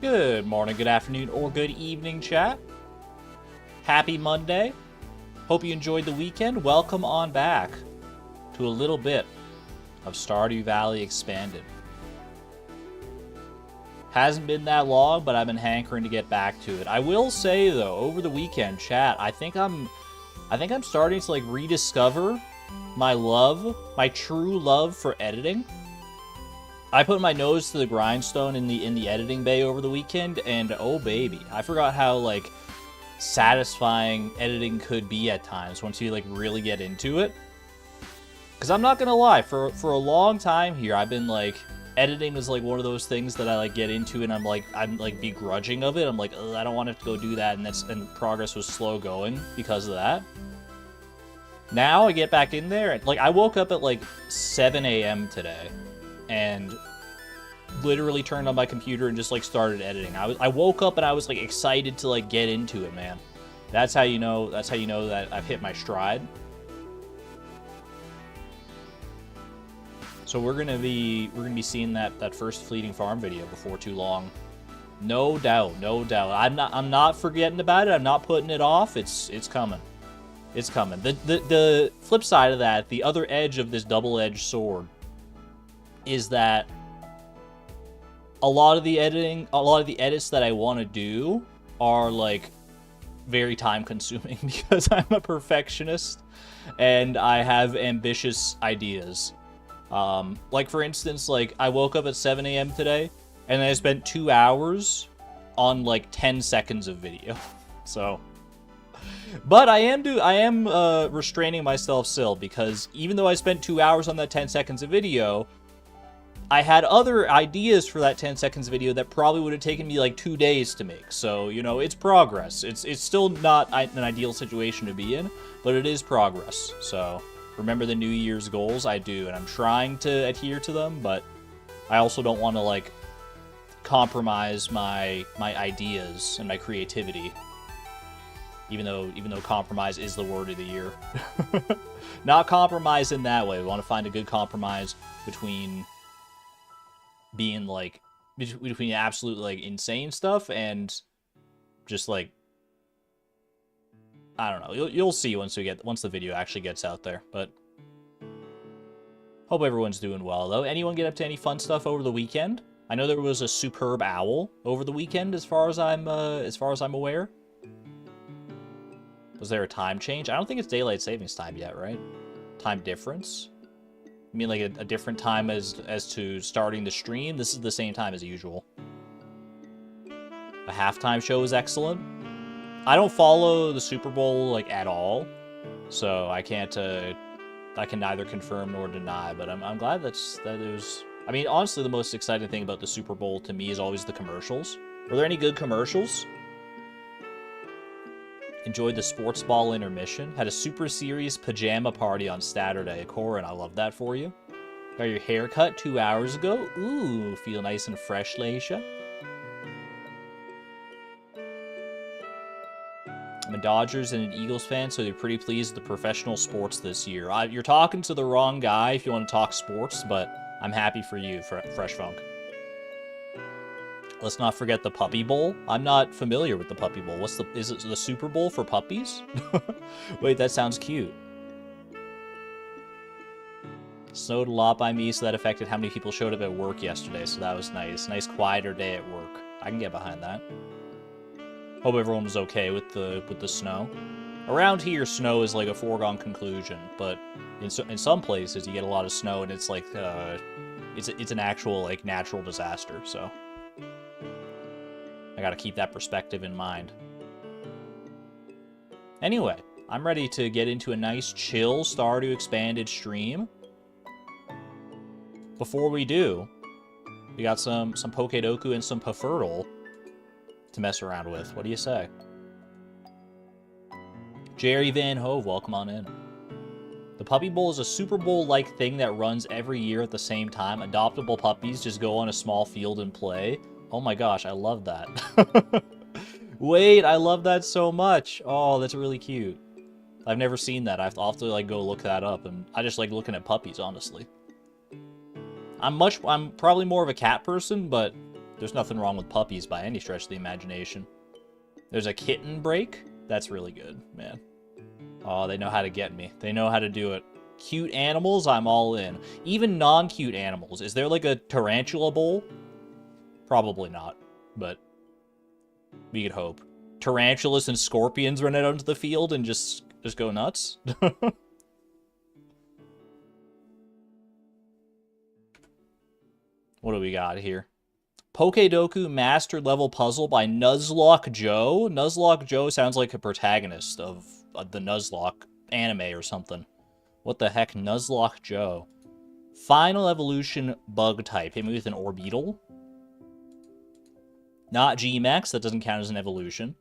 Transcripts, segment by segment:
Good morning, good afternoon, or good evening, chat. Happy Monday. Hope you enjoyed the weekend. Welcome on back to a little bit of Stardew Valley Expanded. Hasn't been that long, but I've been hankering to get back to it. I will say though, over the weekend, chat, I think I'm starting to like rediscover my true love for editing. I put my nose to the grindstone in the editing bay over the weekend, and oh baby, I forgot how like satisfying editing could be at times once you like really get into it. Because I'm not gonna lie, for a long time here, I've been like, editing is like one of those things that I like get into, and I'm like begrudging of it. I'm like, I don't want to go do that, and progress was slow going because of that. Now I get back in there, and like I woke up at like 7 a.m. today, and literally turned on my computer and just like started editing. I woke up and I was like excited to like get into it, man. That's how you know that I've hit my stride. So we're gonna be seeing that first Fleeting Farm video before too long. No doubt, no doubt. I'm not forgetting about it. I'm not putting it off. It's coming. It's coming. The flip side of that, the other edge of this double-edged sword, is that a lot of the edits that I want to do are like very time consuming because I'm a perfectionist and I have ambitious ideas. Like for instance, like I woke up at 7 a.m. today and I spent 2 hours on like 10 seconds of video. So, but I am restraining myself still, because even though I spent 2 hours on that 10 seconds of video, I had other ideas for that 10 seconds video that probably would have taken me like 2 days to make. So, you know, it's progress. It's still not an ideal situation to be in, but it is progress. So, remember the New Year's goals? I do, and I'm trying to adhere to them, but I also don't want to like compromise my ideas and my creativity. Even though compromise is the word of the year. Not compromise in that way. We want to find a good compromise between being like between absolute like insane stuff and just like, I don't know. You'll see once the video actually gets out there. But hope everyone's doing well though. Anyone get up to any fun stuff over the weekend? I know there was a superb owl over the weekend, as far as I'm aware. Was there a time change? I don't think it's daylight savings time yet, right? Time difference? You mean like a different time as to starting the stream? This is the same time as usual. The halftime show is excellent. I don't follow the Super Bowl like at all, so I can't. I can neither confirm nor deny. But I'm glad that it was. I mean, honestly, the most exciting thing about the Super Bowl to me is always the commercials. Were there any good commercials? Enjoyed the sports ball intermission. Had a super serious pajama party on Saturday. Corin, I love that for you. Got your hair cut 2 hours ago. Ooh, feel nice and fresh, Leisha. I'm a Dodgers and an Eagles fan, so they're pretty pleased with the professional sports this year. You're talking to the wrong guy if you want to talk sports, but I'm happy for you, Fresh Funk. Let's not forget the Puppy Bowl. I'm not familiar with the Puppy Bowl. Is it the Super Bowl for puppies? Wait, that sounds cute. Snowed a lot by me, so that affected how many people showed up at work yesterday, so that was nice. Nice quieter day at work. I can get behind that. Hope everyone was okay with the snow. Around here, snow is like a foregone conclusion, but in some places you get a lot of snow and it's like it's an actual like natural disaster, so I gotta keep that perspective in mind. Anyway, I'm ready to get into a nice, chill Stardew Expanded stream. Before we do, we got some Pokedoku and some Pafurtle to mess around with. What do you say? Jerry Van Hove, welcome on in. The Puppy Bowl is a Super Bowl-like thing that runs every year at the same time. Adoptable puppies just go on a small field and play. Oh my gosh, I love that. Wait, I love that so much. Oh, that's really cute. I've never seen that. I'll have to like go look that up, and I just like looking at puppies, honestly. I'm probably more of a cat person, but There's nothing wrong with puppies by any stretch of the imagination. There's a kitten break. That's really good, man. Oh, they know how to get me. They know how to do it. Cute animals, I'm all in. Even non-cute animals. Is there like a tarantula bowl? Probably not, but we could hope. Tarantulas and scorpions run out onto the field and just go nuts? What do we got here? Pokedoku Master Level Puzzle by Nuzlocke Joe. Nuzlocke Joe sounds like a protagonist of the Nuzlocke anime or something. What the heck? Nuzlocke Joe. Final Evolution Bug Type. Hit me with an Orbeetle. Not G-Max. That doesn't count as an evolution.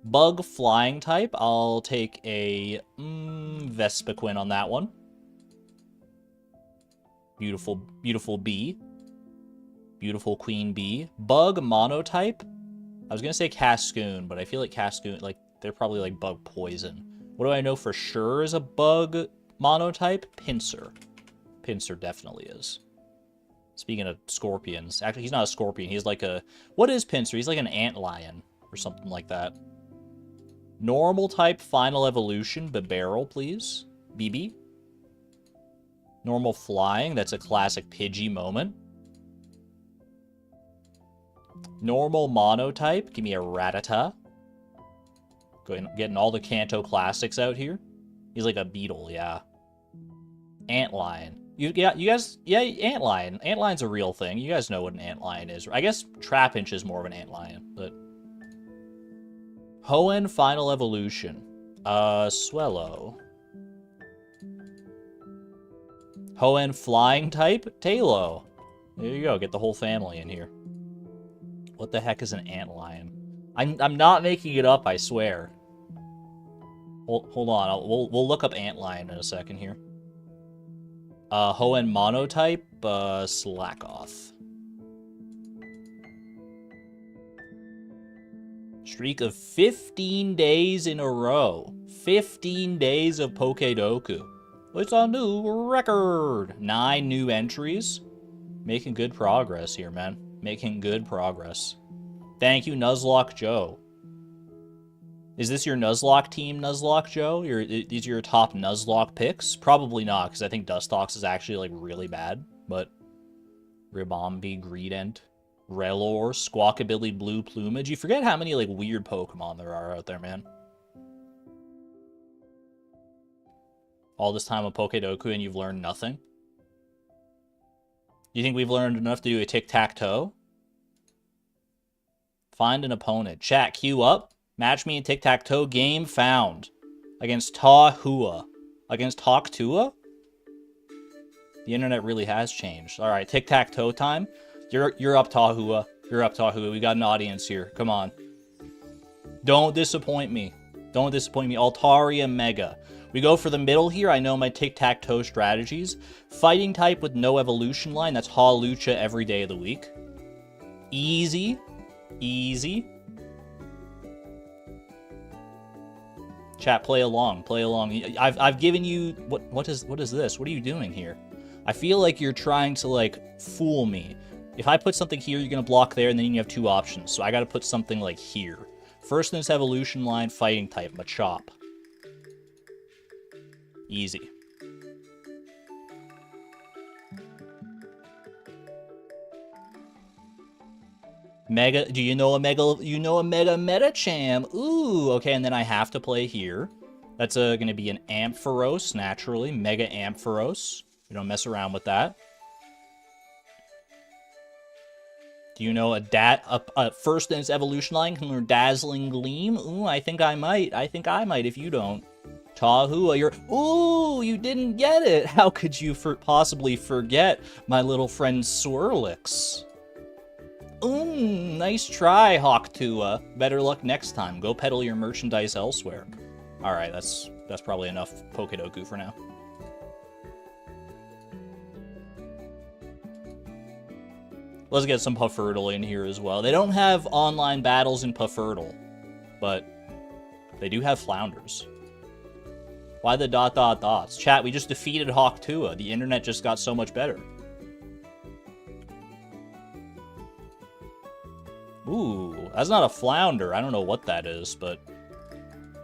Bug Flying Type. I'll take a Vespiquen on that one. Beautiful, beautiful bee. Beautiful queen bee. Bug Monotype. I was going to say Cascoon, but I feel like Cascoon, like, they're probably like bug poison. What do I know for sure is a bug monotype? Pinsir. Pinsir definitely is. Speaking of scorpions. Actually, he's not a scorpion. He's like a... What is Pinsir? He's like an antlion or something like that. Normal type final evolution. Bibarel, please. BB. Normal flying. That's a classic Pidgey moment. Normal monotype. Give me a Rattata. Getting all the Kanto classics out here. He's like a beetle, yeah. Antlion. You guys, yeah, antlion. Antlion's a real thing. You guys know what an antlion is. I guess Trapinch is more of an antlion, but... Hoenn Final Evolution. Swellow. Hoenn Flying Type. Talo. There you go. Get the whole family in here. What the heck is an antlion? I'm not making it up, I swear. Hold on. We'll look up antlion in a second here. Hoenn Monotype. Slackoth. Streak of 15 days in a row. 15 days of Pokedoku. It's a new record. 9 new entries. Making good progress here, man. Making good progress. Thank you, Nuzlocke Joe. Is this your Nuzlocke team, Nuzlocke Joe? These are your top Nuzlocke picks? Probably not, because I think Dustox is actually, like, really bad. But Ribombee, Greedent, Rellor, Squawkabilly, Blue Plumage. You forget how many, like, weird Pokemon there are out there, man. All this time with Pokedoku and you've learned nothing? You think we've learned enough to do a tic-tac-toe? Find an opponent. Chat, queue up. Match me in tic-tac-toe. Game found. Against Tahua. Against Hawktua? The internet really has changed. Alright, tic-tac-toe time. You're up, Tahua. You're up, Tahua. We got an audience here. Come on. Don't disappoint me. Don't disappoint me. Altaria Mega. We go for the middle here. I know my tic-tac-toe strategies. Fighting type with no evolution line. That's Hawlucha every day of the week. Easy. Easy. Chat, play along. Play along. I've given you... What is this? What are you doing here? I feel like you're trying to, like, fool me. If I put something here, you're going to block there, and then you have 2 options. So I got to put something, like, here. First in this evolution line, fighting type. Machop. Easy. Mega, do you know a Mega Metacham? Ooh, okay, and then I have to play here. That's going to be an Ampharos, naturally. Mega Ampharos. We don't mess around with that. Do you know a first in its evolution line can learn Dazzling Gleam? Ooh, I think I might. I think I might if you don't. Tahua, you're... Ooh, you didn't get it! How could you possibly forget my little friend Swirlix? Nice try, Hawktua. Better luck next time. Go peddle your merchandise elsewhere. Alright, that's probably enough Pokedoku for now. Let's get some Puffurtle in here as well. They don't have online battles in Puffurtle, but they do have Flounders. Why the ... Chat, we just defeated Hawktua. The internet just got so much better. Ooh, that's not a flounder. I don't know what that is, but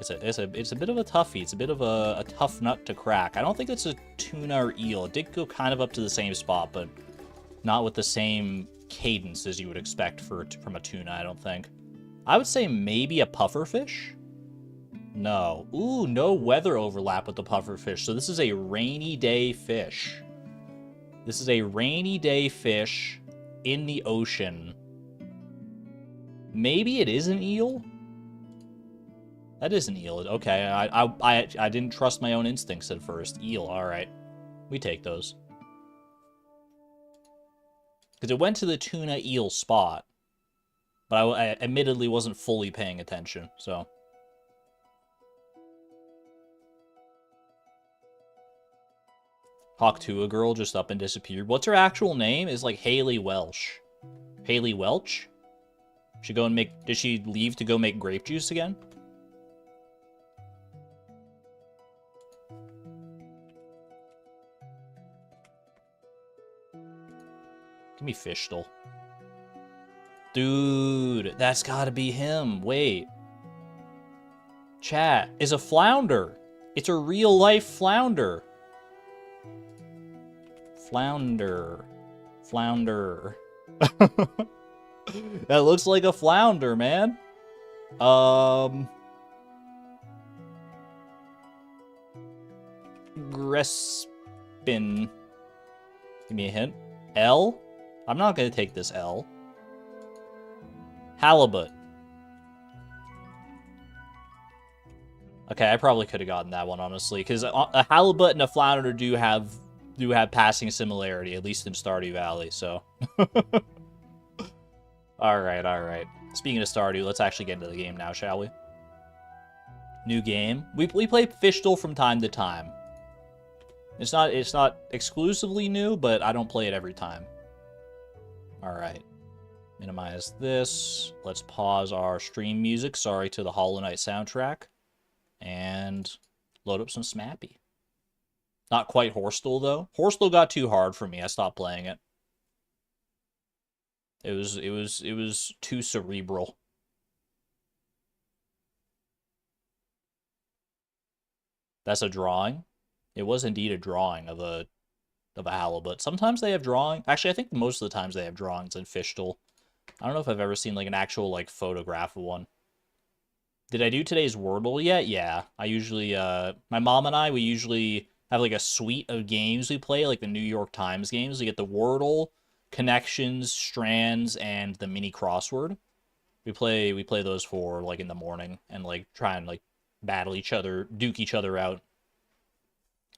it's a bit of a toughie. It's a bit of a tough nut to crack. I don't think it's a tuna or eel. It did go kind of up to the same spot, but not with the same cadence as you would expect from a tuna, I don't think. I would say maybe a pufferfish? No. Ooh, no weather overlap with the pufferfish. So this is a rainy day fish. This is a rainy day fish in the ocean. Maybe it is an eel? That is an eel. Okay, I didn't trust my own instincts at first. Eel, alright. We take those. Because it went to the tuna eel spot. But I admittedly wasn't fully paying attention, so. Hawktua girl just up and disappeared. What's her actual name? Is like Haley Welsh. Haley Welch? Did she leave to go make grape juice again? Give me Fishtel. Dude, that's gotta be him. Wait. Chat, is a flounder. It's a real life flounder. Flounder. Flounder. That looks like a flounder, man. Grespin. Give me a hint. L? I'm not gonna take this L. Halibut. Okay, I probably could have gotten that one, honestly, because a halibut and a flounder do have passing similarity, at least in Stardew Valley, so. Alright. Speaking of Stardew, let's actually get into the game now, shall we? New game. We play Fishtel from time to time. It's not exclusively new, but I don't play it every time. Alright. Minimize this. Let's pause our stream music. Sorry to the Hollow Knight soundtrack. And load up some Smappy. Not quite Horstel, though. Horstel got too hard for me. I stopped playing it. It was too cerebral. That's a drawing? It was indeed a drawing of a halibut. Sometimes they have drawing. Actually, I think most of the times they have drawings in Fishtel. I don't know if I've ever seen like an actual like photograph of one. Did I do today's Wordle yet? Yeah. I usually my mom and we usually have like a suite of games we play, like the New York Times games. We get the Wordle, Connections, Strands, and the mini crossword. We play those for like in the morning and like try and like battle each other, duke each other out.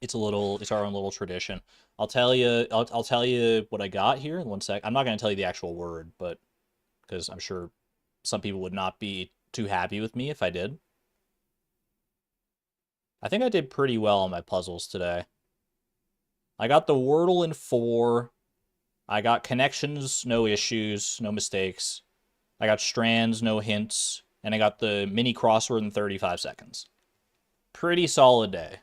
It's our own little tradition. I'll tell you what I got here in 1 sec. I'm not going to tell you the actual word, but because I'm sure some people would not be too happy with me if I did. I think I did pretty well on my puzzles today. I got the Wordle in 4. I got Connections, no issues, no mistakes. I got Strands, no hints. And I got the mini crossword in 35 seconds. Pretty solid day.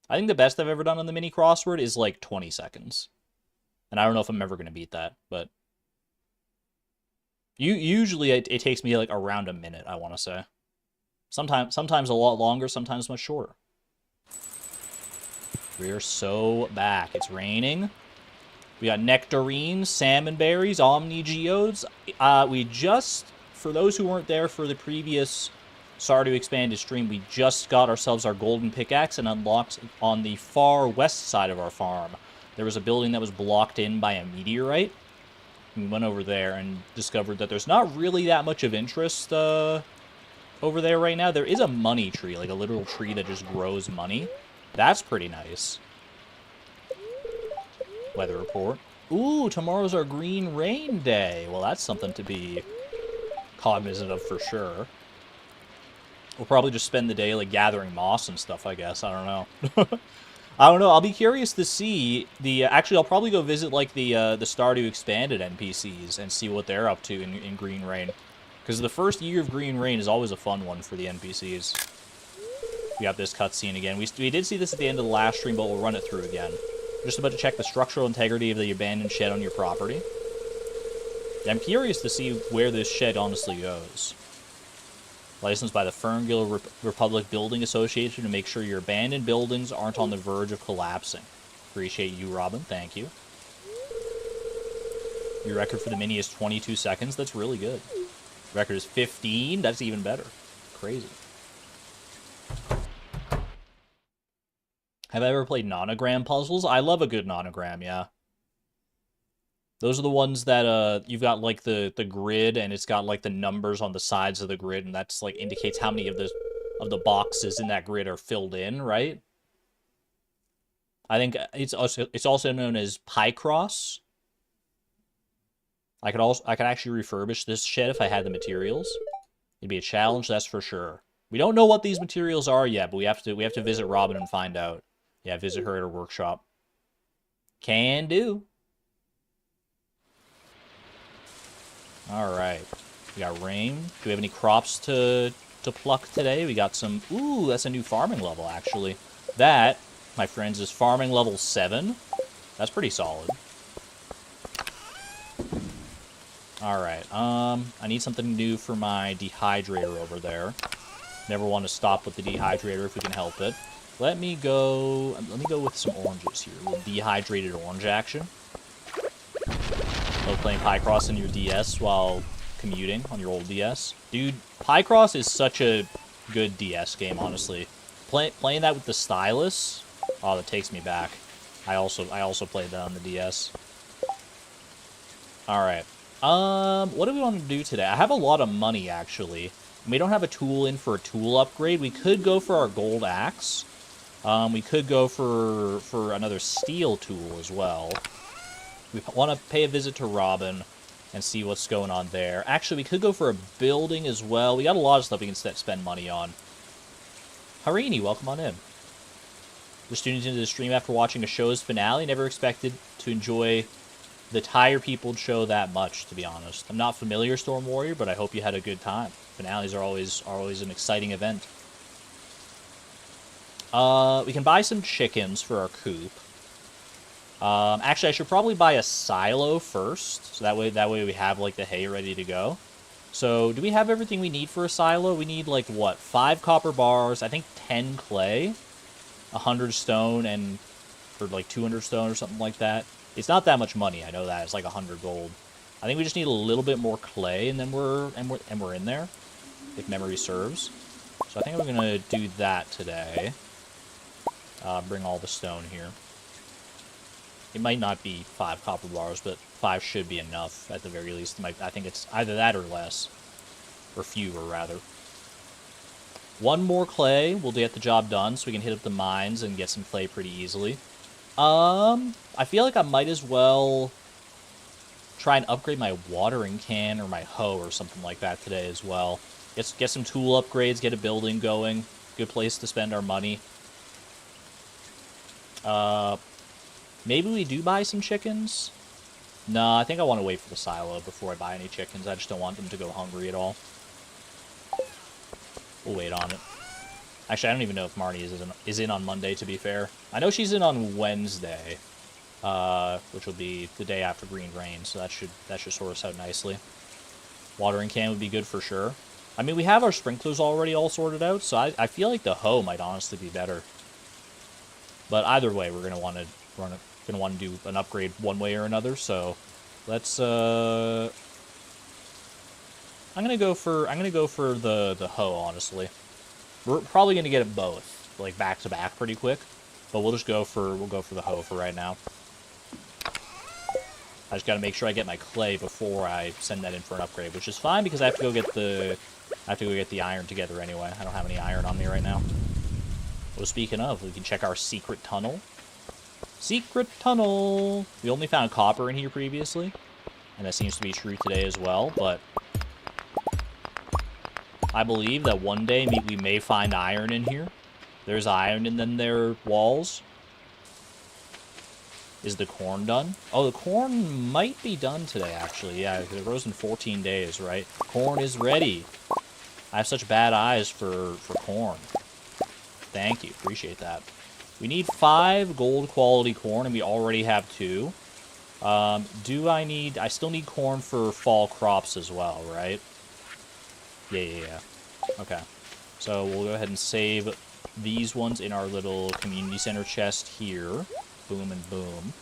I think the best I've ever done on the mini crossword is like 20 seconds. And I don't know if I'm ever going to beat that, but usually it takes me like around a minute, I want to say. Sometimes a lot longer, sometimes much shorter. We're so back. It's raining. We got nectarines, salmon berries, omni geodes. We just, for those who weren't there for the previous Stardew Expanded stream, we just got ourselves our golden pickaxe and unlocked on the far west side of our farm. There was a building that was blocked in by a meteorite. We went over there and discovered that there's not really that much of interest over there right now. There is a money tree, like a literal tree that just grows money. That's pretty nice. Weather report. Ooh, tomorrow's our green rain day. Well, that's something to be cognizant of for sure. We'll probably just spend the day, like, gathering moss and stuff, I guess. I don't know. I don't know. I'll be curious to see the... actually, I'll probably go visit, like, the Stardew Expanded NPCs and see what they're up to in Green Rain. Because the first year of Green Rain is always a fun one for the NPCs. We got this cutscene again. We did see this at the end of the last stream, but we'll run it through again. We're just about to check the structural integrity of the abandoned shed on your property. I'm curious to see where this shed honestly goes. Licensed by the Ferngully Republic Building Association to make sure your abandoned buildings aren't on the verge of collapsing. Appreciate you, Robin. Thank you. Your record for the mini is 22 seconds. That's really good. Record is 15. That's even better. Crazy. Have I ever played nonogram puzzles? I love a good nonogram, yeah. Those are the ones that you've got like the grid, and it's got like the numbers on the sides of the grid, and that's like indicates how many of the boxes in that grid are filled in, right? I think it's also known as Picross. I could actually refurbish this shed if I had the materials. It'd be a challenge, that's for sure. We don't know what these materials are yet, but we have to visit Robin and find out. Yeah, visit her at her workshop. Can do. Alright. We got rain. Do we have any crops to pluck today? We got some... Ooh, that's a new farming level, actually. That, my friends, is farming level 7. That's pretty solid. Alright, I need something new for my dehydrator over there. Never want to stop with the dehydrator if we can help it. Let me go with some oranges here. A little dehydrated orange action. Love playing Picross on your DS while commuting on your old DS. Dude, Picross is such a good DS game, honestly. Playing that with the stylus, oh, that takes me back. I also played that on the DS. Alright. What do we want to do today? I have a lot of money, actually. We don't have a tool in for a tool upgrade. We could go for our gold axe. We could go for another steel tool as well. We want to pay a visit to Robin and see what's going on there. Actually, we could go for a building as well. We got a lot of stuff we can spend money on. Harini, welcome on in. Just tuning into the stream after watching a show's finale. Never expected to enjoy the Tired People show that much, to be honest. I'm not familiar, Storm Warrior, but I hope you had a good time. Finales are always an exciting event. We can buy some chickens for our coop. Actually, I should probably buy a silo first, so that way we have like the hay ready to go. So, do we have everything we need for a silo? We need like what? 5 copper bars, I think 10 clay, 100 stone, and for like 200 stone or something like that. It's not that much money. I know that it's like 100 gold. I think we just need a little bit more clay, and then we're in there, if memory serves. So I think I'm gonna do that today. Bring all the stone here. It might not be 5 copper bars, but 5 should be enough at the very least. I think it's either that or less. Or fewer, rather. 1 more clay will get the job done, so we can hit up the mines and get some clay pretty easily. I feel like I might as well try and upgrade my watering can or my hoe or something like that today as well. Get some tool upgrades, get a building going. Good place to spend our money. Maybe we do buy some chickens? No, I think I want to wait for the silo before I buy any chickens. I just don't want them to go hungry at all. We'll wait on it. Actually, I don't even know if Marnie is in on Monday, to be fair. I know she's in on Wednesday, which will be the day after Green Rain, so that should sort us out nicely. Watering can would be good for sure. I mean, we have our sprinklers already all sorted out, so I feel like the hoe might honestly be better. But either way, we're gonna want to do an upgrade one way or another. So let's. I'm gonna go for the hoe. Honestly, we're probably gonna get it both like back to back pretty quick, but we'll go for the hoe for right now. I just gotta make sure I get my clay before I send that in for an upgrade, which is fine because I have to go get the iron together anyway. I don't have any iron on me right now. Well, speaking of, we can check our secret tunnel. Secret tunnel! We only found copper in here previously, and that seems to be true today as well, but I believe that one day we may find iron in here. There's iron and then there are walls. Is the corn done? Oh, the corn might be done today, actually. Yeah, it grows in 14 days, right? Corn is ready. I have such bad eyes for corn. Thank you. Appreciate that. We need 5 gold quality corn, and we already have 2. I still need corn for fall crops as well, right? Yeah. Okay. So we'll go ahead and save these ones in our little community center chest here. Boom and boom.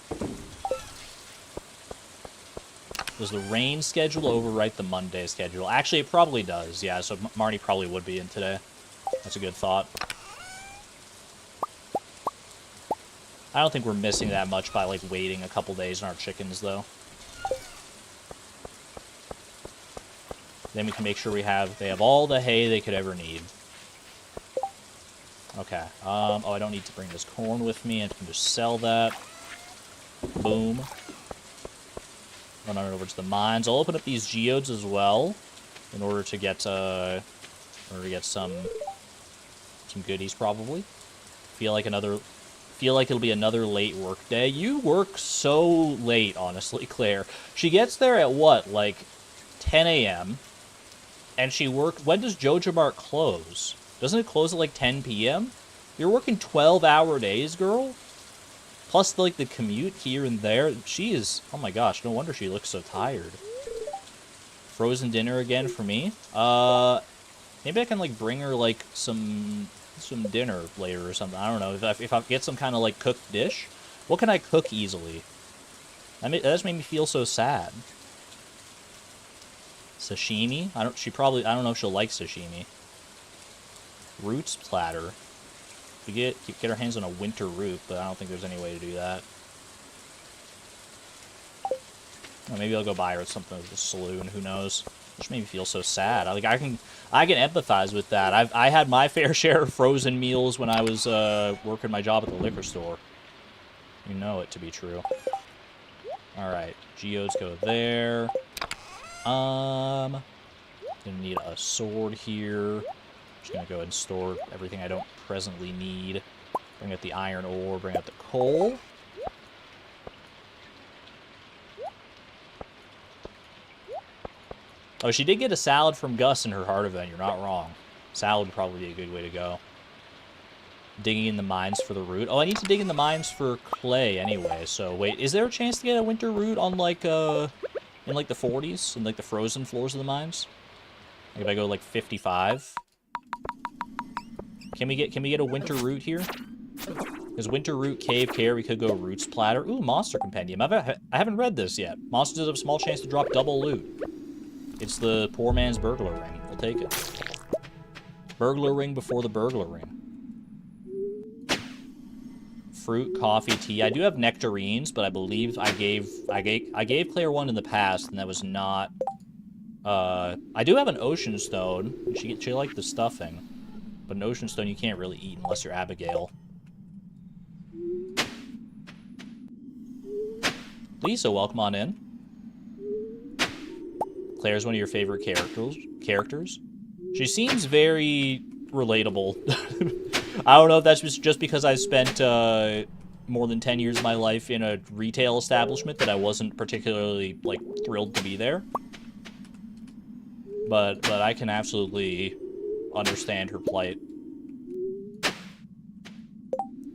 Does the rain schedule overwrite the Monday schedule? Actually, it probably does, yeah, so Marnie probably would be in today. That's a good thought. I don't think we're missing that much by, like, waiting a couple days on our chickens, though. Then we can make sure they have all the hay they could ever need. Okay. Oh, I don't need to bring this corn with me. I can just sell that. Boom. Run on over to the mines. I'll open up these geodes as well in order to get some goodies probably. Feel like it'll be another late work day. You work so late, honestly, Claire. She gets there at what, like 10 a.m. and when does Jojo Mart close? Doesn't it close at like 10 p.m.? You're working 12-hour days, girl? Plus, like, the commute here and there. She is... Oh my gosh, no wonder she looks so tired. Frozen dinner again for me. Maybe I can, like, bring her, like, some dinner later or something. I don't know. If I get some kind of, like, cooked dish. What can I cook easily? That just made me feel so sad. Sashimi? I don't know if she'll like sashimi. Roots platter. We get our hands on a winter root, but I don't think there's any way to do that. Or maybe I'll go buy her something at the saloon. Who knows? Which made me feel so sad. Like I can empathize with that. I had my fair share of frozen meals when I was working my job at the liquor store. You know it to be true. All right, geodes go there. Gonna need a sword here. Just gonna go ahead and store everything I don't presently need. Bring out the iron ore, bring out the coal. Oh, she did get a salad from Gus in her heart event. You're not wrong. Salad would probably be a good way to go. Digging in the mines for the root. Oh, I need to dig in the mines for clay anyway. So wait, is there a chance to get a winter root on like in like the 40s, in like the frozen floors of the mines? Like if I go like 55. Can we get a winter root here? Because winter root cave care, we could go roots platter. Ooh, monster compendium. I haven't read this yet. Monsters have a small chance to drop double loot. It's the poor man's burglar ring. We'll take it. Burglar ring before the burglar ring. Fruit, coffee, tea. I do have nectarines, but I believe I gave Claire one in the past, and that was not. I do have an ocean stone. She liked the stuffing. But an ocean stone you can't really eat unless you're Abigail. Lisa, welcome on in. Claire's one of your favorite characters. She seems very relatable. I don't know if that's just because I spent more than 10 years of my life in a retail establishment that I wasn't particularly, like, thrilled to be there. But I can absolutely understand her plight.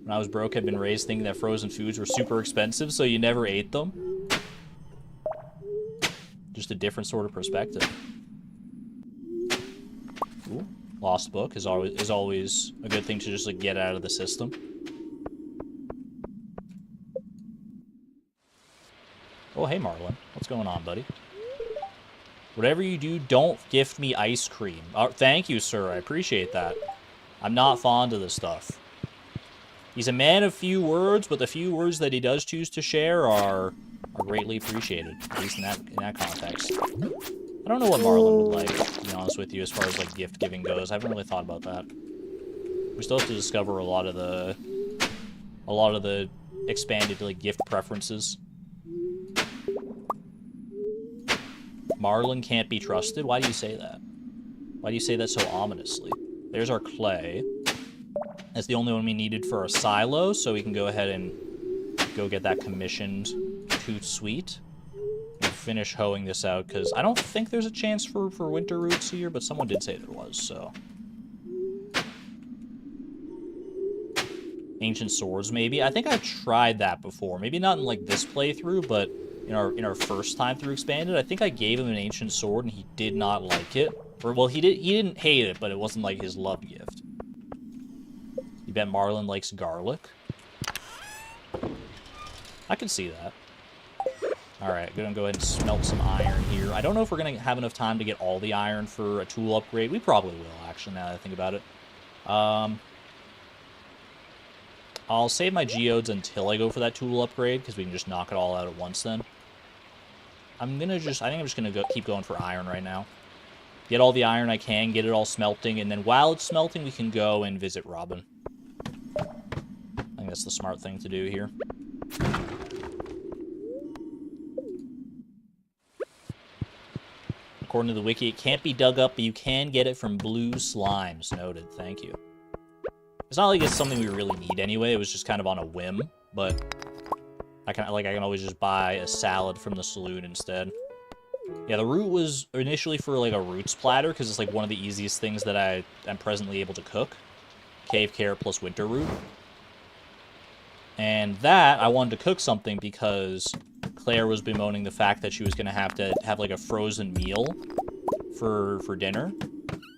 When I was broke, I'd been raised thinking that frozen foods were super expensive, so you never ate them. Just a different sort of perspective. Ooh, lost book is always a good thing to just like get out of the system. Oh, hey Marlon, what's going on, buddy? Whatever you do, don't gift me ice cream. Thank you, sir. I appreciate that. I'm not fond of this stuff. He's a man of few words, but the few words that he does choose to share are greatly appreciated, at least in that context. I don't know what Marlon would like, to be honest with you, as far as like gift giving goes. I haven't really thought about that. We still have to discover a lot of the expanded like gift preferences. Marlon can't be trusted? Why do you say that? Why do you say that so ominously? There's our clay. That's the only one we needed for our silo, so we can go ahead and go get that commissioned toot sweet. We'll finish hoeing this out, because I don't think there's a chance for winter roots here, but someone did say there was, so. Ancient swords, maybe. I think I've tried that before. Maybe not in, like, this playthrough, but in our first time through Expanded, I think I gave him an ancient sword, and he did not like it. Or, well, he didn't hate it, but it wasn't, like, his love gift. You bet Marlon likes garlic? I can see that. Alright, gonna go ahead and smelt some iron here. I don't know if we're gonna have enough time to get all the iron for a tool upgrade. We probably will, actually, now that I think about it. I'll save my geodes until I go for that tool upgrade, because we can just knock it all out at once then. I think I'm just gonna keep going for iron right now. Get all the iron I can, get it all smelting, and then while it's smelting, we can go and visit Robin. I think that's the smart thing to do here. According to the wiki, it can't be dug up, but you can get it from blue slimes. Noted, thank you. It's not like it's something we really need anyway, it was just kind of on a whim, but I can always just buy a salad from the saloon instead. Yeah, the root was initially for like a roots platter, because it's like one of the easiest things that I'm presently able to cook. Cave carrot plus winter root. And that, I wanted to cook something because Claire was bemoaning the fact that she was going to have like a frozen meal for dinner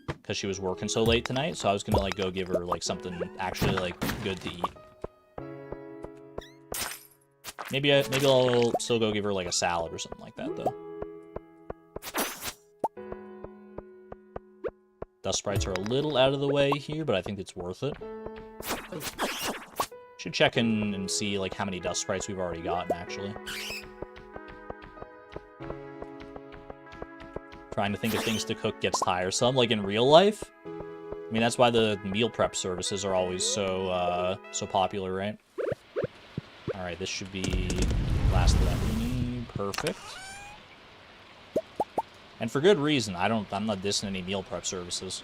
because she was working so late tonight. So I was going to like go give her like something actually like good to eat. Maybe I'll still go give her like a salad or something like that though. Dust sprites are a little out of the way here, but I think it's worth it. Should check in and see like how many dust sprites we've already gotten actually. Trying to think of things to cook gets tiresome, like in real life. I mean, that's why the meal prep services are always so popular, right? All right, this should be last of that we need. Perfect. And for good reason. I'm not dissing any meal prep services.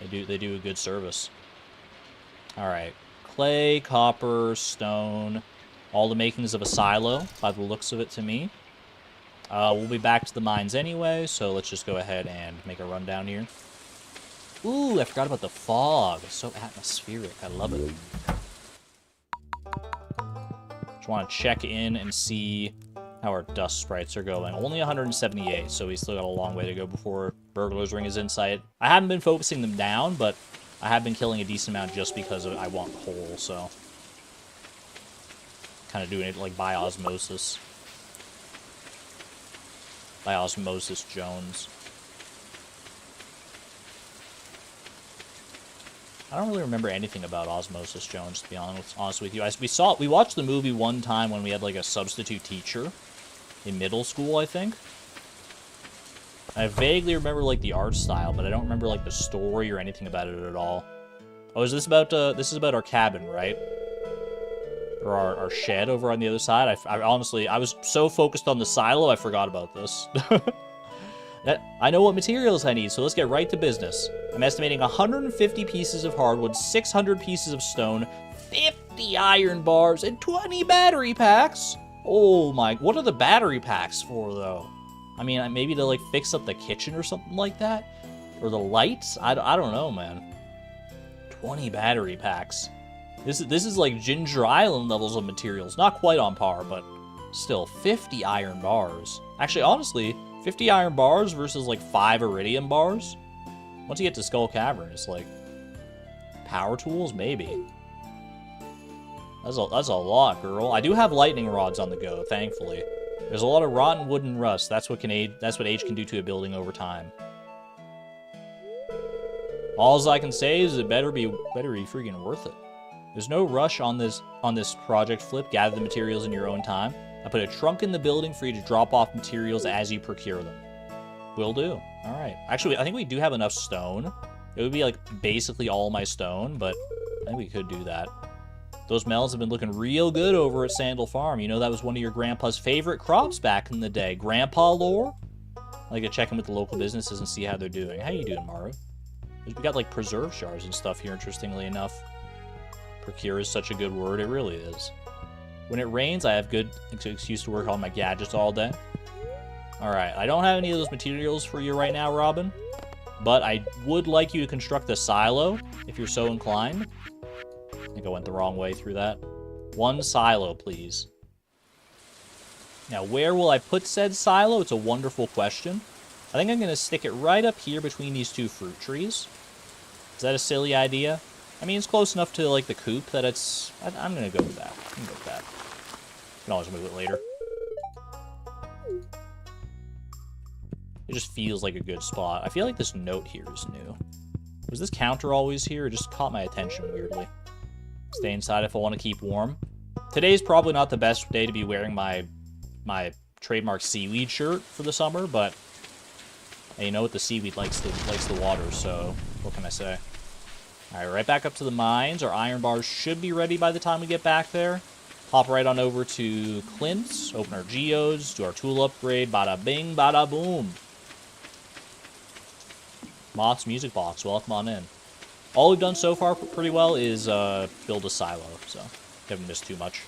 They do a good service. All right. Clay, copper, stone, all the makings of a silo, by the looks of it to me. We'll be back to the mines anyway, so let's just go ahead and make a run down here. Ooh, I forgot about the fog. It's so atmospheric. I love it. Just want to check in and see how our dust sprites are going. Only 178, so we still got a long way to go before Burglar's Ring is in sight. I haven't been focusing them down, but I have been killing a decent amount just because I want coal, so kind of doing it like by osmosis. By Osmosis Jones. I don't really remember anything about Osmosis Jones, to be honest with you. We watched the movie one time when we had like a substitute teacher in middle school, I think. I vaguely remember like the art style, but I don't remember like the story or anything about it at all. Oh, is this about this is about our cabin, right? Or our shed over on the other side? I honestly, I was so focused on the silo, I forgot about this. I know what materials I need, so let's get right to business. I'm estimating 150 pieces of hardwood, 600 pieces of stone, 50 iron bars, and 20 battery packs. Oh my, what are the battery packs for, though? I mean, maybe to, like, fix up the kitchen or something like that? Or the lights? I don't know, man. 20 battery packs. This is like Ginger Island levels of materials. Not quite on par, but still, 50 iron bars. Actually, honestly, 50 iron bars versus, like, 5 iridium bars? Once you get to Skull Cavern, it's like, power tools? Maybe. That's a lot, girl. I do have lightning rods on the go, thankfully. There's a lot of rotten wood and rust. That's what age can do to a building over time. All I can say is it better be freaking worth it. There's no rush on this project, Flip. Gather the materials in your own time. I put a trunk in the building for you to drop off materials as you procure them. Will do. All right. Actually, I think we do have enough stone. It would be like basically all my stone, but I think we could do that. Those melons have been looking real good over at Sandal Farm. You know, that was one of your grandpa's favorite crops back in the day. Grandpa lore? I like to check in with the local businesses and see how they're doing. How you doing, Maru? We got like preserve jars and stuff here, interestingly enough. Procure is such a good word. It really is. When it rains, I have good excuse to work on my gadgets all day. Alright, I don't have any of those materials for you right now, Robin. But I would like you to construct a silo, if you're so inclined. think I went the wrong way through that. 1 silo, please. Now, where will I put said silo? It's a wonderful question. I think I'm going to stick it right up here between these 2 fruit trees. Is that a silly idea? I mean, it's close enough to, like, the coop that it's... I'm going to go with that. I'm going to go with that. You can always move it later. It just feels like a good spot. I feel like this note here is new. Was this counter always here? It just caught my attention weirdly. Stay inside if I want to keep warm. Today's probably not the best day to be wearing my trademark seaweed shirt for the summer, but hey, you know what? The seaweed likes the water, so what can I say? Alright, right back up to the mines. Our iron bars should be ready by the time we get back there. Hop right on over to Clint's, open our geodes, do our tool upgrade, bada bing, bada boom. Moth's music box, welcome on in. All we've done so far pretty well is build a silo, so haven't missed too much.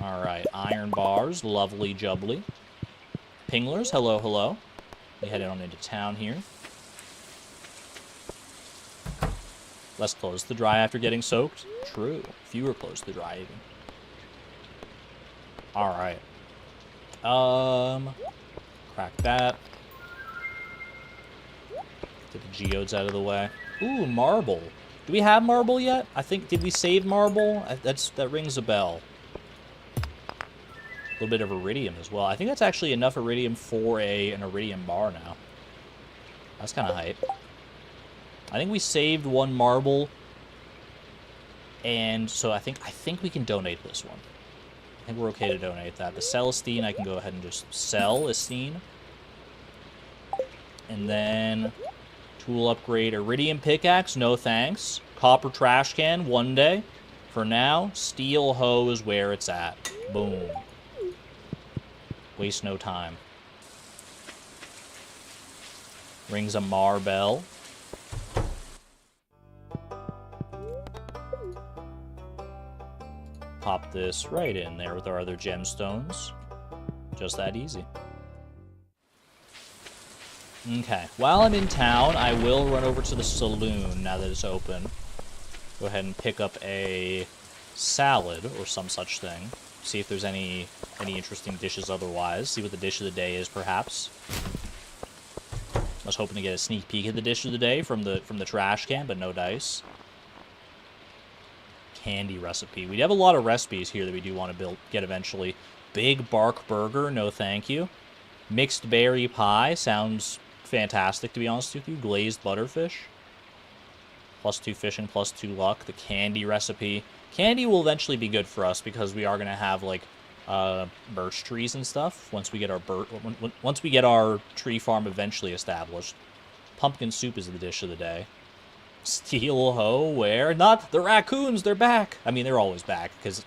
Alright, iron bars, lovely jubbly. Pinglers, hello, hello. We headed on into town here. Less clothes to dry after getting soaked. True. Fewer clothes to dry, even. Alright. Crack that. Get the geodes out of the way. Ooh, marble. Do we have marble yet? I think, did we save marble? That rings a bell. A little bit of iridium as well. I think that's actually enough iridium for an iridium bar now. That's kind of hype. I think we saved 1 marble, and so I think we can donate this one. I think we're okay to donate that. The Celestine, I can go ahead and just sell Estine. And then tool upgrade, iridium pickaxe, no thanks. Copper trash can, one day. For now, steel hoe is where it's at. Boom. Waste no time. Rings a Marbell. Pop this right in there with our other gemstones. Just that easy. Okay, while I'm in town, I will run over to the saloon now that it's open. Go ahead and pick up a salad or some such thing. See if there's any interesting dishes otherwise. See what the dish of the day is, perhaps. I was hoping to get a sneak peek at the dish of the day from the trash can, but no dice. Candy recipe. We have a lot of recipes here that we do want to get eventually. Big bark burger, no thank you. Mixed berry pie, sounds fantastic to be honest with you. Glazed butterfish. +2 fishing, +2 luck. The candy recipe. Candy will eventually be good for us because we are going to have like birch trees and stuff once we get our tree farm eventually established. Pumpkin soup is the dish of the day. Steel hoe, where? Not the raccoons, they're back. I mean, they're always back, because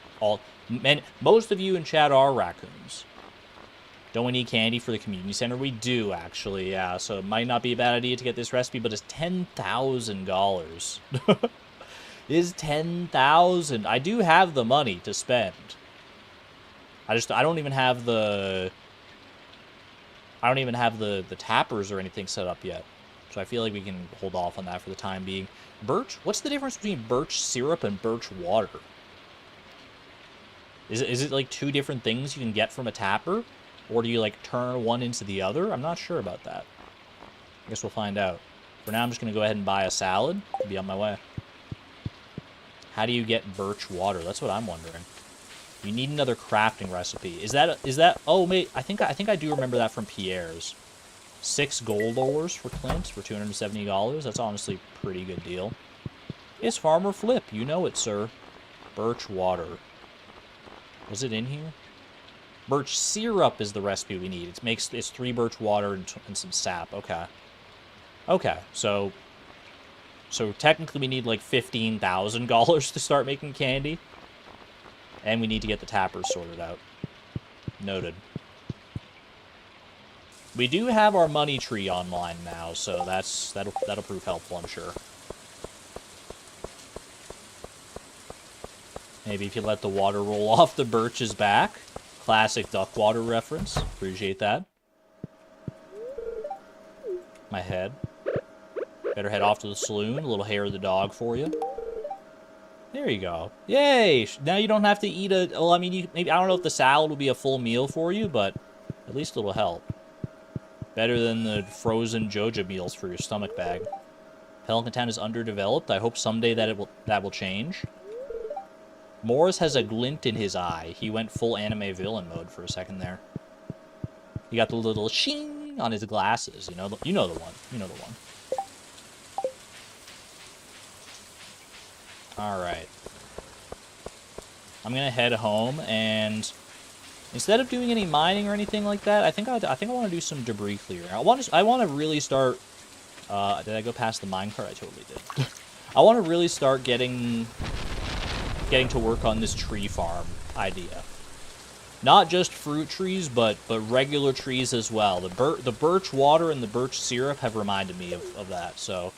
most of you in chat are raccoons. Don't we need candy for the community center? We do, actually, yeah. So it might not be a bad idea to get this recipe, but it's $10,000. It is $10,000. I do have the money to spend. I don't even have the tappers or anything set up yet. So I feel like we can hold off on that for the time being. Birch? What's the difference between birch syrup and birch water? Is it like 2 different things you can get from a tapper? Or do you like turn one into the other? I'm not sure about that. I guess we'll find out. For now, I'm just going to go ahead and buy a salad. I'll be on my way. How do you get birch water? That's what I'm wondering. You need another crafting recipe. Is that? Oh, mate, I think I do remember that from Pierre's. 6 gold ores for Clint for $270. That's honestly a pretty good deal. It's Farmer Flip. You know it, sir. Birch water. Was it in here? Birch syrup is the recipe we need. It's 3 birch water and some sap. Okay. Okay. So technically we need like $15,000 to start making candy. And we need to get the tappers sorted out. Noted. We do have our money tree online now, so that'll prove helpful, I'm sure. Maybe if you let the water roll off the birch's back. Classic duck water reference. Appreciate that. My head. Better head off to the saloon. A little hair of the dog for you. There you go. Yay! Now you don't have to eat a... Well, I mean, maybe I don't know if the salad will be a full meal for you, but at least it'll help. Better than the frozen Joja meals for your stomach bag. Pelican Town is underdeveloped. I hope someday that will change. Morris has a glint in his eye. He went full anime villain mode for a second there. He got the little shing on his glasses. You know the one. You know the one. All right. I'm gonna head home, and instead of doing any mining or anything like that, I think I want to do some debris clearing. I want to really start. Did I go past the minecart? I totally did. I want to really start getting to work on this tree farm idea. Not just fruit trees, but regular trees as well. The birch water and the birch syrup have reminded me of that. So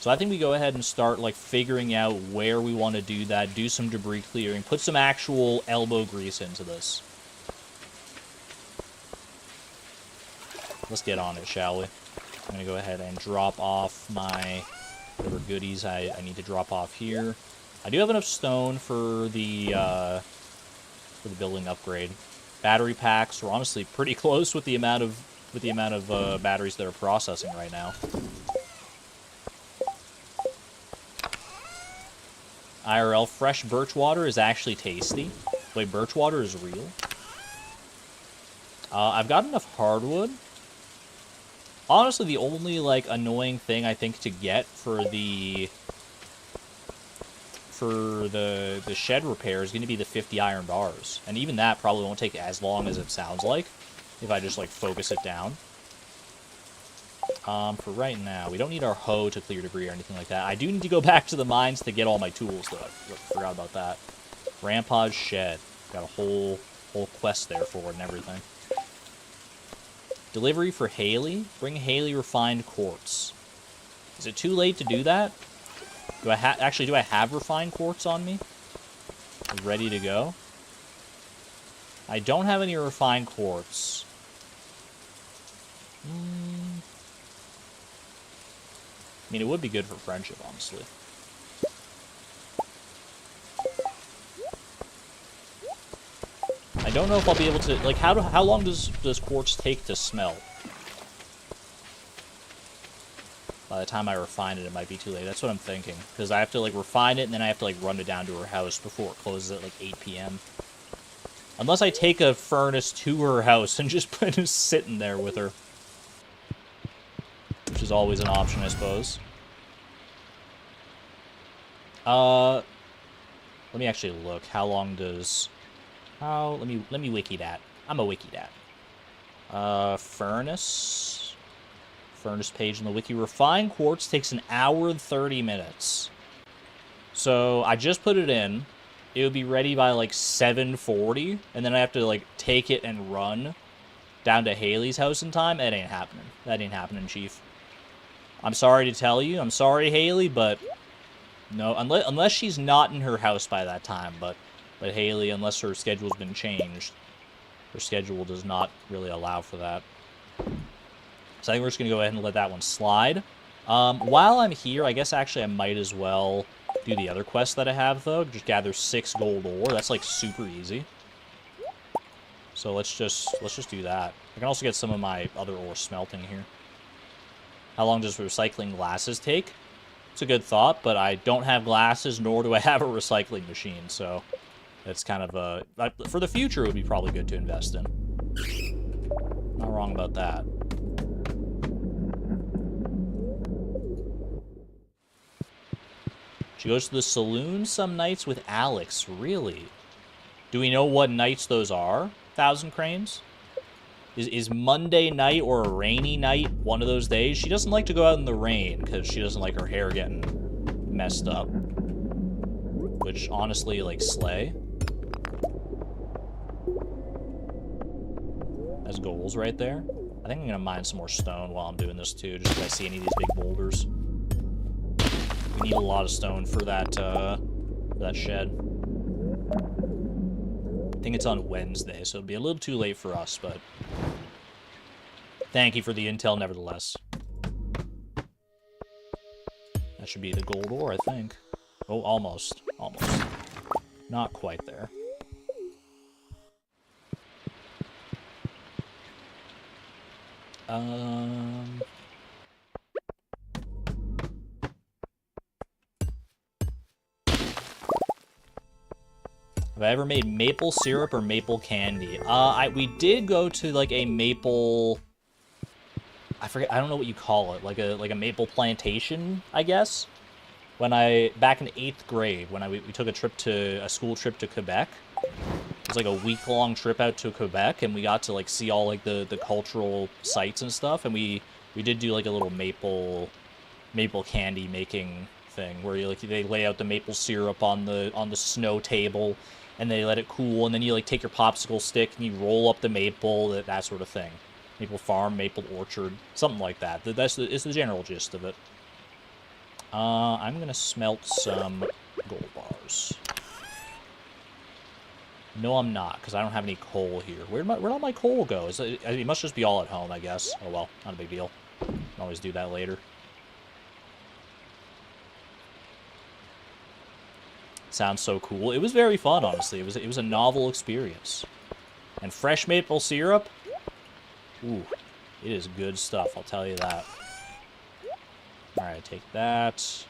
I think we go ahead and start like figuring out where we want to do that, do some debris clearing, put some actual elbow grease into this. Let's get on it, shall we? I'm going to go ahead and drop off my whatever goodies I need to drop off here. I do have enough stone for the building upgrade. Battery packs, we're honestly pretty close with the amount of batteries that are processing right now. IRL, fresh birch water is actually tasty. Wait, birch water is real? I've got enough hardwood. Honestly, the only, like, annoying thing I think to get for the shed repair is going to be the 50 iron bars. And even that probably won't take as long as it sounds like if I just, like, focus it down. For right now, we don't need our hoe to clear debris or anything like that. I do need to go back to the mines to get all my tools, though. I forgot about that. Grandpa's shed. Got a whole quest there for it and everything. Delivery for Haley. Bring Haley refined quartz. Is it too late to do that? Do I have refined quartz on me? Ready to go? I don't have any refined quartz. I mean, it would be good for friendship, honestly. I don't know if I'll be able to, like, how long does quartz take to smelt? By the time I refine it, it might be too late. That's what I'm thinking. Because I have to, like, refine it, and then I have to, like, run it down to her house before it closes at, like, 8 p.m. Unless I take a furnace to her house and just put it sitting there with her. Which is always an option, I suppose. Let me actually look. How long does... let me wiki that. I'm a wiki that. Furnace page in the wiki. Refined quartz takes an hour and 30 minutes. So I just put it in. It would be ready by like 7:40, and then I have to like take it and run down to Haley's house in time. That ain't happening. That ain't happening, Chief. I'm sorry to tell you. I'm sorry, Haley, but no, unless she's not in her house by that time, but Haley, unless her schedule's been changed, her schedule does not really allow for that. So I think we're just going to go ahead and let that one slide. While I'm here, I guess actually I might as well do the other quest that I have, though. Just gather 6 gold ore. That's, like, super easy. So let's just do that. I can also get some of my other ore smelting here. How long does recycling glasses take? It's a good thought, but I don't have glasses, nor do I have a recycling machine, so it's kind of a... For the future, it would be probably good to invest in. Not wrong about that. She goes to the saloon some nights with Alex. Really? Do we know what nights those are? 1,000 Cranes? Is Monday night or a rainy night one of those days? She doesn't like to go out in the rain because she doesn't like her hair getting messed up. Which, honestly, like, slay. That's goals right there. I think I'm going to mine some more stone while I'm doing this, too, just if I see any of these big boulders. We need a lot of stone for that shed. I think it's on Wednesday, so it'll be a little too late for us, but thank you for the intel nevertheless. That should be the gold ore, I think. Oh, almost. Almost. Not quite there. Have I ever made maple syrup or maple candy? We did go to like a maple, I forget, I don't know what you call it, like a maple plantation, I guess. Back in 8th grade, when we took a school trip to Quebec. It was like a week-long trip out to Quebec, and we got to like see all like the cultural sites and stuff, and we did do like a little maple candy making thing where they lay out the maple syrup on the snow table, and they let it cool, and then you like take your popsicle stick and you roll up the maple, that sort of thing. Maple farm, maple orchard, something like that. It's the general gist of it. I'm gonna smelt some gold bars. No, I'm not, because I don't have any coal here. Where'd all my coal go? It must just be all at home, I guess. Oh well, not a big deal. Can always do that later. Sounds so cool. It was very fun, honestly. It was a novel experience. And fresh maple syrup? Ooh, it is good stuff, I'll tell you that. Alright, take that.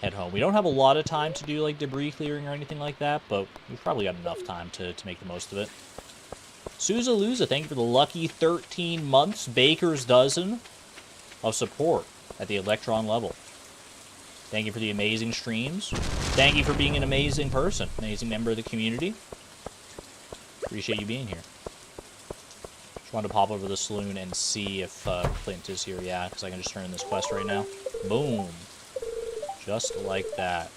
Head home. We don't have a lot of time to do like debris clearing or anything like that, but we've probably got enough time to make the most of it. Souza thank you for the lucky 13 months baker's dozen of support at the Electron level. Thank you for the amazing streams. Thank you for being an amazing person, amazing member of the community. Appreciate you being here. Just wanted to pop over to the saloon and see if Clint is here. Yeah, because I can just turn in this quest right now. Boom. Just like that.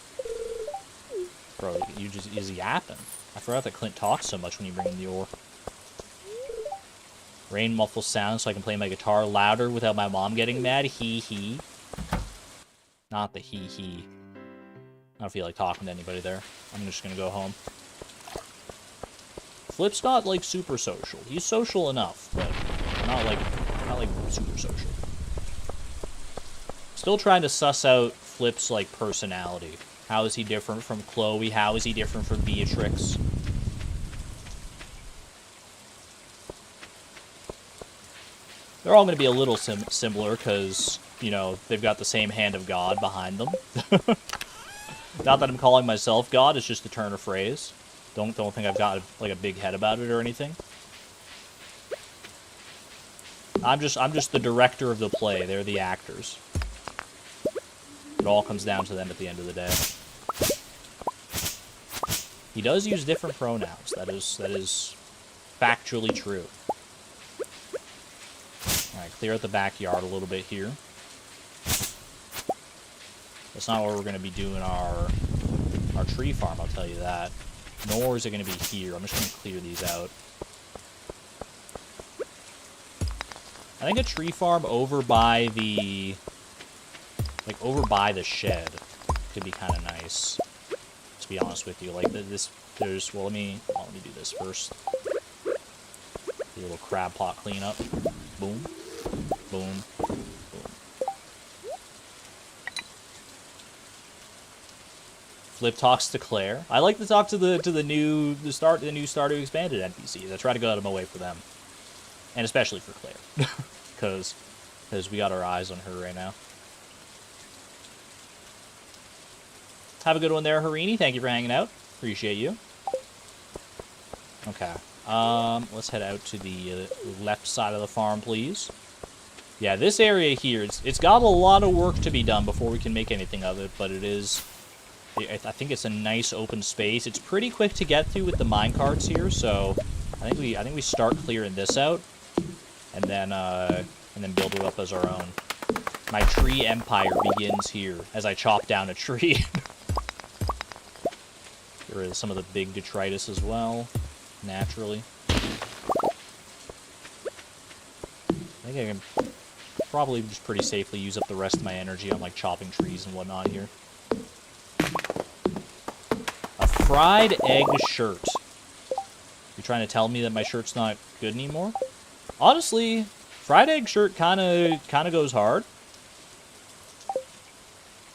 Bro, is yapping. I forgot that Clint talks so much when you bring in the ore. Rain muffles sound so I can play my guitar louder without my mom getting mad. Hee. Not the hee. I don't feel like talking to anybody there. I'm just gonna go home. Flip's not like super social. He's social enough, but not like super social. Still trying to suss out Flip's like personality. How is he different from Chloe? How is he different from Beatrix? They're all going to be a little similar because, you know, they've got the same hand of God behind them. Not that I'm calling myself God, it's just a turn of phrase. Don't think I've got like a big head about it or anything. I'm just the director of the play. They're the actors. It all comes down to them at the end of the day. He does use different pronouns. That is factually true. Alright, clear out the backyard a little bit here. That's not where we're going to be doing our tree farm, I'll tell you that. Nor is it going to be here. I'm just going to clear these out. I think a tree farm over by the shed could be kind of nice. To be honest with you, like well, let me do this first. Do a little crab pot cleanup. Boom, boom, boom. Flip talks to Claire. I like to talk to the new Stardew Expanded NPCs. I try to go out of my way for them, and especially for Claire, because we got our eyes on her right now. Have a good one there, Harini. Thank you for hanging out. Appreciate you. Okay. Let's head out to the left side of the farm, please. Yeah, this area here, it's got a lot of work to be done before we can make anything of it, but it is... I think it's a nice open space. It's pretty quick to get through with the minecarts here, so I think we start clearing this out, and then build it up as our own. My tree empire begins here as I chop down a tree. Get rid of some of the big detritus as well, naturally. I think I can probably just pretty safely use up the rest of my energy on like chopping trees and whatnot here. A fried egg shirt. You trying to tell me that my shirt's not good anymore? Honestly, fried egg shirt kind of goes hard.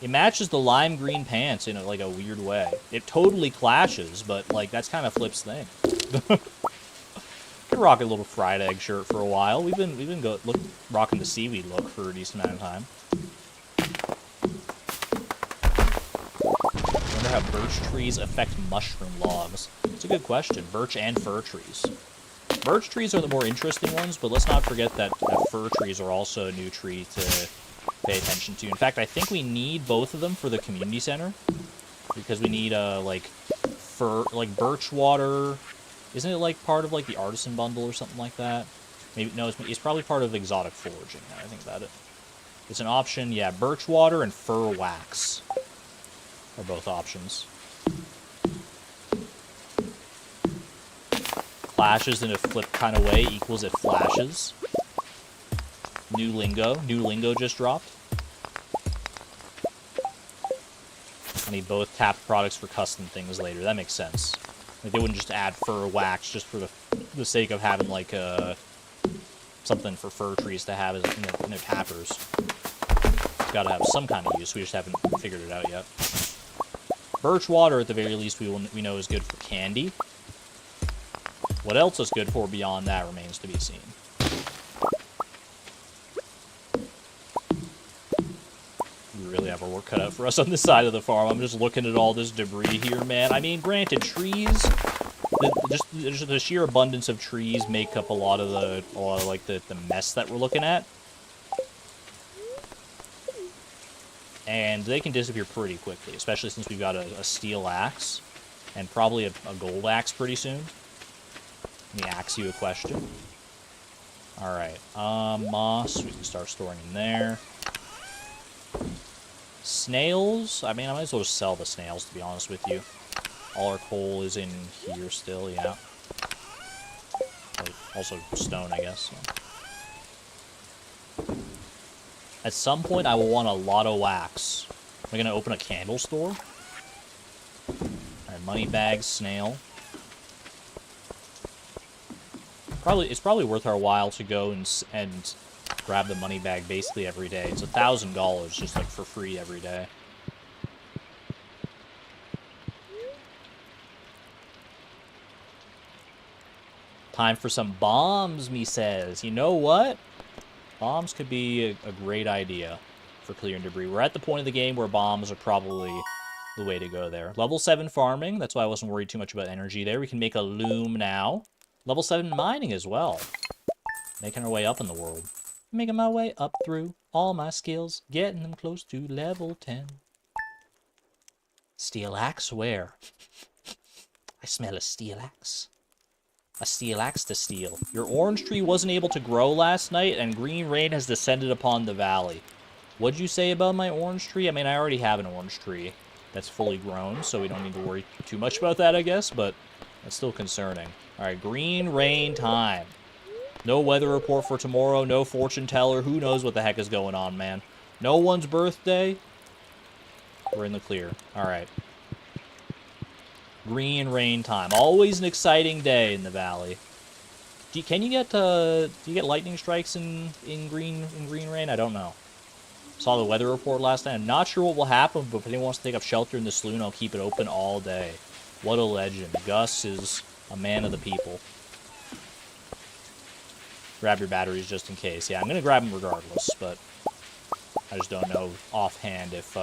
It matches the lime green pants in like a weird way. It totally clashes, but like that's kind of Flip's thing. Could rock a little fried egg shirt for a while. We've been rocking the seaweed look for a decent amount of time. I wonder how birch trees affect mushroom logs. It's a good question. Birch and fir trees. Birch trees are the more interesting ones, but let's not forget that fir trees are also a new tree to pay attention to. In fact, I think we need both of them for the community center, because we need like birch water. Isn't it like part of like the artisan bundle or something like that? Maybe no, it's probably part of exotic foraging. Now I think about it. It's an option. Yeah, birch water and fir wax are both options. Clashes in a Flip kind of way equals it flashes. New lingo. New lingo just dropped. I need both tapped products for custom things later. That makes sense. Like they wouldn't just add fir wax just for the sake of having like something for fir trees to have in their tappers. It's got to have some kind of use. We just haven't figured it out yet. Birch water, at the very least, we know is good for candy. What else is good for beyond that remains to be seen. We really have our work cut out for us on this side of the farm. I'm just looking at all this debris here, man. I mean, granted, trees, just the sheer abundance of trees make up a lot of the mess that we're looking at. And they can disappear pretty quickly, especially since we've got a steel axe and probably a gold axe pretty soon. Let me ask you a question. Alright, moss, we can start storing in there. Snails, I mean, I might as well just sell the snails, to be honest with you. All our coal is in here still, yeah. Also stone, I guess. So. At some point, I will want a lot of wax. Am I going to open a candle store? Alright, money bags, snail. It's probably worth our while to go and grab the money bag basically every day. It's $1,000 just like for free every day. Time for some bombs, me says. You know what? Bombs could be a great idea for clearing debris. We're at the point of the game where bombs are probably the way to go there. Level 7 farming. That's why I wasn't worried too much about energy there. We can make a loom now. Level 7 mining as well. Making our way up in the world. Making my way up through all my skills. Getting them close to level 10. Steel axe where? I smell a steel axe. A steel axe to steal. Your orange tree wasn't able to grow last night, and green rain has descended upon the valley. What'd you say about my orange tree? I mean, I already have an orange tree that's fully grown, so we don't need to worry too much about that, I guess, but that's still concerning. Alright, green rain time. No weather report for tomorrow, no fortune teller. Who knows what the heck is going on, man? No one's birthday. We're in the clear. Alright. Green rain time. Always an exciting day in the valley. Do you get lightning strikes in green rain? I don't know. Saw the weather report last night. I'm not sure what will happen, but if anyone wants to take up shelter in the saloon, I'll keep it open all day. What a legend. Gus is a man of the people. Grab your batteries just in case. Yeah, I'm gonna grab them regardless, but I just don't know offhand if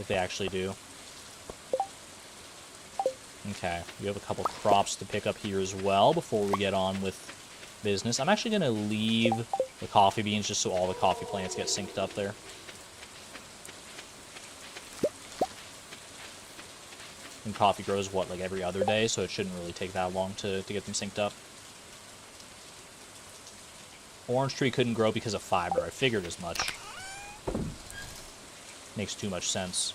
they actually do. Okay, we have a couple crops to pick up here as well before we get on with business. I'm actually gonna leave the coffee beans just so all the coffee plants get synced up there. And coffee grows, what, like every other day, so it shouldn't really take that long to get them synced up. Orange tree couldn't grow because of fiber. I figured as much. Makes too much sense.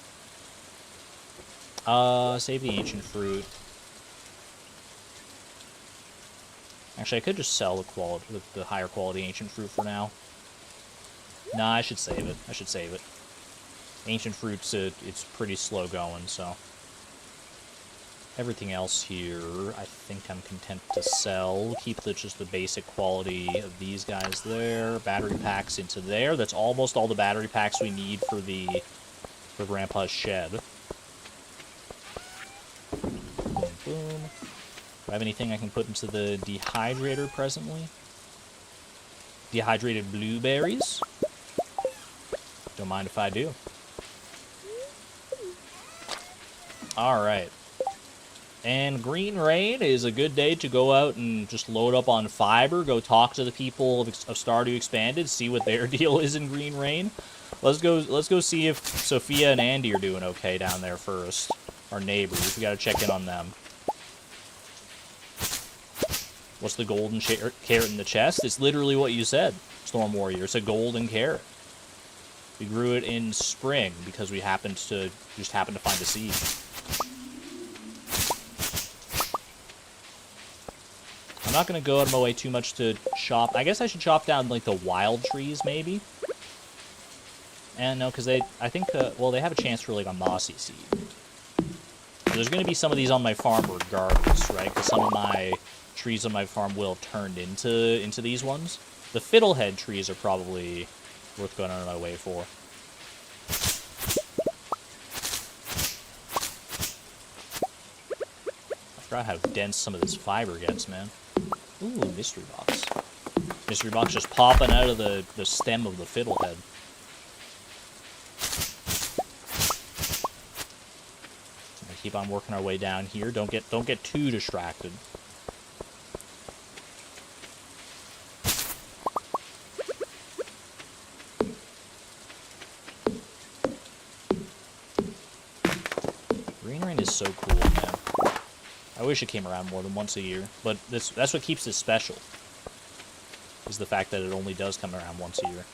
Save the ancient fruit. Actually, I could just sell the higher quality ancient fruit for now. Nah, I should save it. I should save it. Ancient fruit's it's pretty slow going, so. Everything else here, I think I'm content to sell. Keep just the basic quality of these guys there. Battery packs into there. That's almost all the battery packs we need for the for Grandpa's shed. Boom, boom. Do I have anything I can put into the dehydrator presently? Dehydrated blueberries? Don't mind if I do. Alright. And Green Rain is a good day to go out and just load up on fiber, go talk to the people of Stardew Expanded, see what their deal is in Green Rain. Let's go see if Sophia and Andy are doing okay down there first. Our neighbors. We gotta check in on them. What's the golden carrot in the chest? It's literally what you said, Storm Warrior. It's a golden carrot. We grew it in spring because we happened to find a seed. I'm not going to go out of my way too much to chop. I guess I should chop down, like, the wild trees, maybe. And no, because I think, well, they have a chance for, like, a mossy seed. There's going to be some of these on my farm regardless, right? Because some of my trees on my farm will have turned into these ones. The fiddlehead trees are probably worth going out of my way for. I forgot how dense some of this fiber gets, man. Ooh, mystery box. Mystery box just popping out of the stem of the fiddlehead. I keep on working our way down here. Don't get too distracted. Green Rain is so cool, man. I wish it came around more than once a year, but that's what keeps it special, is the fact that it only does come around once a year.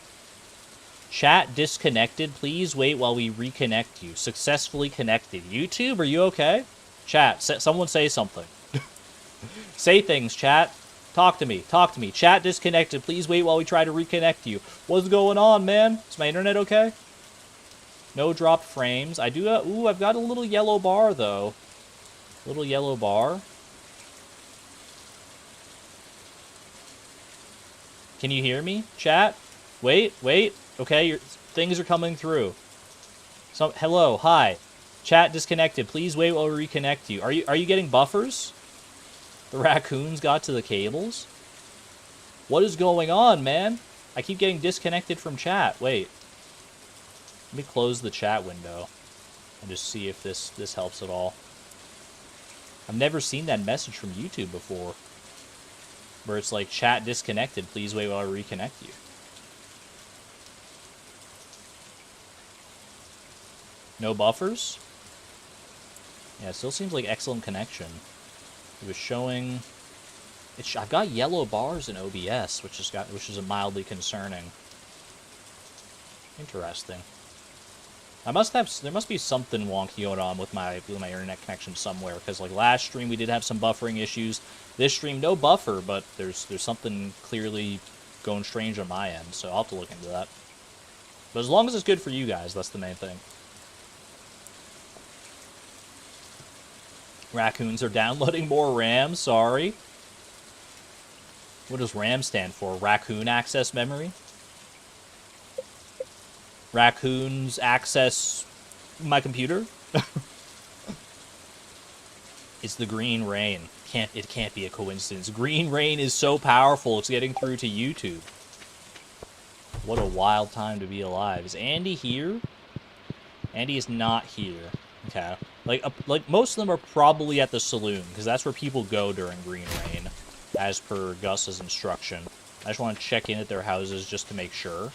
Chat disconnected. Please wait while we reconnect you. Successfully connected. YouTube, are you okay? Chat, someone say something. Say things, chat. Talk to me. Talk to me. Chat disconnected. Please wait while we try to reconnect you. What's going on, man? Is my internet okay? No dropped frames. I do. Ooh, I've got a little yellow bar, though. Little yellow bar. Can you hear me, chat? Wait. Okay, things are coming through. Hello, hi. Chat disconnected. Please wait while we reconnect you. Are you getting buffers? The raccoons got to the cables? What is going on, man? I keep getting disconnected from chat. Wait. Let me close the chat window and just see if this helps at all. I've never seen that message from YouTube before, where it's like, chat disconnected, please wait while I reconnect you. No buffers? Yeah, it still seems like excellent connection. It was showing... I've got yellow bars in OBS, which is mildly concerning. Interesting. There must be something wonky going on with my internet connection somewhere, because like last stream we did have some buffering issues. This stream no buffer, but there's something clearly going strange on my end, so I'll have to look into that. But as long as it's good for you guys, that's the main thing. Raccoons are downloading more RAM, sorry. What does RAM stand for? Raccoon access memory? Raccoons access my computer? It's the Green Rain. It can't be a coincidence. Green Rain is so powerful, it's getting through to YouTube. What a wild time to be alive. Is Andy here? Andy is not here. Okay. Like most of them are probably at the saloon, because that's where people go during Green Rain, as per Gus's instruction. I just want to check in at their houses just to make sure.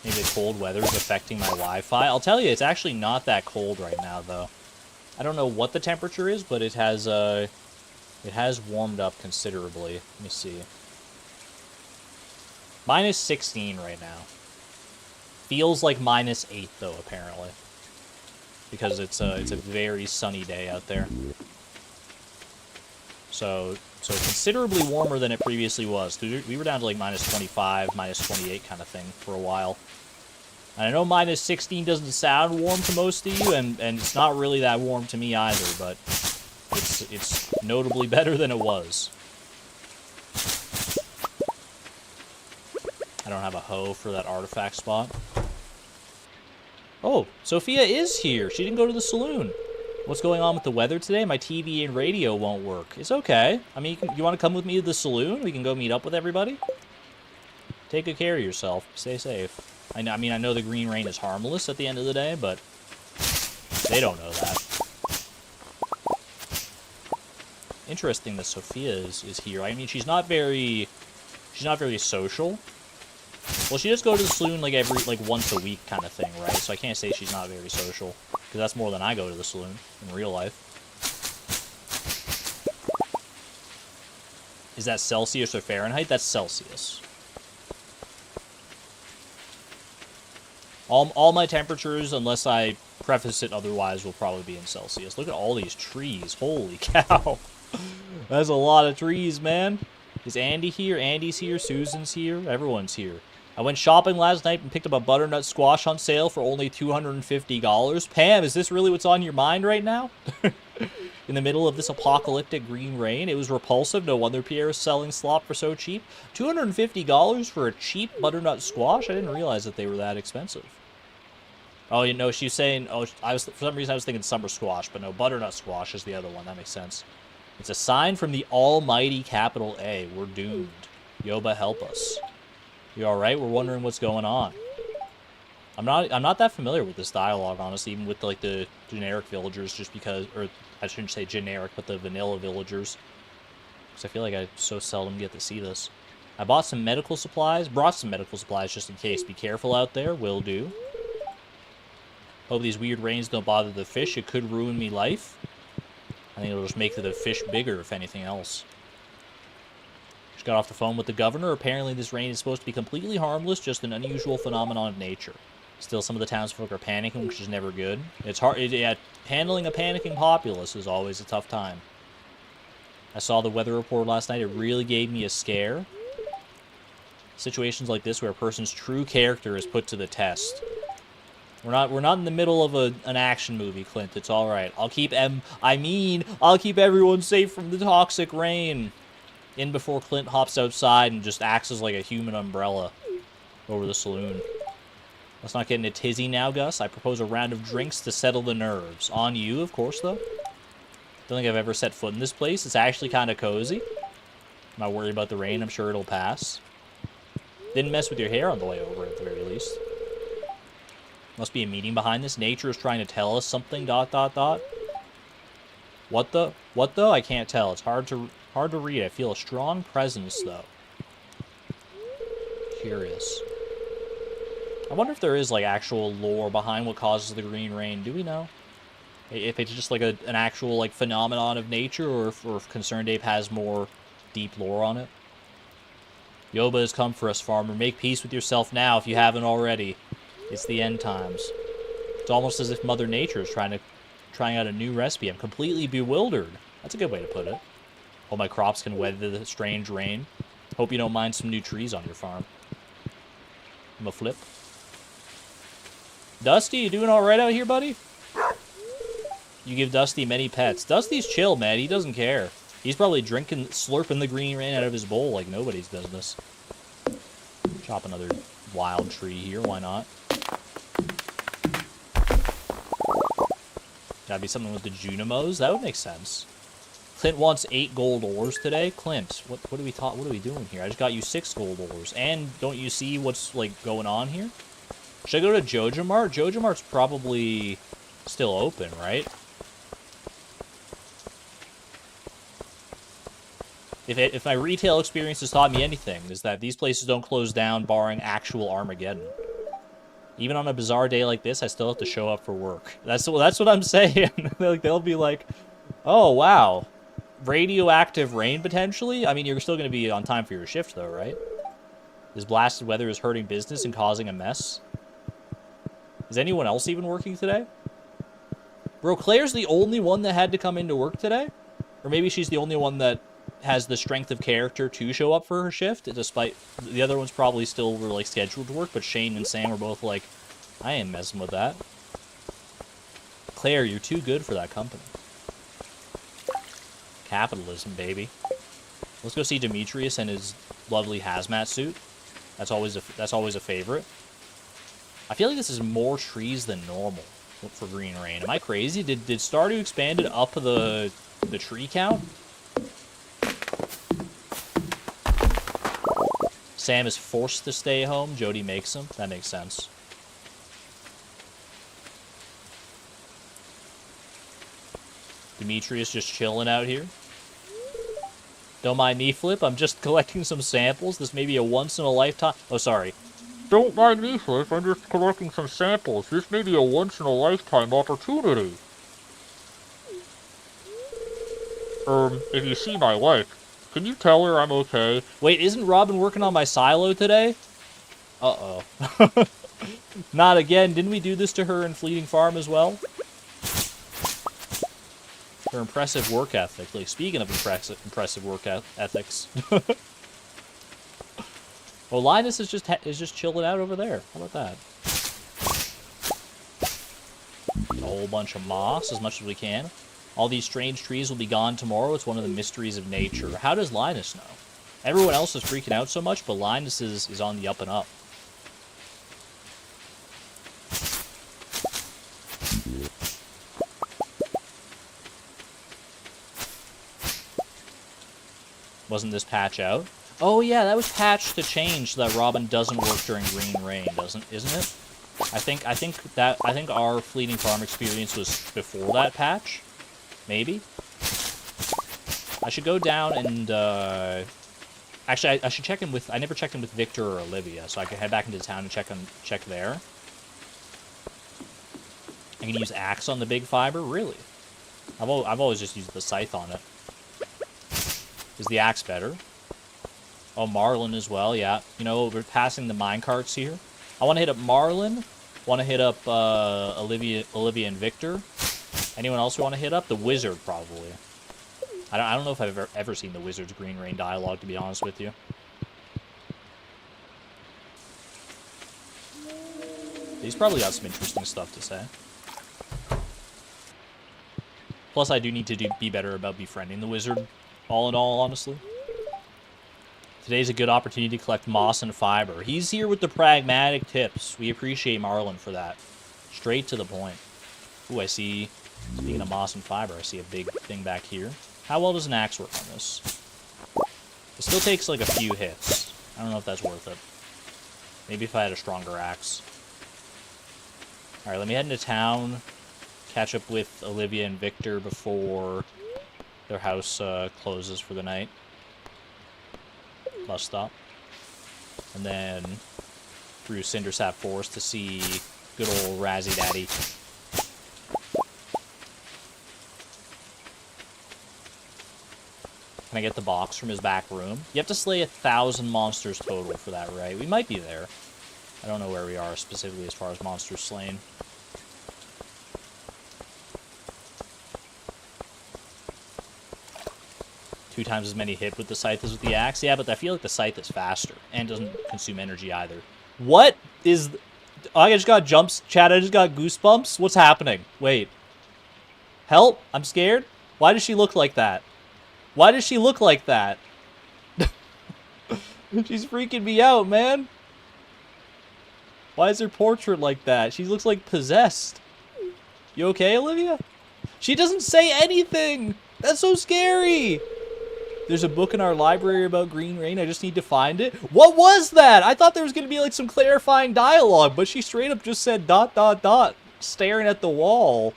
Maybe the cold weather is affecting my Wi-Fi. I'll tell you, it's actually not that cold right now, though. I don't know what the temperature is, but it has warmed up considerably. Let me see. Minus 16 right now. Feels like minus 8, though, apparently. Because it's a very sunny day out there. So considerably warmer than it previously was. We were down to like minus 25, minus 28 kind of thing for a while. And I know minus 16 doesn't sound warm to most of you, and it's not really that warm to me either, but it's notably better than it was. don't have a hoe for that artifact spot. Oh, Sophia is here. She didn't go to the saloon. What's going on with the weather today? My TV and radio won't work. It's okay. I mean, you want to come with me to the saloon? We can go meet up with everybody. Take good care of yourself. Stay safe. I mean, I know the green rain is harmless at the end of the day, but they don't know that. Interesting that Sophia is here. I mean, she's not very social. Well, she just go to the saloon like once a week kind of thing, right? So I can't say she's not very social, because that's more than I go to the saloon in real life. Is that Celsius or Fahrenheit? That's Celsius. All my temperatures, unless I preface it otherwise, will probably be in Celsius. Look at all these trees. Holy cow. That's a lot of trees, man. Is Andy here? Andy's here. Susan's here. Everyone's here. I went shopping last night and picked up a butternut squash on sale for only $250. Pam, is this really what's on your mind right now? In the middle of this apocalyptic green rain, it was repulsive. No wonder Pierre is selling slop for so cheap. $250 for a cheap butternut squash? I didn't realize that they were that expensive. Oh, you know, she's saying, oh, for some reason I was thinking summer squash, but no, butternut squash is the other one. That makes sense. It's a sign from the almighty capital A. We're doomed. Yoba, help us. You alright? We're wondering what's going on. I'm not that familiar with this dialogue, honestly, even with like the generic villagers, just because, or I shouldn't say generic, but the vanilla villagers. Because I feel like I so seldom get to see this. I brought some medical supplies just in case. Be careful out there, will do. Hope these weird rains don't bother the fish. It could ruin me life. I think it'll just make the fish bigger, if anything else. Just got off the phone with the governor. Apparently this rain is supposed to be completely harmless, just an unusual phenomenon of nature. Still, some of the townsfolk are panicking, which is never good. It's hard. Yeah, handling a panicking populace is always a tough time. I saw the weather report last night. It really gave me a scare. Situations like this where a person's true character is put to the test. We're not in the middle of an action movie, Clint. It's all right. I'll keep everyone safe from the toxic rain. In before Clint hops outside and just acts as like a human umbrella over the saloon. Let's not get in a tizzy now, Gus. I propose a round of drinks to settle the nerves. On you, of course, though. Don't think I've ever set foot in this place. It's actually kind of cozy. I'm not worried about the rain. I'm sure it'll pass. Didn't mess with your hair on the way over, at the very least. Must be a meaning behind this. Nature is trying to tell us something, ... What the? What though? I can't tell. It's hard to read. I feel a strong presence, though. Curious. I wonder if there is, like, actual lore behind what causes the green rain. Do we know? If it's just, like, an actual, like, phenomenon of nature, or if Concerned Ape has more deep lore on it. Yoba has come for us, farmer. Make peace with yourself now if you haven't already. It's the end times. It's almost as if Mother Nature is trying out a new recipe. I'm completely bewildered. That's a good way to put it. Hope my crops can weather the strange rain. Hope you don't mind some new trees on your farm. I'm a flip. Dusty, you doing alright out here, buddy? You give Dusty many pets. Dusty's chill, man. He doesn't care. He's probably slurping the green rain out of his bowl like nobody's business. Chop another wild tree here. Why not? Gotta be something with the Junimos. That would make sense. Clint wants 8 gold ores today. Clint, what are we doing here? I just got you 6 gold ores. And don't you see what's like going on here? Should I go to Joja Mart? Joja Mart's probably still open, right? If my retail experience has taught me anything, is that these places don't close down barring actual Armageddon. Even on a bizarre day like this, I still have to show up for work. That's what I'm saying. Like, they'll be like, oh, wow. Radioactive rain, potentially? I mean, you're still going to be on time for your shift, though, right? This blasted weather is hurting business and causing a mess. Is anyone else even working today? Bro, Claire's the only one that had to come into work today? Or maybe she's the only one that has the strength of character to show up for her shift, despite the other ones probably still were like scheduled to work, but Shane and Sam were both like, I ain't messing with that. Claire, you're too good for that company. Capitalism, baby. Let's go see Demetrius and his lovely hazmat suit. That's always a favorite. I feel like this is more trees than normal for Green Rain. Am I crazy? Did Stardew Expanded up the tree count? Sam is forced to stay home. Jody makes him. That makes sense. Demetrius just chilling out here. Don't mind knee flip. I'm just collecting some samples. This may be a once-in-a-lifetime... Oh, sorry. Don't mind me, Flip. I'm just collecting some samples. This may be a once-in-a-lifetime opportunity. If you see my wife, can you tell her I'm okay? Wait, isn't Robin working on my silo today? Uh-oh. Not again. Didn't we do this to her in Fleeting Farm as well? Her impressive work ethic. Like, speaking of impressive work ethics. Well, Linus is just chilling out over there. How about that? A whole bunch of moss, as much as we can. All these strange trees will be gone tomorrow. It's one of the mysteries of nature. How does Linus know? Everyone else is freaking out so much, but Linus is on the up and up. Wasn't this patch out? Oh yeah, that was patched to change so that Robin doesn't work during Green Rain, isn't it? I think our Fleeting Farm experience was before that patch. Maybe. I should go down and actually I should check in with I never checked in with Victor or Olivia, so I can head back into town and check there. I can use axe on the big fiber, really? I've always just used the scythe on it. Is the axe better? Oh, Marlin as well, yeah. You know, we're passing the minecarts here. I want to hit up Marlin. Want to hit up Olivia and Victor. Anyone else we want to hit up? The Wizard, probably. I don't know if I've ever seen the Wizard's Green Rain dialogue, to be honest with you. He's probably got some interesting stuff to say. Plus, I do need to be better about befriending the Wizard, all in all, honestly. Today's a good opportunity to collect moss and fiber. He's here with the pragmatic tips. We appreciate Marlin for that. Straight to the point. Ooh, I see, speaking of moss and fiber, I see a big thing back here. How well does an axe work on this? It still takes like a few hits. I don't know if that's worth it. Maybe if I had a stronger axe. Alright, let me head into town. Catch up with Olivia and Victor before their house closes for the night. Bus stop. And then through Cindersap Forest to see good old Razzie Daddy. Can I get the box from his back room? You have to slay 1,000 monsters total for that, right? We might be there. I don't know where we are specifically as far as monsters slain. Two times as many hit with the scythe as with the axe. Yeah, but I feel like the scythe is faster and doesn't consume energy either. What is... Oh, I just got jumps. Chat, I just got goosebumps. What's happening? Wait. Help? I'm scared? Why does she look like that? Why does she look like that? She's freaking me out, man. Why is her portrait like that? She looks like possessed. You okay, Olivia? She doesn't say anything! That's so scary! There's a book in our library about Green Rain. I just need to find it. What was that? I thought there was going to be like some clarifying dialogue, but she straight up just said ... staring at the wall.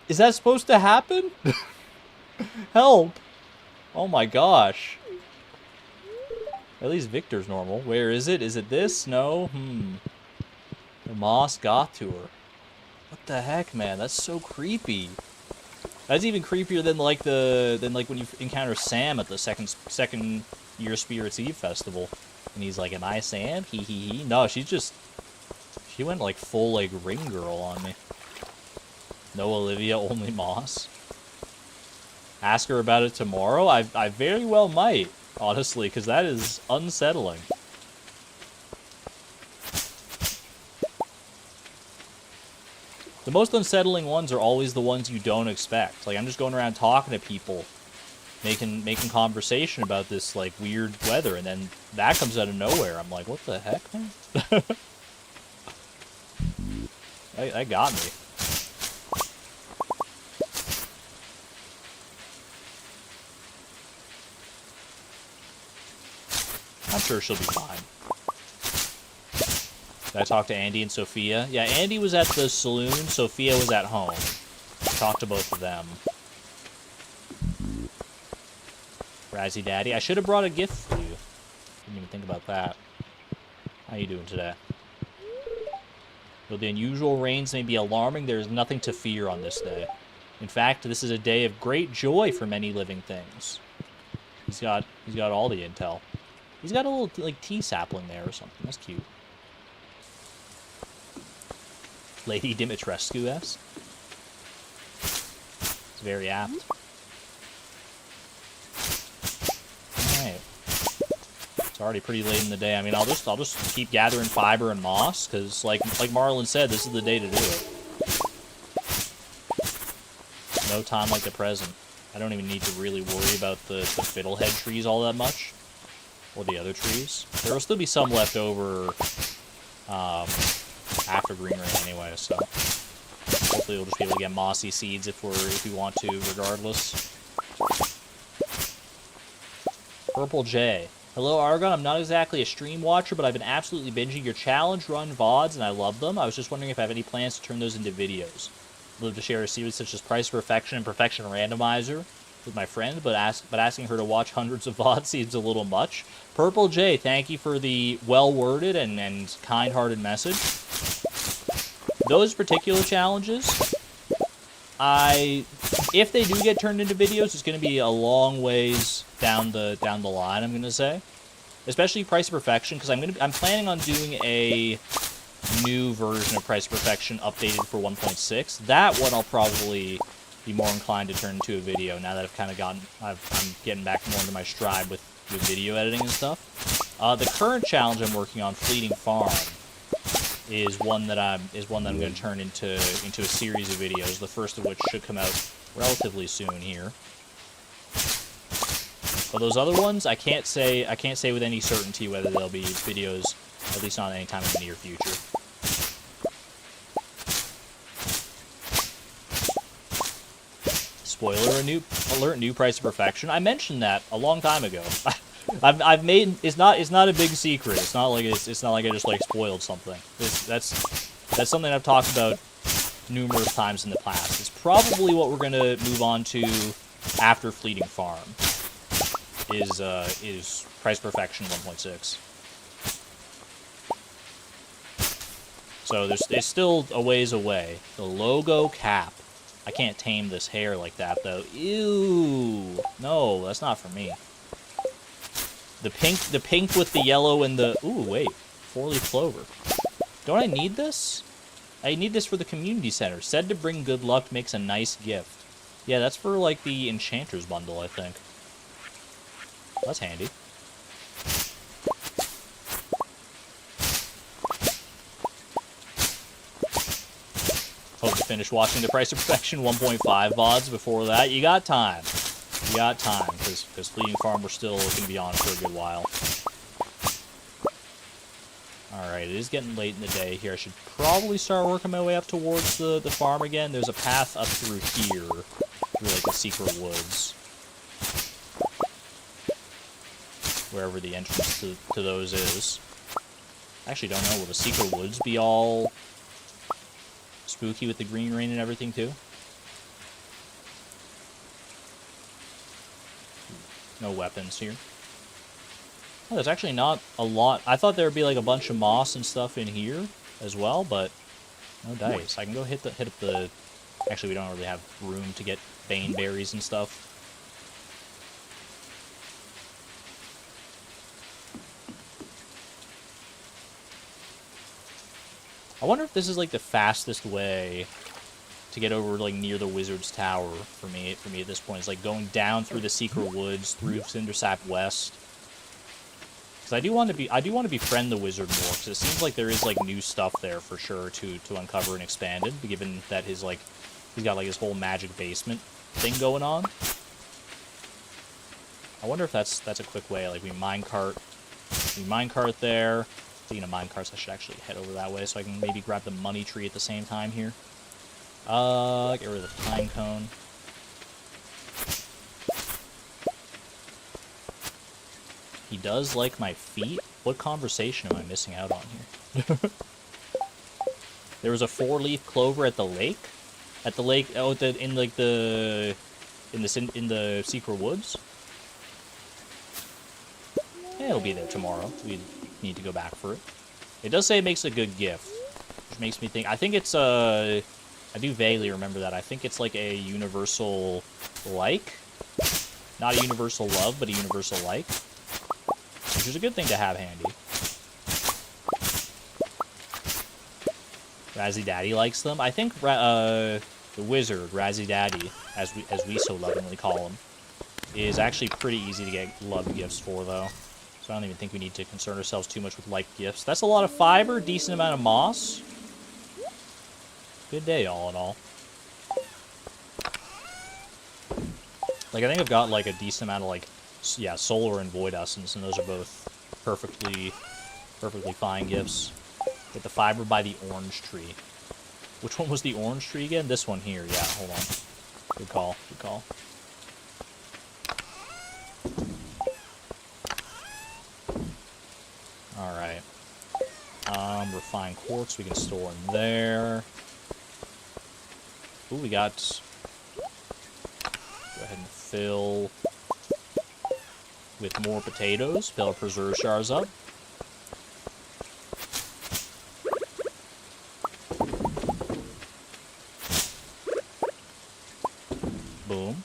Is that supposed to happen? Help. Oh my gosh. At least Victor's normal. Where is it? Is it this? No? The Moss Goth Tour. What the heck, man? That's so creepy. That's even creepier than like when you encounter Sam at the second year Spirits Eve festival, and he's like, "Am I Sam? Hee hee hee." No, she went like full like ring girl on me. No Olivia, only Moss. Ask her about it tomorrow. I very well might, honestly, because that is unsettling. The most unsettling ones are always the ones you don't expect. Like, I'm just going around talking to people, making conversation about this like weird weather, and then that comes out of nowhere. I'm like, what the heck, man? That got me. I'm sure she'll be fine. Did I talk to Andy and Sophia? Yeah, Andy was at the saloon, Sophia was at home. Talked to both of them. Razzie Daddy, I should have brought a gift for you. Didn't even think about that. How you doing today? Though the unusual rains may be alarming, there is nothing to fear on this day. In fact, this is a day of great joy for many living things. He's got all the intel. He's got a little like tea sapling there or something. That's cute. Lady Dimitrescu-esque. It's very apt. Alright. It's already pretty late in the day. I mean, I'll just keep gathering fiber and moss, because like Marlon said, this is the day to do it. No time like the present. I don't even need to really worry about the fiddlehead trees all that much. Or the other trees. There will still be some left over after green rain anyway, so hopefully we'll just be able to get mossy seeds if we want to, regardless. Purple J. Hello, Argon. I'm not exactly a stream watcher, but I've been absolutely binging your challenge run VODs, and I love them. I was just wondering if I have any plans to turn those into videos. I'd love to share a series such as Price Perfection and Perfection Randomizer with my friend, but asking her to watch hundreds of VODs seems a little much. Purple J, thank you for the well-worded and kind-hearted message. Those particular challenges, if they do get turned into videos, it's going to be a long ways down the line, I'm going to say. Especially Price Perfection, because I'm planning on doing a new version of Price Perfection updated for 1.6. That one I'll probably be more inclined to turn into a video now that I've kind of I'm getting back more into my stride with video editing and stuff. The current challenge I'm working on, Fleeting Farm, is one that I'm going to turn into a series of videos. The first of which should come out relatively soon here. But those other ones, I can't say with any certainty whether they'll be videos, at least not any time in the near future. Spoiler alert, new Price of Perfection. I mentioned that a long time ago. I've made it's not a big secret. It's not like I just like spoiled something. That's something I've talked about numerous times in the past. It's probably what we're gonna move on to after Fleeting Farm. Is Price Perfection 1.6. So it's still a ways away. The logo cap. I can't tame this hair like that, though. Ew. No, that's not for me. The pink with the yellow and the... Ooh, wait. 4-leaf clover. Don't I need this? I need this for the community center. Said to bring good luck makes a nice gift. Yeah, that's for, like, the Enchanter's bundle, I think. That's handy. Hope to finish watching the Price of Perfection 1.5 VODs before that. You got time. You got time, because Fleeting Farm we're still going to be on for a good while. Alright, it is getting late in the day here. I should probably start working my way up towards the farm again. There's a path up through here, through like the secret woods. Wherever the entrance to those is. I actually don't know. Will the secret woods be all spooky with the green rain and everything too? No weapons here. Oh, there's actually not a lot. I thought there would be like a bunch of moss and stuff in here as well, but no dice. I can go hit up the... Actually, we don't really have room to get bane berries and stuff. I wonder if this is like the fastest way to get over like near the Wizard's Tower for me at this point. It's like going down through the secret woods, through Cindersap West. Because I do want to befriend the Wizard more, because it seems like there is like new stuff there for sure to uncover and Expanded, given that he's got like his whole magic basement thing going on. I wonder if that's a quick way. Like we minecart there. Speaking of minecarts, I should actually head over that way so I can maybe grab the money tree at the same time here. Get rid of the pine cone. He does like my feet? What conversation am I missing out on here? There was a 4-leaf clover at the lake? At the lake, oh, in the secret woods? Yeah, it'll be there tomorrow. We need to go back for it. It does say it makes a good gift, which makes me think, I think it's, I do vaguely remember that. I think it's like a universal like. Not a universal love, but a universal like. Which is a good thing to have handy. Razzie Daddy likes them. I think the wizard, Razzie Daddy, as we so lovingly call him, is actually pretty easy to get love gifts for, though. So I don't even think we need to concern ourselves too much with like gifts. That's a lot of fiber, decent amount of moss. Good day, all in all. Like, I think I've got, like, a decent amount of, like, yeah, solar and void essence, and those are both perfectly fine gifts. Get the fiber by the orange tree. Which one was the orange tree again? This one here. Yeah, hold on. Good call. Good call. Alright. Refined quartz we can store in there. Ooh, we got... Go ahead and fill with more potatoes. Fill our preserve jars up. Boom.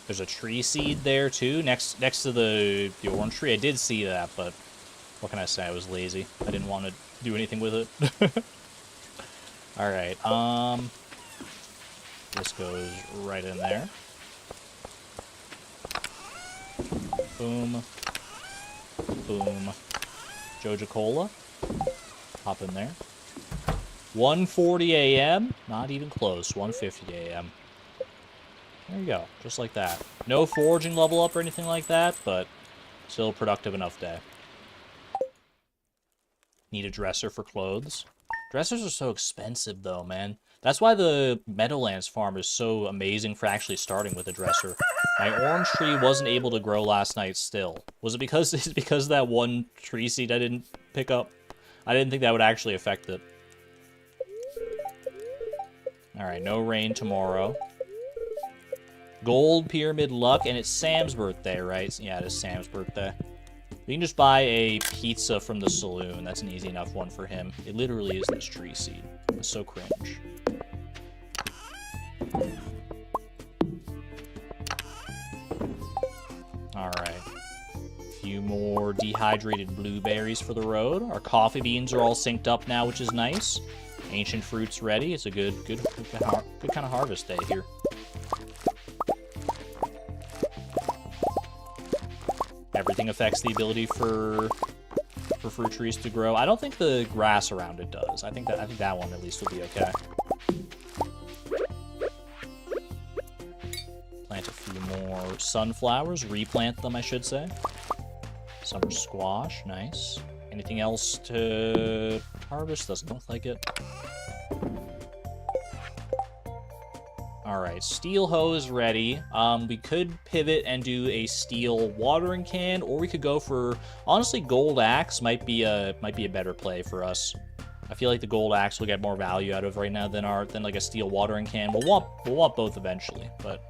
There's a tree seed there too, next to the orange tree. I did see that, but what can I say? I was lazy. I didn't want to do anything with it. All right. This goes right in there. Boom. Boom. Joja Cola. Hop in there. 1:40 a.m. Not even close. 1:50 a.m. There you go. Just like that. No foraging level up or anything like that, but still a productive enough day. Need a dresser for clothes. Dressers are so expensive, though, man. That's why the Meadowlands farm is so amazing for actually starting with a dresser. My orange tree wasn't able to grow last night still. Was it because it's because of that one tree seed I didn't pick up? I didn't think that would actually affect it. Alright, no rain tomorrow. Gold Pyramid Luck, and it's Sam's birthday, right? Yeah, it is Sam's birthday. We can just buy a pizza from the saloon. That's an easy enough one for him. It literally is this tree seed. It's so cringe. Alright. A few more dehydrated blueberries for the road. Our coffee beans are all synced up now, which is nice. Ancient fruits ready. It's a good kind of harvest day here. Everything affects the ability for fruit trees to grow. I don't think the grass around it does. I think that one at least will be okay. Plant a few more sunflowers. Replant them, I should say. Summer squash, nice. Anything else to harvest? Doesn't look like it. Alright, steel hoe is ready. We could pivot and do a steel watering can, or we could go for, honestly, gold axe might be a better play for us. I feel like the gold axe will get more value out of right now than like a steel watering can. We'll want both eventually, but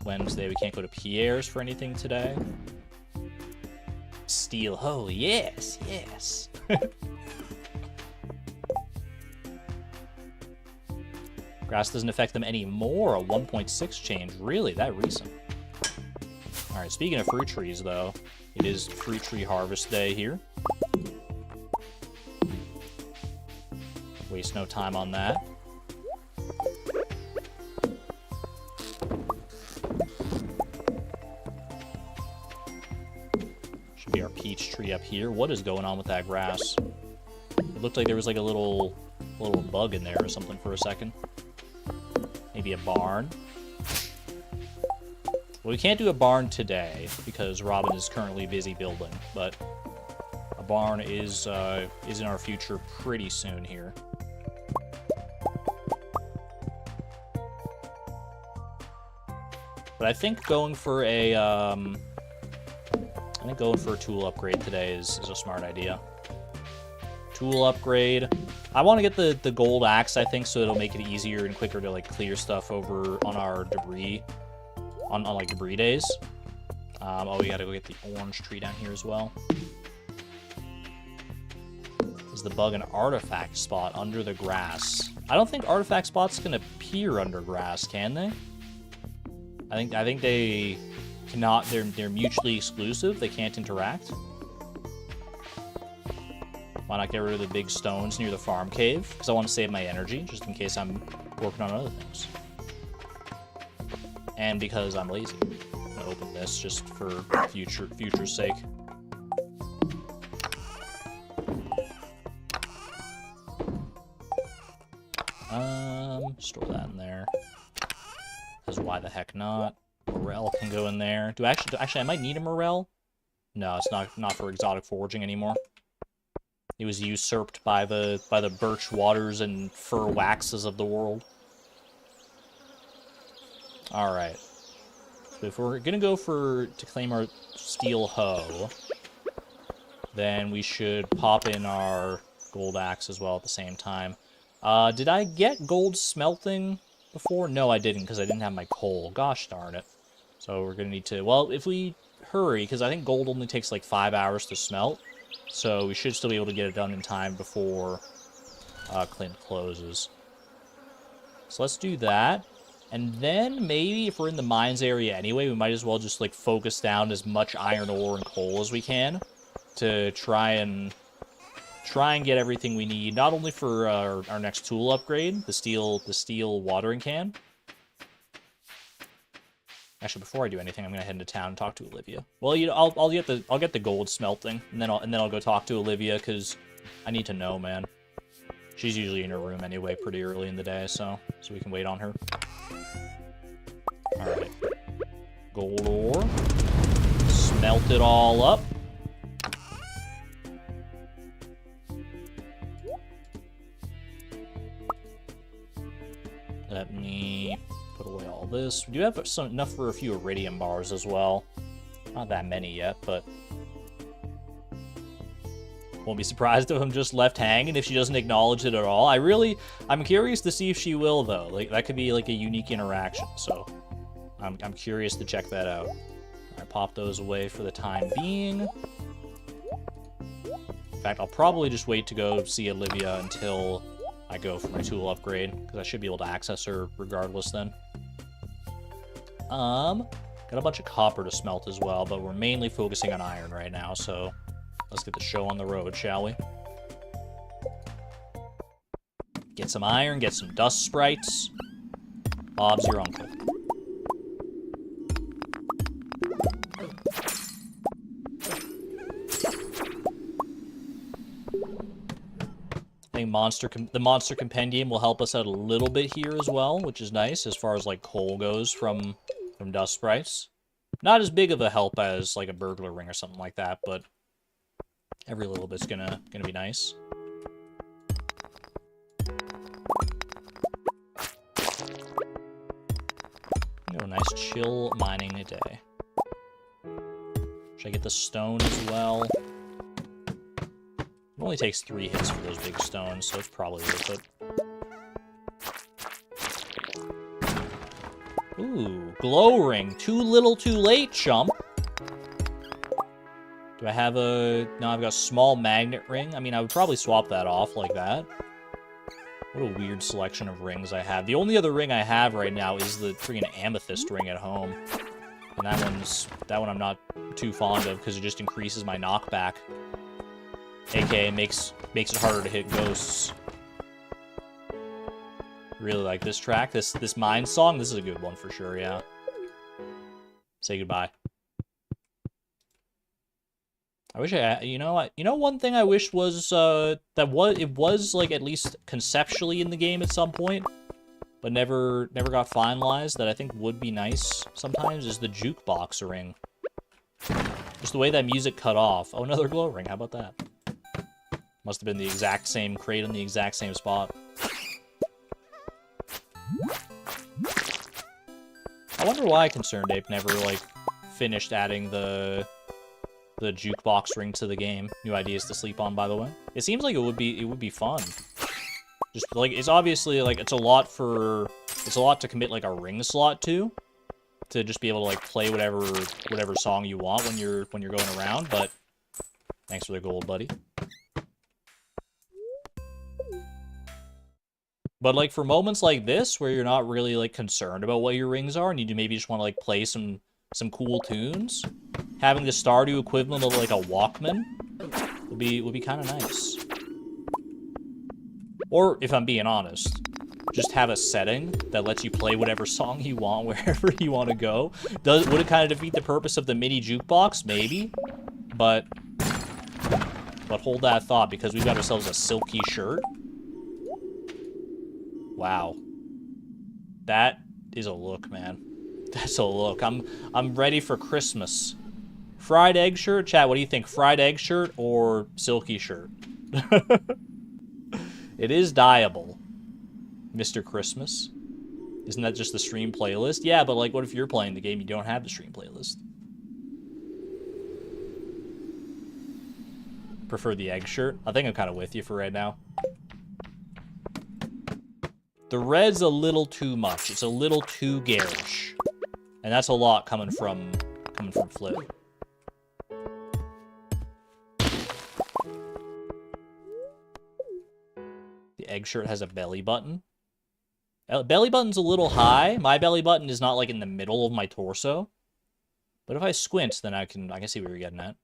Wednesday we can't go to Pierre's for anything today. Steel hoe, yes, yes. Grass doesn't affect them anymore. A 1.6 change. Really? That recent? Alright, speaking of fruit trees, though, it is fruit tree harvest day here. Waste no time on that. Should be our peach tree up here. What is going on with that grass? It looked like there was like a little bug in there or something for a second. Maybe a barn. Well, we can't do a barn today because Robin is currently busy building, but a barn is in our future pretty soon here. But I think going for a tool upgrade today is a smart idea. Tool upgrade. I want to get the gold axe, I think, so it'll make it easier and quicker to like clear stuff over on our debris, on like debris days. Oh, we gotta go get the orange tree down here as well. Is the bug an artifact spot under the grass? I don't think artifact spots can appear under grass, can they? I think they cannot. They're mutually exclusive. They can't interact. Why not get rid of the big stones near the farm cave? Because I want to save my energy, just in case I'm working on other things. And because I'm lazy. I'm gonna open this just for future's sake. Store that in there. Because why the heck not? Morel can go in there. Actually, I might need a morel. No, it's not for exotic foraging anymore. It was usurped by the birch waters and fir waxes of the world. All right. So if we're gonna go to claim our steel hoe, then we should pop in our gold axe as well at the same time. Did I get gold smelting before? No, I didn't, because I didn't have my coal. Gosh darn it. So we're gonna need to, well, if we hurry, because I think gold only takes like 5 hours to smelt. So we should still be able to get it done in time before Clint closes. So let's do that. And then maybe if we're in the mines area anyway, we might as well just like focus down as much iron ore and coal as we can to try and get everything we need, not only for our next tool upgrade, the steel watering can. Actually, before I do anything, I'm gonna head into town and talk to Olivia. Well, you know, I'll get the gold smelting, and then I'll go talk to Olivia because I need to know, man. She's usually in her room anyway, pretty early in the day, so we can wait on her. All right, gold ore, smelt it all up. Let me put away all this. We do have enough for a few iridium bars as well. Not that many yet, but won't be surprised if I'm just left hanging if she doesn't acknowledge it at all. I'm curious to see if she will, though. Like, that could be like a unique interaction, so I'm curious to check that out. I pop those away for the time being. In fact, I'll probably just wait to go see Olivia until I go for my tool upgrade, because I should be able to access her regardless then. Got a bunch of copper to smelt as well, but we're mainly focusing on iron right now, so let's get the show on the road, shall we? Get some iron, get some dust sprites. Bob's your uncle. I think the monster compendium will help us out a little bit here as well, which is nice as far as like coal goes from dust sprites. Not as big of a help as like a burglar ring or something like that, but every little bit's gonna be nice. A nice chill mining day. Should I get the stone as well? It only takes 3 hits for those big stones, so it's probably worth it. Ooh, glow ring. Too little, too late, chump. Do I have a... No, I've got a small magnet ring. I mean, I would probably swap that off like that. What a weird selection of rings I have. The only other ring I have right now is the freaking amethyst ring at home. And that one I'm not too fond of because it just increases my knockback. AKA makes it harder to hit ghosts. Really like this track, this mine song. This is a good one for sure, yeah. Say goodbye. I wish you know one thing I wish was it was like at least conceptually in the game at some point but never got finalized that I think would be nice sometimes is the jukebox ring. Just the way that music cut off. Oh, another glow ring. How about that? Must have been the exact same crate in the exact same spot. I wonder why Concerned Ape never, like, finished adding the jukebox ring to the game. New ideas to sleep on, by the way. It seems like it would be fun. Just, like, it's obviously, like, it's a lot to commit, like, a ring slot to just be able to, like, play whatever song you want when you're going around, but thanks for the gold, buddy. But, like, for moments like this, where you're not really, like, concerned about what your rings are, and you maybe just want to, like, play some cool tunes, having the Stardew equivalent of, like, a Walkman would be kind of nice. Or, if I'm being honest, just have a setting that lets you play whatever song you want wherever you want to go. Would it kind of defeat the purpose of the mini jukebox? Maybe. But hold that thought, because we've got ourselves a silky shirt. Wow. That is a look, man. That's a look. I'm ready for Christmas. Fried egg shirt? Chat, what do you think? Fried egg shirt or silky shirt? It is dyeable. Mr. Christmas. Isn't that just the stream playlist? Yeah, but like, what if you're playing the game, you don't have the stream playlist? Prefer the egg shirt? I think I'm kind of with you for right now. The red's a little too much. It's a little too garish. And that's a lot coming from Flip. The egg shirt has a belly button. Belly button's a little high. My belly button is not like in the middle of my torso. But if I squint, then I can see what you're getting at.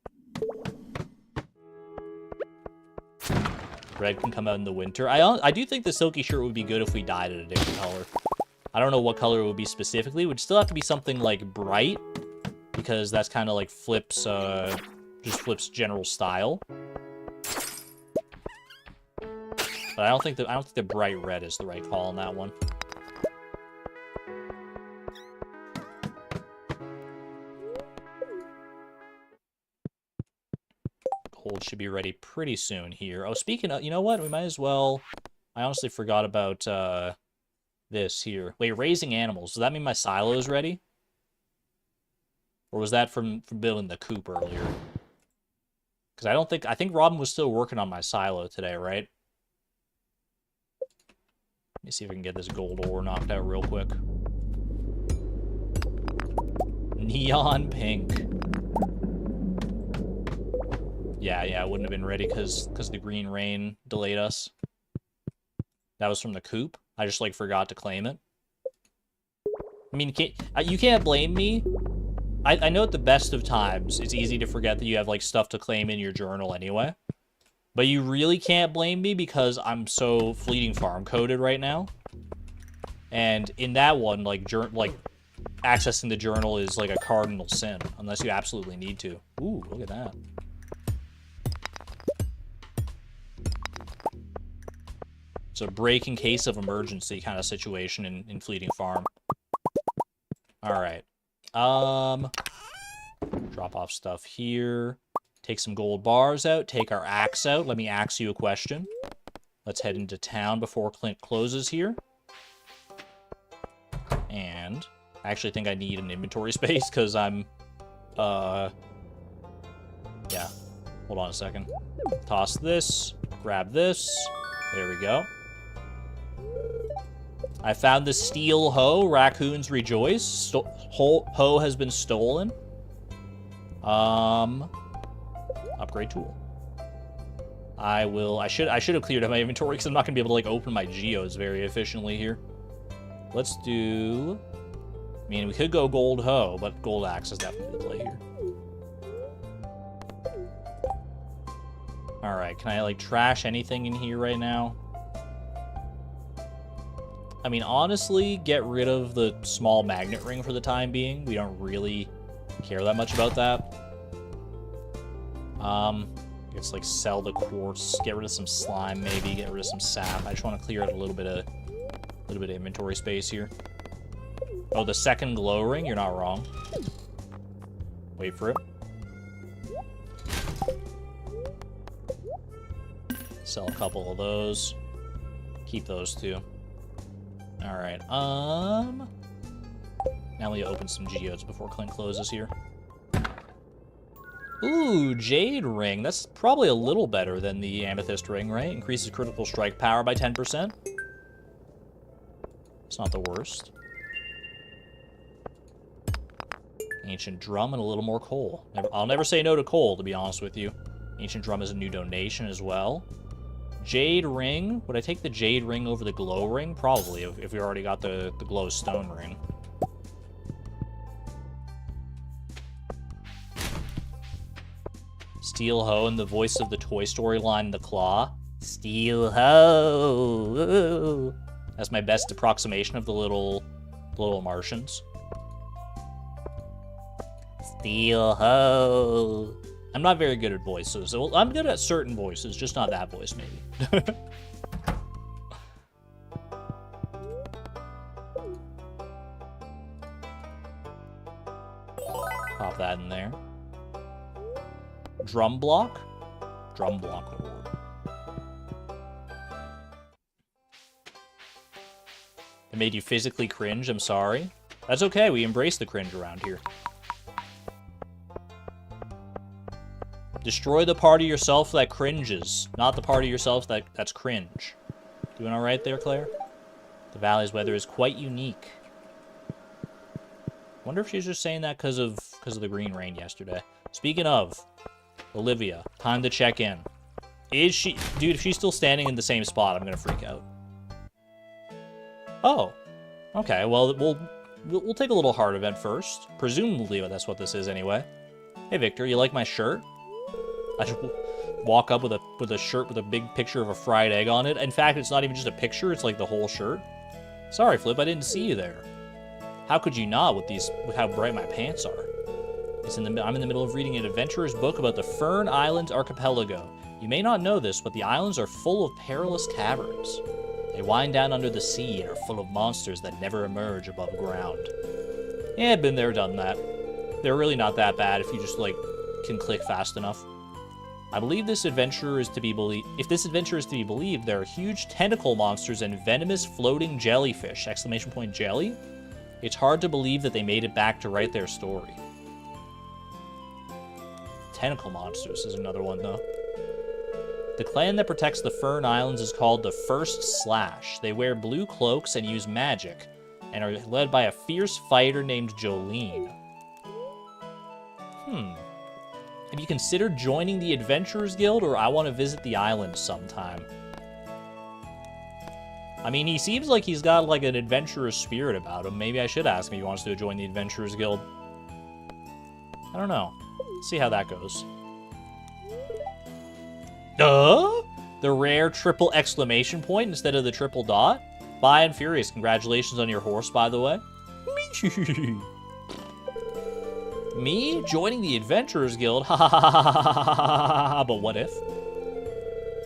Red can come out in the winter. I do think the silky shirt would be good if we dyed it a different color. I don't know what color it would be specifically. It would still have to be something like bright, because that's kind of like Flip's Flip's general style. But I don't think the bright red is the right call on that one. Gold should be ready pretty soon here. Oh, speaking of, you know what? We might as well... I honestly forgot about this here. Wait, raising animals. Does that mean my silo is ready? Or was that from building the coop earlier? Because I think Robin was still working on my silo today, right? Let me see if I can get this gold ore knocked out real quick. Neon pink. Yeah, it wouldn't have been ready because the green rain delayed us. That was from the coop. I just, like, forgot to claim it. I mean, you can't blame me. I know at the best of times, it's easy to forget that you have, like, stuff to claim in your journal anyway. But you really can't blame me because I'm so fleeting farm coded right now. And in that one, like accessing the journal is like a cardinal sin, unless you absolutely need to. Ooh, look at that. It's a break in case of emergency kind of situation in Fleeting Farm. Alright. Drop off stuff here. Take some gold bars out. Take our axe out. Let me ask you a question. Let's head into town before Clint closes here. And I actually think I need an inventory space because I'm... Yeah. Hold on a second. Toss this. Grab this. There we go. I found the steel hoe. Raccoons rejoice. Hoe has been stolen. Upgrade tool. I should have cleared out my inventory because I'm not gonna be able to like open my geodes very efficiently here. Let's do... I mean, we could go gold hoe, but gold axe is definitely the play here. Alright, can I like trash anything in here right now? I mean, honestly, get rid of the small magnet ring for the time being. We don't really care that much about that. It's like sell the quartz, get rid of some slime maybe, get rid of some sap. I just want to clear out a little bit of A little bit of inventory space here. Oh, the second glow ring? You're not wrong. Wait for it. Sell a couple of those. Keep those two. Alright, now we open some geodes before Clint closes here. Ooh, Jade Ring. That's probably a little better than the Amethyst Ring, right? Increases critical strike power by 10%. It's not the worst. Ancient Drum and a little more coal. I'll never say no to coal, to be honest with you. Ancient Drum is a new donation as well. Jade Ring. Would I take the Jade Ring over the Glow Ring? Probably, if we already got the Glow Stone Ring. Steel Hoe and the voice of the Toy Story line, The Claw. Steel Hoe. Ooh. That's my best approximation of the little Martians. Steel Hoe. I'm not very good at voices. So I'm good at certain voices, just not that voice, maybe. Pop that in there. Drum block? Drum block reward. It made you physically cringe, I'm sorry. That's okay, we embrace the cringe around here. Destroy the part of yourself that cringes, not the part of yourself that's cringe. Doing all right there, Claire? The valley's weather is quite unique. Wonder if she's just saying that because of the green rain yesterday. Speaking of, Olivia, time to check in. Is she... Dude, if she's still standing in the same spot, I'm gonna freak out. Oh. Okay, well, we'll take a little heart event first. Presumably that's what this is anyway. Hey, Victor, you like my shirt? I just walk up with a shirt with a big picture of a fried egg on it. In fact, it's not even just a picture, it's like the whole shirt. Sorry, Flip, I didn't see you there. How could you not with how bright my pants are? I'm in the middle of reading an adventurer's book about the Fern Islands archipelago. You may not know this, but the islands are full of perilous caverns. They wind down under the sea and are full of monsters that never emerge above ground. Yeah, been there, done that. They're really not that bad if you just, like, can click fast enough. I believe this adventure is to be believed. If this adventure is to be believed, there are huge tentacle monsters and venomous floating jellyfish! Exclamation point jelly? It's hard to believe that they made it back to write their story. Tentacle monsters is another one, though. The clan that protects the Fern Islands is called the First Slash. They wear blue cloaks and use magic, and are led by a fierce fighter named Jolene. Have you considered joining the Adventurers Guild, or I want to visit the island sometime? I mean, he seems like he's got, like, an adventurous spirit about him. Maybe I should ask him if he wants to join the Adventurers Guild. I don't know. See how that goes. The rare triple exclamation point instead of the triple dot? Bye and Furious, congratulations on your horse, by the way. Me? Joining the Adventurers Guild? Ha ha ha ha ha ha ha ha. But what if?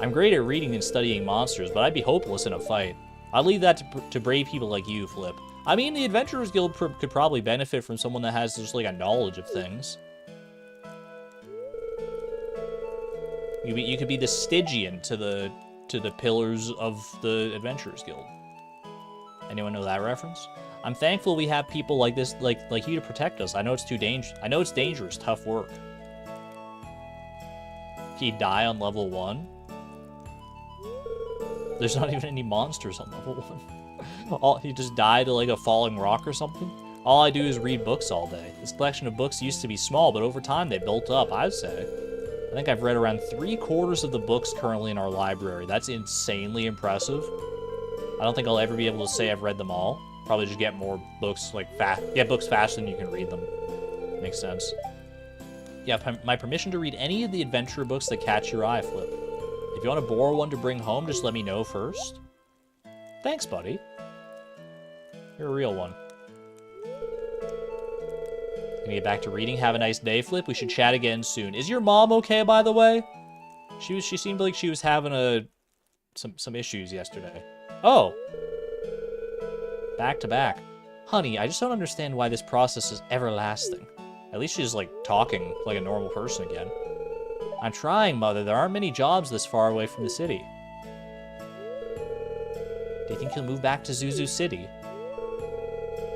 I'm great at reading and studying monsters, but I'd be hopeless in a fight. I'll leave that to brave people like you, Flip. I mean, the Adventurers Guild could probably benefit from someone that has just, like, a knowledge of things. You could be the Stygian to the pillars of the Adventurers Guild. Anyone know that reference? I'm thankful we have people like this, like you, to protect us. I know it's dangerous, tough work. He'd die on level 1. There's not even any monsters on level 1. He just died to, like, a falling rock or something. All I do is read books all day. This collection of books used to be small, but over time they built up, I'd say. I think I've read around 3/4 of the books currently in our library. That's insanely impressive. I don't think I'll ever be able to say I've read them all. Probably just get more books, like, get books faster than you can read them. Makes sense. Yeah, my permission to read any of the adventure books that catch your eye, Flip. If you want to borrow one to bring home, just let me know first. Thanks, buddy. You're a real one. Gonna get back to reading. Have a nice day, Flip. We should chat again soon. Is your mom okay, by the way? She seemed like she was having some issues yesterday. Oh. Back to back. Honey, I just don't understand why this process is everlasting. At least she's, like, talking like a normal person again. I'm trying, Mother. There aren't many jobs this far away from the city. Do you think he'll move back to Zuzu City?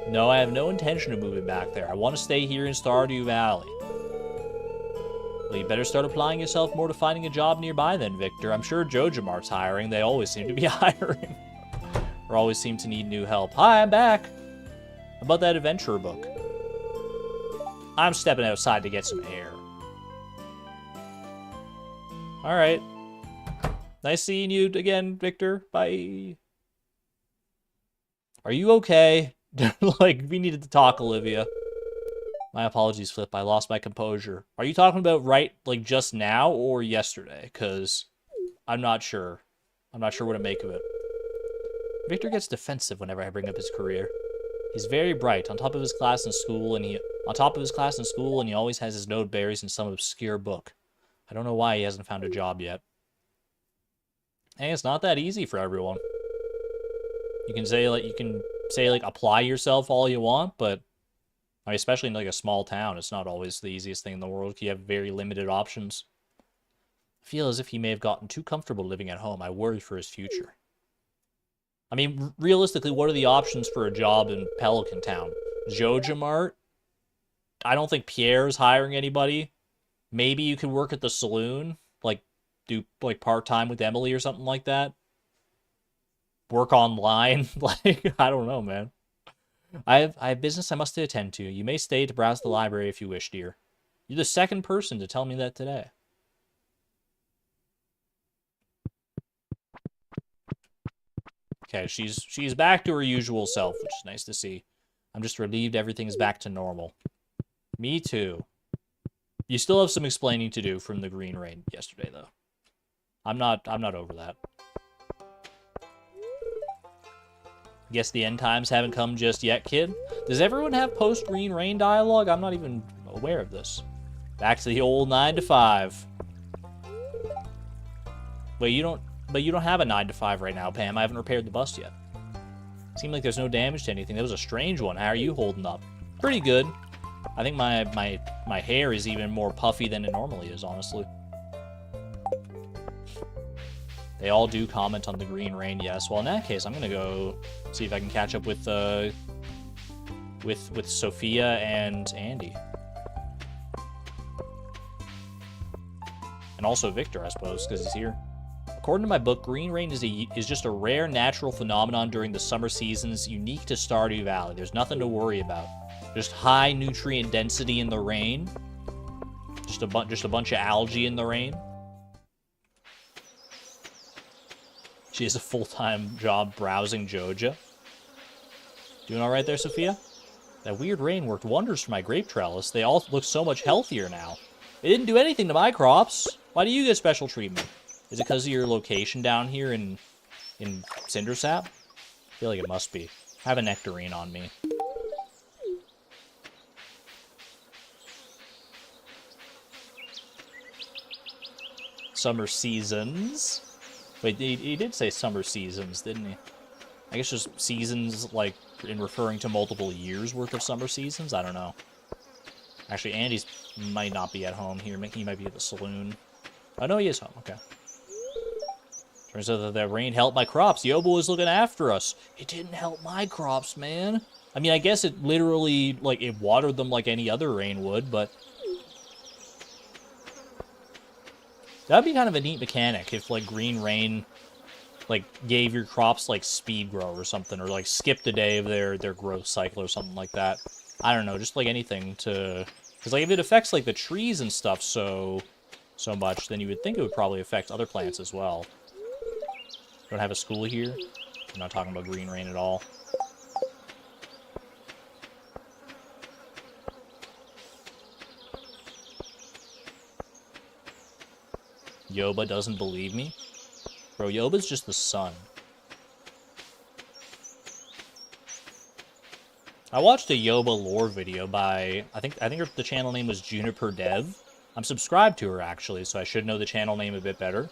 No, I have no intention of moving back there. I want to stay here in Stardew Valley. Well, you better start applying yourself more to finding a job nearby then, Victor. I'm sure JojaMart's hiring. They always seem to be hiring. Or always seem to need new help. Hi, I'm back. How about that adventurer book? I'm stepping outside to get some air. Alright. Nice seeing you again, Victor. Bye. Are you okay? Like, we needed to talk, Olivia. My apologies, Flip. I lost my composure. Are you talking about like, just now or yesterday? Because I'm not sure. I'm not sure what to make of it. Victor gets defensive whenever I bring up his career. He's very bright, on top of his class in school, and he always has his node berries in some obscure book. I don't know why he hasn't found a job yet. Hey, it's not that easy for everyone. You can say like apply yourself all you want, but especially in like a small town, it's not always the easiest thing in the world. You have very limited options. I feel as if he may have gotten too comfortable living at home. I worry for his future. I mean, realistically, what are the options for a job in Pelican Town? JojaMart? I don't think Pierre's hiring anybody. Maybe you could work at the saloon, like do like part-time with Emily or something like that. Work online, like, I don't know, man. I have business I must attend to. You may stay to browse the library if you wish, dear. You're the second person to tell me that today. Okay, she's back to her usual self, which is nice to see. I'm just relieved everything's back to normal. Me too. You still have some explaining to do from the green rain yesterday, though. I'm not over that. Guess the end times haven't come just yet, kid. Does everyone have post-green rain dialogue? I'm not even aware of this. Back to the old 9 to 5. But you don't have a 9 to 5 right now, Pam. I haven't repaired the bus yet. Seemed like there's no damage to anything. That was a strange one. How are you holding up? Pretty good. I think my hair is even more puffy than it normally is, honestly. They all do comment on the green rain, yes. Well, in that case, I'm gonna go see if I can catch up with Sophia and Andy. And also Victor, I suppose, because he's here. According to my book, green rain is just a rare natural phenomenon during the summer seasons unique to Stardew Valley. There's nothing to worry about. Just high nutrient density in the rain. Just a bunch of algae in the rain. She has a full-time job browsing Joja. Doing all right there, Sophia? That weird rain worked wonders for my grape trellis. They all look so much healthier now. It didn't do anything to my crops. Why do you get special treatment? Is it because of your location down here in Cindersap? I feel like it must be. I have a nectarine on me. Summer seasons. Wait, he did say summer seasons, didn't he? I guess just seasons, like, in referring to multiple years worth of summer seasons? I don't know. Actually, Andy's might not be at home here. He might be at the saloon. Oh, no, he is home. Okay. Turns out that rain helped my crops. Yoba was looking after us. It didn't help my crops, man. I mean, I guess it literally, like, it watered them like any other rain would, but... That'd be kind of a neat mechanic if, like, green rain, like, gave your crops, like, speed grow or something, or, like, skipped a day of their growth cycle or something like that. I don't know, just, like, anything to... Because, like, if it affects, like, the trees and stuff so much, then you would think it would probably affect other plants as well. Don't have a school here. I'm not talking about green rain at all. Yoba doesn't believe me? Bro, Yoba's just the sun. I watched a Yoba lore video by, I think the channel name was Juniper Dev. I'm subscribed to her, actually, so I should know the channel name a bit better.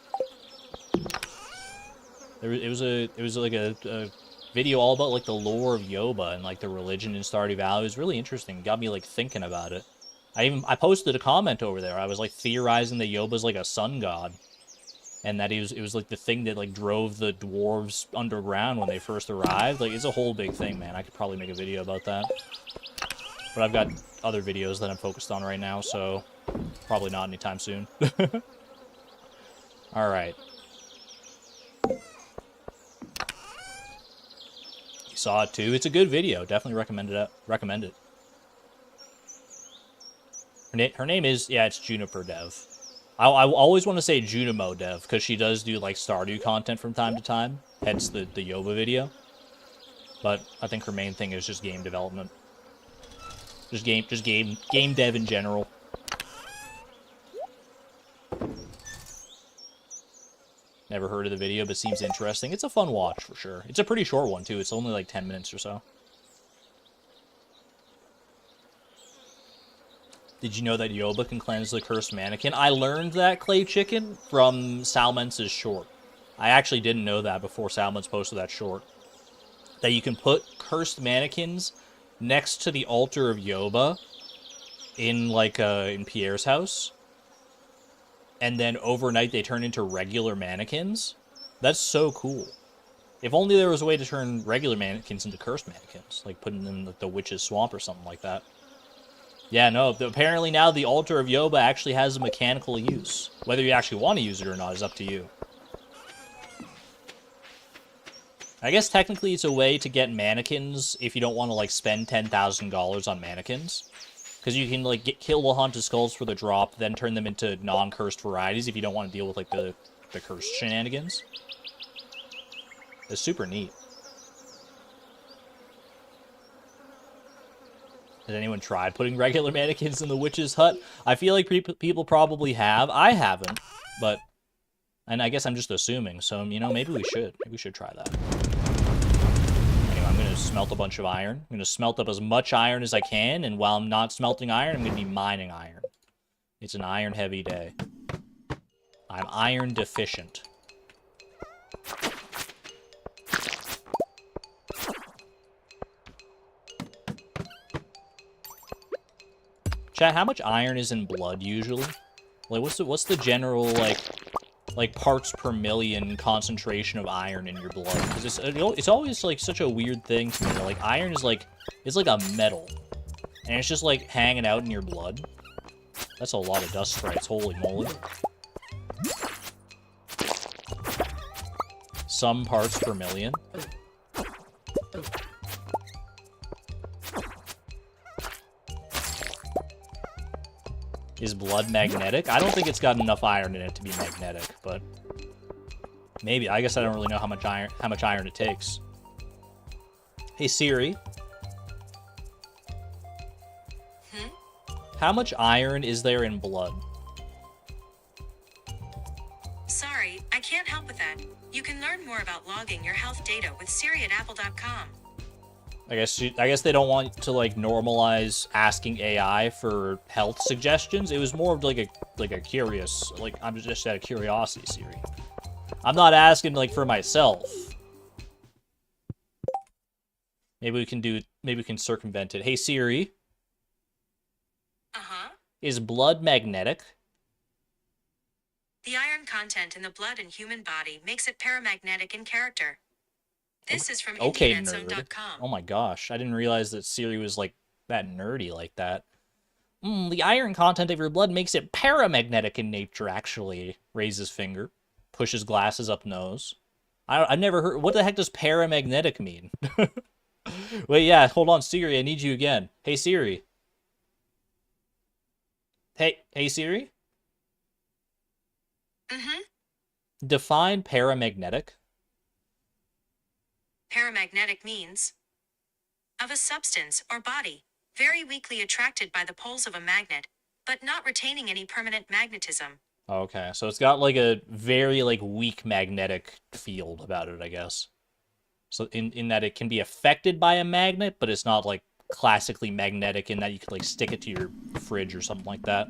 It was like a video all about like the lore of Yoba and like the religion in Stardew Valley. It was really interesting. Got me like thinking about it. I posted a comment over there. I was like theorizing that Yoba's like a sun god, and that it was like the thing that like drove the dwarves underground when they first arrived. Like, it's a whole big thing, man. I could probably make a video about that, but I've got other videos that I'm focused on right now, so probably not anytime soon. All right. You saw it too. It's a good video. Definitely recommend it. Recommend it. Her name is, yeah, it's Juniper Dev. I always want to say Junimo Dev, because she does do, like, Stardew content from time to time, hence the Yoba video. But I think her main thing is just game development. Just game dev in general. Never heard of the video, but seems interesting. It's a fun watch, for sure. It's a pretty short one, too. It's only, like, 10 minutes or so. Did you know that Yoba can cleanse the cursed mannequin? I learned that, Clay Chicken, from Salmon's short. I actually didn't know that before Salmon's posted that short. That you can put cursed mannequins next to the altar of Yoba in, like, in Pierre's house. And then overnight they turn into regular mannequins. That's so cool. If only there was a way to turn regular mannequins into cursed mannequins. Like putting them in like, the witch's swamp or something like that. Yeah, no, apparently now the altar of Yoba actually has a mechanical use. Whether you actually want to use it or not is up to you. I guess technically it's a way to get mannequins if you don't want to, like, spend $10,000 on mannequins. Because you can, like, kill the haunted skulls for the drop, then turn them into non-cursed varieties if you don't want to deal with, like, the cursed shenanigans. It's super neat. Has anyone tried putting regular mannequins in the witch's hut? I feel like people probably have. I haven't, but... And I guess I'm just assuming, so, you know, maybe we should. Maybe we should try that. Anyway, I'm going to smelt a bunch of iron. I'm going to smelt up as much iron as I can, and while I'm not smelting iron, I'm going to be mining iron. It's an iron-heavy day. I'm iron deficient. Chat, how much iron is in blood usually? Like, what's the general like parts per million concentration of iron in your blood? Because it's always like such a weird thing to me. Like, iron is like, it's like a metal, and it's just like hanging out in your blood. That's a lot of dust sprites. Holy moly! Some parts per million. Is blood magnetic? I don't think it's got enough iron in it to be magnetic, but maybe. I guess I don't really know how much iron it takes. Hey Siri. How much iron is there in blood? Sorry, I can't help with that. You can learn more about logging your health data with Siri at apple.com. I guess they don't want to like normalize asking AI for health suggestions. It was more of like a curious, like, I'm just out of curiosity, Siri. I'm not asking like for myself. Maybe we can circumvent it. Hey Siri. Is blood magnetic? The iron content in the blood and human body makes it paramagnetic in character. This is from Okay, internetzone.com. Oh my gosh, I didn't realize that Siri was like that nerdy like that. The iron content of your blood makes it paramagnetic in nature, actually. Raises finger. Pushes glasses up nose. I've never heard... What the heck does paramagnetic mean? Wait, yeah, hold on, Siri, I need you again. Hey, Siri. Hey, Siri? Define paramagnetic. Paramagnetic means of a substance or body, very weakly attracted by the poles of a magnet, but not retaining any permanent magnetism. Okay, so it's got like a very like weak magnetic field about it, I guess. So in that it can be affected by a magnet, but it's not like classically magnetic in that you could like stick it to your fridge or something like that.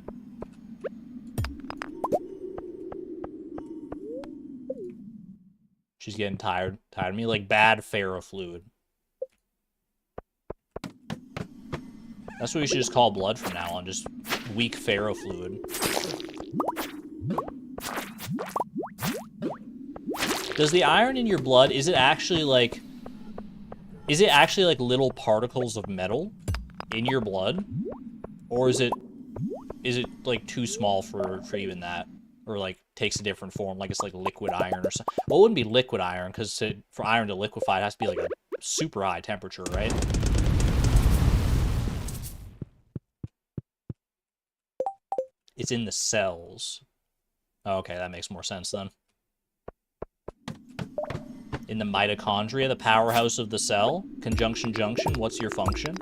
She's getting tired of me. Like, bad ferrofluid. That's what we should just call blood from now on. Just weak ferrofluid. Does the iron in your blood, is it actually like little particles of metal in your blood? Or is it like too small for even that? Or like takes a different form, like it's like liquid iron or something? Well, it wouldn't be liquid iron, because for iron to liquefy, it has to be like a super high temperature, right? It's in the cells. Oh, okay, that makes more sense then. In the mitochondria, the powerhouse of the cell. Conjunction junction, what's your function?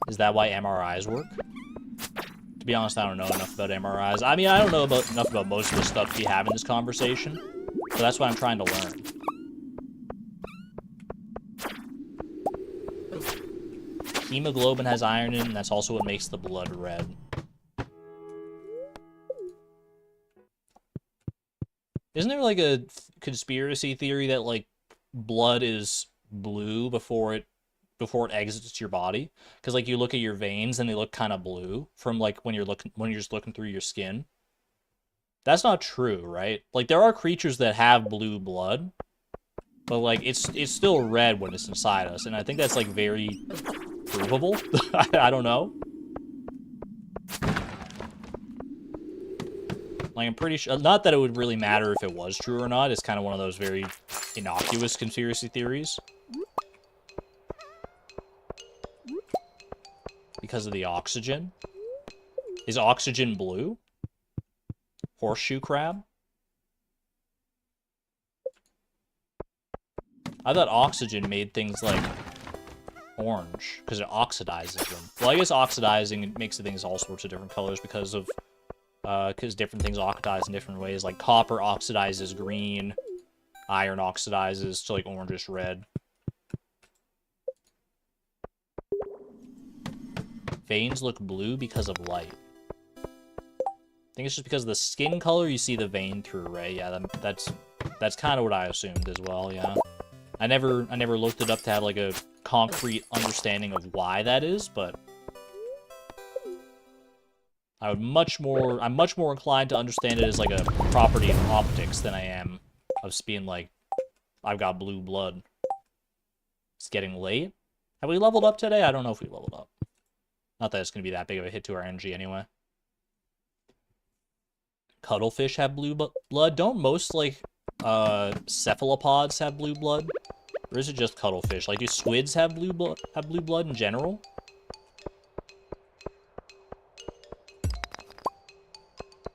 Is that why MRIs work? To be honest, I don't know enough about MRIs. I mean, I don't know enough about most of the stuff we have in this conversation, so that's what I'm trying to learn. Hemoglobin has iron in it, and that's also what makes the blood red. Isn't there like a conspiracy theory that like blood is blue before it exits your body? Because like you look at your veins and they look kind of blue from like when you're just looking through your skin. That's not true, right? Like there are creatures that have blue blood, but like it's still red when it's inside us, and I think that's like very provable. I don't know. Like, I'm pretty sure, not that it would really matter if it was true or not. It's kind of one of those very innocuous conspiracy theories. Because of the oxygen. Is oxygen blue? Horseshoe crab? I thought oxygen made things like orange because it oxidizes them. Well, I guess oxidizing makes the things all sorts of different colors because different things oxidize in different ways. Like copper oxidizes green, iron oxidizes to like orangish red. Veins look blue because of light. I think it's just because of the skin color you see the vein through, right? Yeah, that's kind of what I assumed as well. Yeah, I never looked it up to have like a concrete understanding of why that is, but I'm much more inclined to understand it as like a property of optics than I am of being like, I've got blue blood. It's getting late. Have we leveled up today? I don't know if we leveled up. Not that it's going to be that big of a hit to our energy anyway. Cuttlefish have blue blood. Don't most like cephalopods have blue blood? Or is it just cuttlefish? Like, do squids have blue blood in general?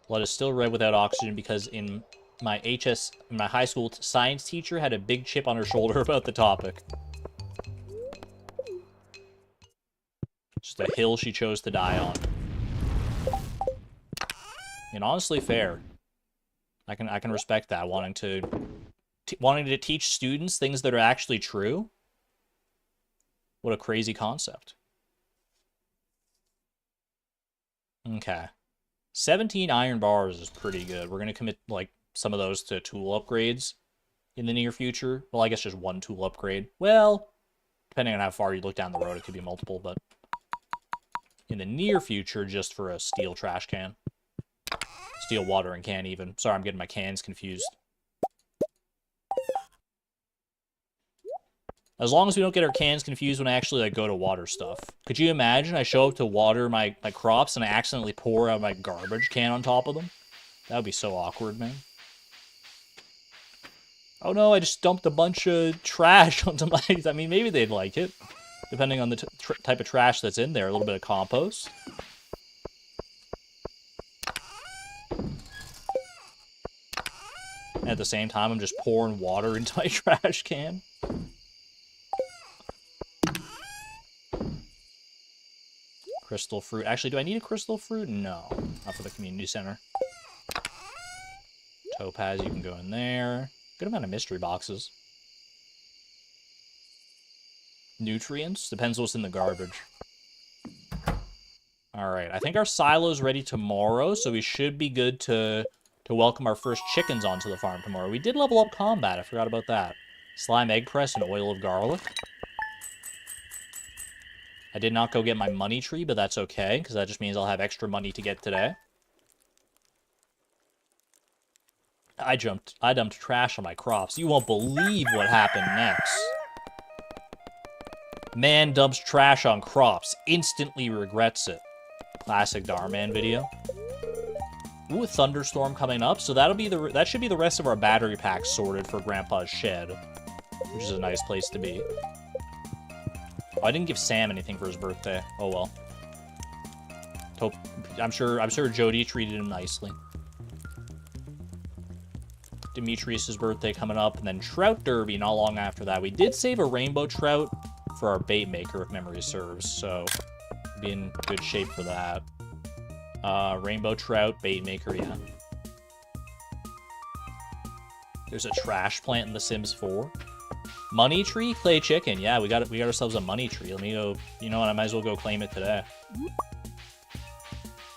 Blood is still red without oxygen because in my high school science teacher had a big chip on her shoulder about the topic. Just a hill she chose to die on. And honestly, fair. I can respect that, wanting to teach students things that are actually true. What a crazy concept. Okay. 17 iron bars is pretty good. We're going to commit like some of those to tool upgrades in the near future. Well, I guess just one tool upgrade. Well, depending on how far you look down the road, it could be multiple, but in the near future, just for a steel trash can. Steel watering can, even. Sorry, I'm getting my cans confused. As long as we don't get our cans confused when I actually like go to water stuff. Could you imagine I show up to water my crops and I accidentally pour out my garbage can on top of them? That would be so awkward, man. Oh no, I just dumped a bunch of trash onto my... I mean, maybe they'd like it. Depending on the type of trash that's in there. A little bit of compost. And at the same time, I'm just pouring water into my trash can. Crystal fruit. Actually, do I need a crystal fruit? No. Not for the community center. Topaz, you can go in there. Good amount of mystery boxes. Nutrients? Depends what's in the garbage. Alright, I think our silo's ready tomorrow, so we should be good to welcome our first chickens onto the farm tomorrow. We did level up combat, I forgot about that. Slime egg press and oil of garlic. I did not go get my money tree, but that's okay, because that just means I'll have extra money to get today. I dumped trash on my crops. You won't believe what happened next. Man dumps trash on crops, instantly regrets it. Classic Darman video. Ooh, a thunderstorm coming up, so that should be the rest of our battery packs sorted for Grandpa's shed, which is a nice place to be. Oh, I didn't give Sam anything for his birthday. Oh well. Hope I'm sure Jody treated him nicely. Demetrius's birthday coming up, and then Trout Derby not long after that. We did save a rainbow trout for our bait maker, if memory serves, so be in good shape for that. Rainbow trout, bait maker, yeah. There's a trash plant in The Sims 4. Money tree, clay chicken. Yeah, we got ourselves a money tree. Let me go. You know what? I might as well go claim it today.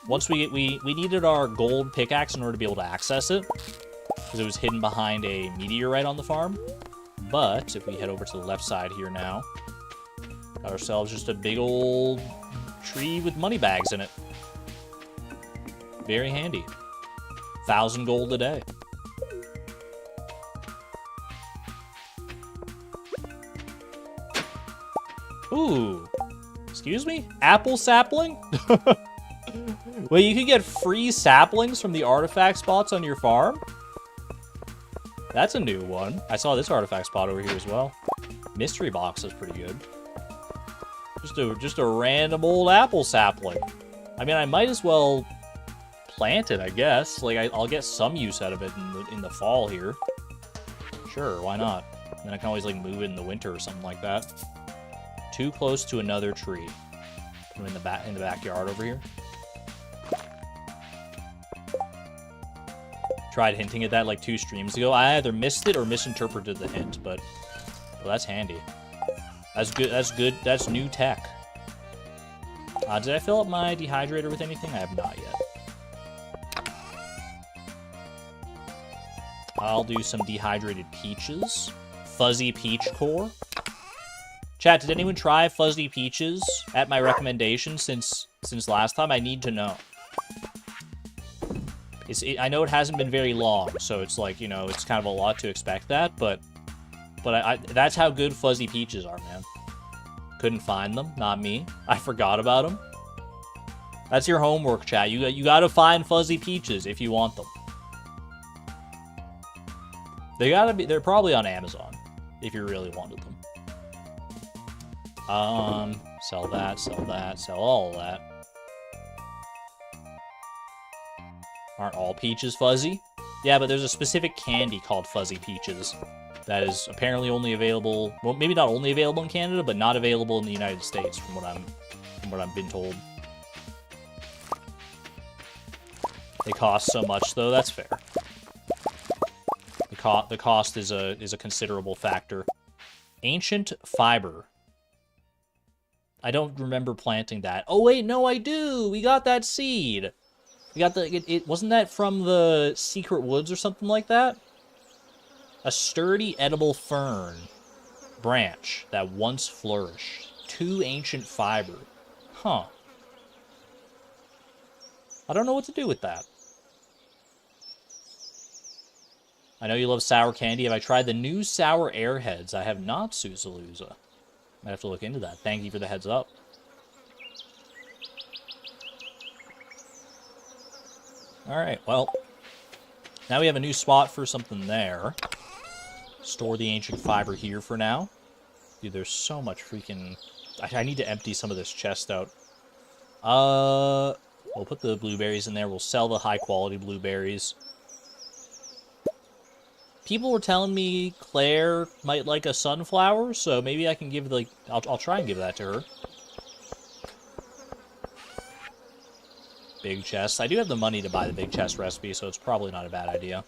Once we needed our gold pickaxe in order to be able to access it, because it was hidden behind a meteorite on the farm. But if we head over to the left side here now, got ourselves just a big old tree with money bags in it. Very handy. 1,000 gold a day. Ooh. Excuse me? Apple sapling? Wait, you can get free saplings from the artifact spots on your farm? That's a new one. I saw this artifact spot over here as well. Mystery box is pretty good. Just a random old apple sapling. I mean, I might as well plant it, I guess. Like, I'll get some use out of it in the fall here. Sure, why not? And then I can always, like, move it in the winter or something like that. Too close to another tree. Put them in the backyard over here. Tried hinting at that like 2 streams ago. I either missed it or misinterpreted the hint, but well, that's handy. That's good. That's good. That's new tech. Did I fill up my dehydrator with anything? I have not yet. I'll do some dehydrated peaches. Fuzzy peach core. Chat, did anyone try fuzzy peaches at my recommendation since last time? I need to know. I know it hasn't been very long, so it's like, you know, it's kind of a lot to expect that, but that's how good fuzzy peaches are, man. Couldn't find them, not me. I forgot about them. That's your homework, chat. You gotta find fuzzy peaches if you want them. They're probably on Amazon if you really wanted them. Sell that, sell all of that. Aren't all peaches fuzzy? Yeah, but there's a specific candy called fuzzy peaches that is apparently only available, well, maybe not only available in Canada, but not available in the United States, from what I've been told. They cost so much, though. That's fair. The cost is a considerable factor. Ancient fiber. I don't remember planting that. Oh wait, no, I do. We got that seed. We got it wasn't that from the secret woods or something like that? A sturdy edible fern branch that once flourished. 2 ancient fiber. Huh. I don't know what to do with that. I know you love sour candy. Have I tried the new sour airheads? I have not, Susaluza. Might have to look into that. Thank you for the heads up. Alright, well, now we have a new spot for something there. Store the ancient fiber here for now. Dude, there's so much freaking... I need to empty some of this chest out. We'll put the blueberries in there. We'll sell the high-quality blueberries. People were telling me Claire might like a sunflower, so maybe I can give, like... I'll try and give that to her. Big chest. I do have the money to buy the big chest recipe, so it's probably not a bad idea.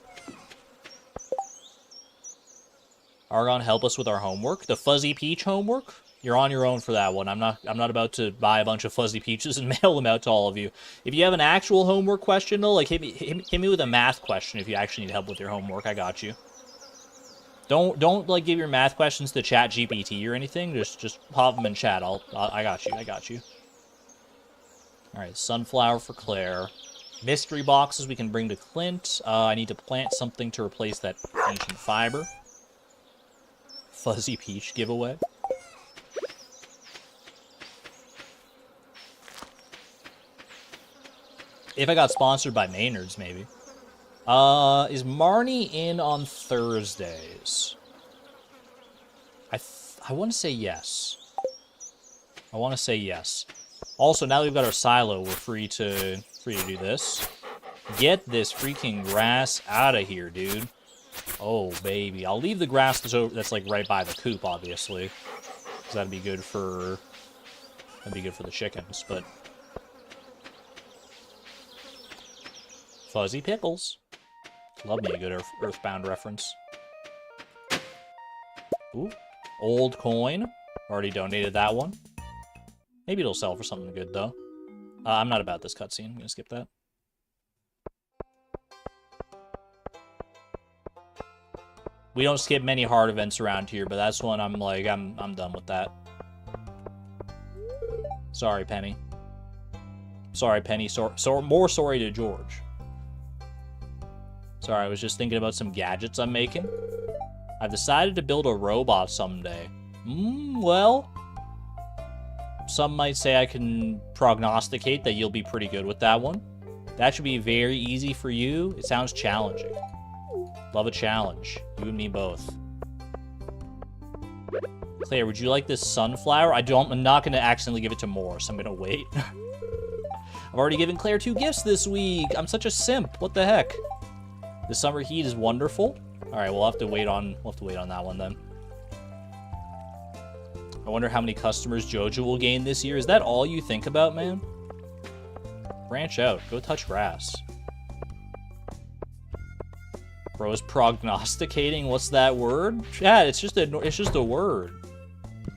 Argon, help us with our homework. The fuzzy peach homework? You're on your own for that one. I'm not about to buy a bunch of fuzzy peaches and mail them out to all of you. If you have an actual homework question though, like hit me with a math question if you actually need help with your homework. I got you. Don't like give your math questions to Chat GPT or anything. Just pop them in chat. I got you. I got you. All right, sunflower for Claire. Mystery boxes we can bring to Clint. I need to plant something to replace that ancient fiber. Fuzzy peach giveaway. If I got sponsored by Maynard's, maybe. Is Marnie in on Thursdays? I want to say yes. I want to say yes. Also, now that we've got our silo, we're free to do this. Get this freaking grass out of here, dude. Oh, baby. I'll leave the grass that's like right by the coop, obviously. Because that'd be good for the chickens, but... Fuzzy pickles. Love me a good Earthbound reference. Ooh. Old coin. Already donated that one. Maybe it'll sell for something good, though. I'm not about this cutscene. I'm gonna skip that. We don't skip many hard events around here, but that's one I'm like, I'm done with that. Sorry, Penny. Sorry, Penny. More sorry to George. Sorry, I was just thinking about some gadgets I'm making. I've decided to build a robot someday. Well, some might say I can prognosticate that you'll be pretty good with that one. That should be very easy for you. It sounds challenging. Love a challenge. You and me both. Claire, would you like this sunflower? I'm not going to accidentally give it to Morris. I'm going to wait. I've already given Claire 2 gifts this week. I'm such a simp. What the heck? The summer heat is wonderful. All right, we'll have to wait on that one then. I wonder how many customers Jojo will gain this year. Is that all you think about, man? Branch out. Go touch grass. Bro's prognosticating. What's that word? Chad, it's just a word.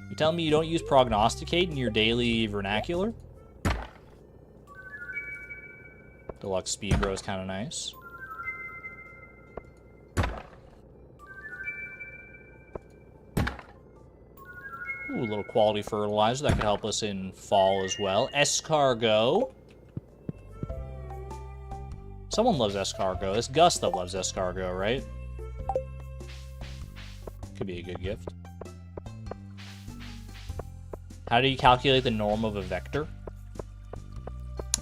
You telling me you don't use prognosticate in your daily vernacular? Deluxe speed bro is kind of nice. Ooh, a little quality fertilizer that could help us in fall as well. Escargot. Someone loves escargot. It's Gus that loves escargot, right? Could be a good gift. How do you calculate the norm of a vector?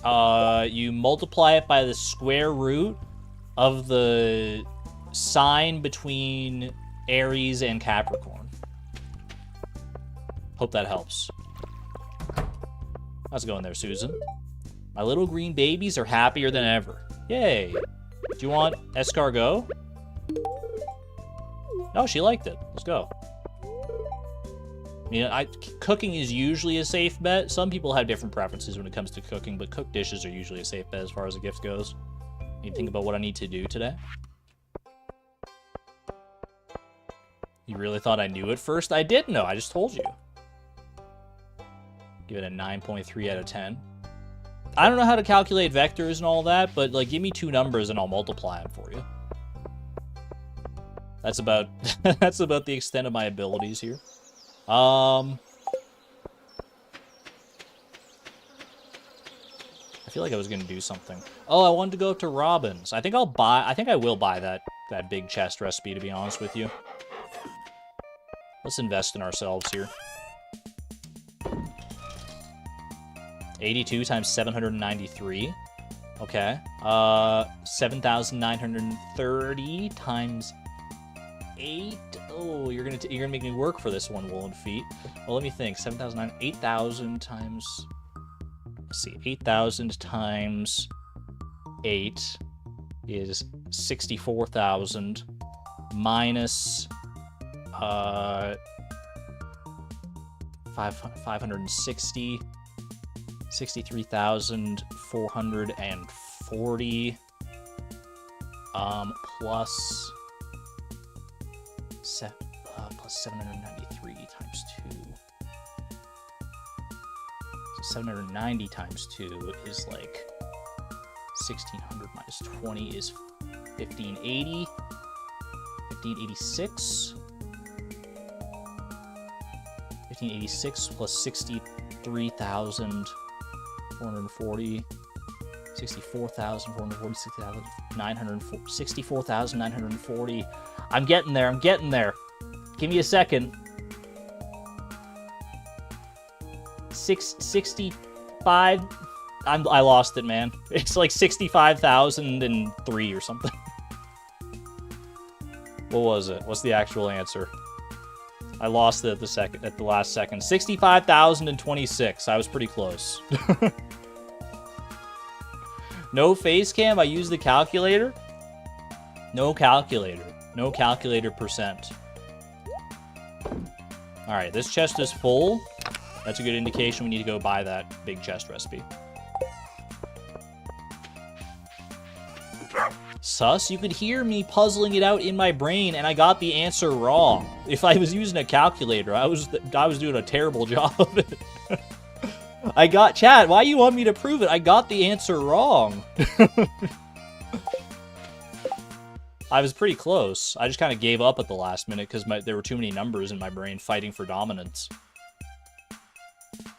You multiply it by the square root of the sign between Aries and Capricorn. Hope that helps. How's it going there, Susan? My little green babies are happier than ever. Yay. Do you want escargot? No, she liked it. Let's go. I mean, cooking is usually a safe bet. Some people have different preferences when it comes to cooking, but cooked dishes are usually a safe bet as far as a gift goes. You think about what I need to do today? You really thought I knew at first? I did know. I just told you. Give it a 9.3 out of 10. I don't know how to calculate vectors and all that, but like, give me 2 numbers and I'll multiply them for you. That's about that's about the extent of my abilities here. I feel like I was gonna do something. Oh, I wanted to go up to Robin's. I think I will buy that big chest recipe, to be honest with you. Let's invest in ourselves here. 82 times 793. Okay. 7,930 times 8. Oh, you're gonna make me work for this one, Woolen Feet. Well, let me think. 8,000 times. Let's see. 8,000 times 8 is 64,000 minus 560. 63,440 plus 793 times 2. 790 times 2 is like 1600 minus 20 is 1580. 1586. 1586 plus 63,440. 64,440, 64,940. I'm getting there, I'm getting there. Give me a second. 65. I lost it, man. It's like 65,003 or something. What was it? What's the actual answer? I lost it at the last second. 65,026. I was pretty close. No face cam. I used the calculator. No calculator. No calculator percent. All right, this chest is full. That's a good indication we need to go buy that big chest recipe. Sus, you could hear me puzzling it out in my brain, and I got the answer wrong. If I was using a calculator, I was doing a terrible job of it. I got, chat, why you want me to prove it? I got the answer wrong. I was pretty close. I just kind of gave up at the last minute because there were too many numbers in my brain fighting for dominance.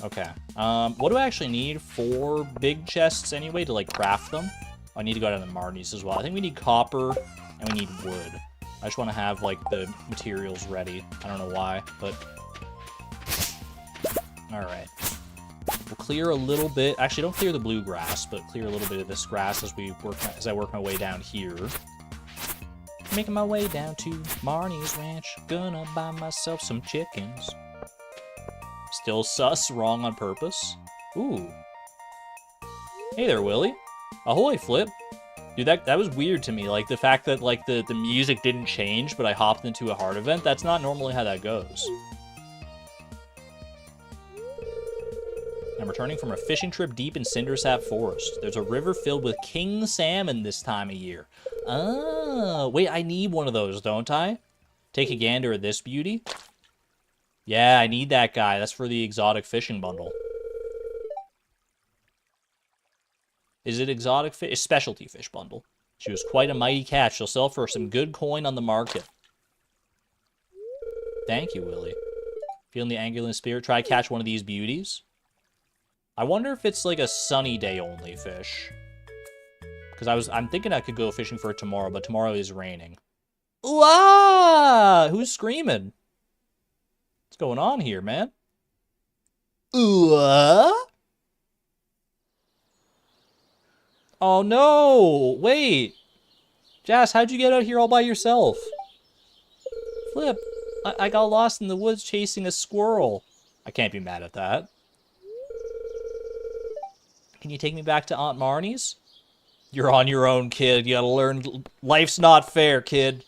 Okay. What do I actually need? 4 big chests anyway to, like, craft them? I need to go down to Marnie's as well. I think we need copper and we need wood. I just want to have, like, the materials ready. I don't know why, but... Alright. We'll clear a little bit. Actually, don't clear the blue grass, but clear a little bit of this grass as I work my way down here. Making my way down to Marnie's ranch. Gonna buy myself some chickens. Still sus, wrong on purpose. Ooh. Hey there, Willie. Ahoy, Flip. Dude, that was weird to me. Like, the fact that, like, the music didn't change, but I hopped into a hard event, that's not normally how that goes. I'm returning from a fishing trip deep in Cindersap Forest. There's a river filled with king salmon this time of year. Oh, wait, I need one of those, don't I? Take a gander at this beauty. Yeah, I need that guy. That's for the exotic fishing bundle. Is it exotic fish? It's specialty fish bundle. She was quite a mighty catch. She'll sell for some good coin on the market. Thank you, Willie. Feeling the angular spirit? Try to catch one of these beauties. I wonder if it's like a sunny day only fish. Because I'm thinking I could go fishing for it tomorrow, but tomorrow is raining. Ooh, ah! Who's screaming? What's going on here, man? Ooh, ah? Oh no! Wait! Jas, how'd you get out here all by yourself? Flip, I got lost in the woods chasing a squirrel. I can't be mad at that. Can you take me back to Aunt Marnie's? You're on your own, kid. You gotta learn. Life's not fair, kid.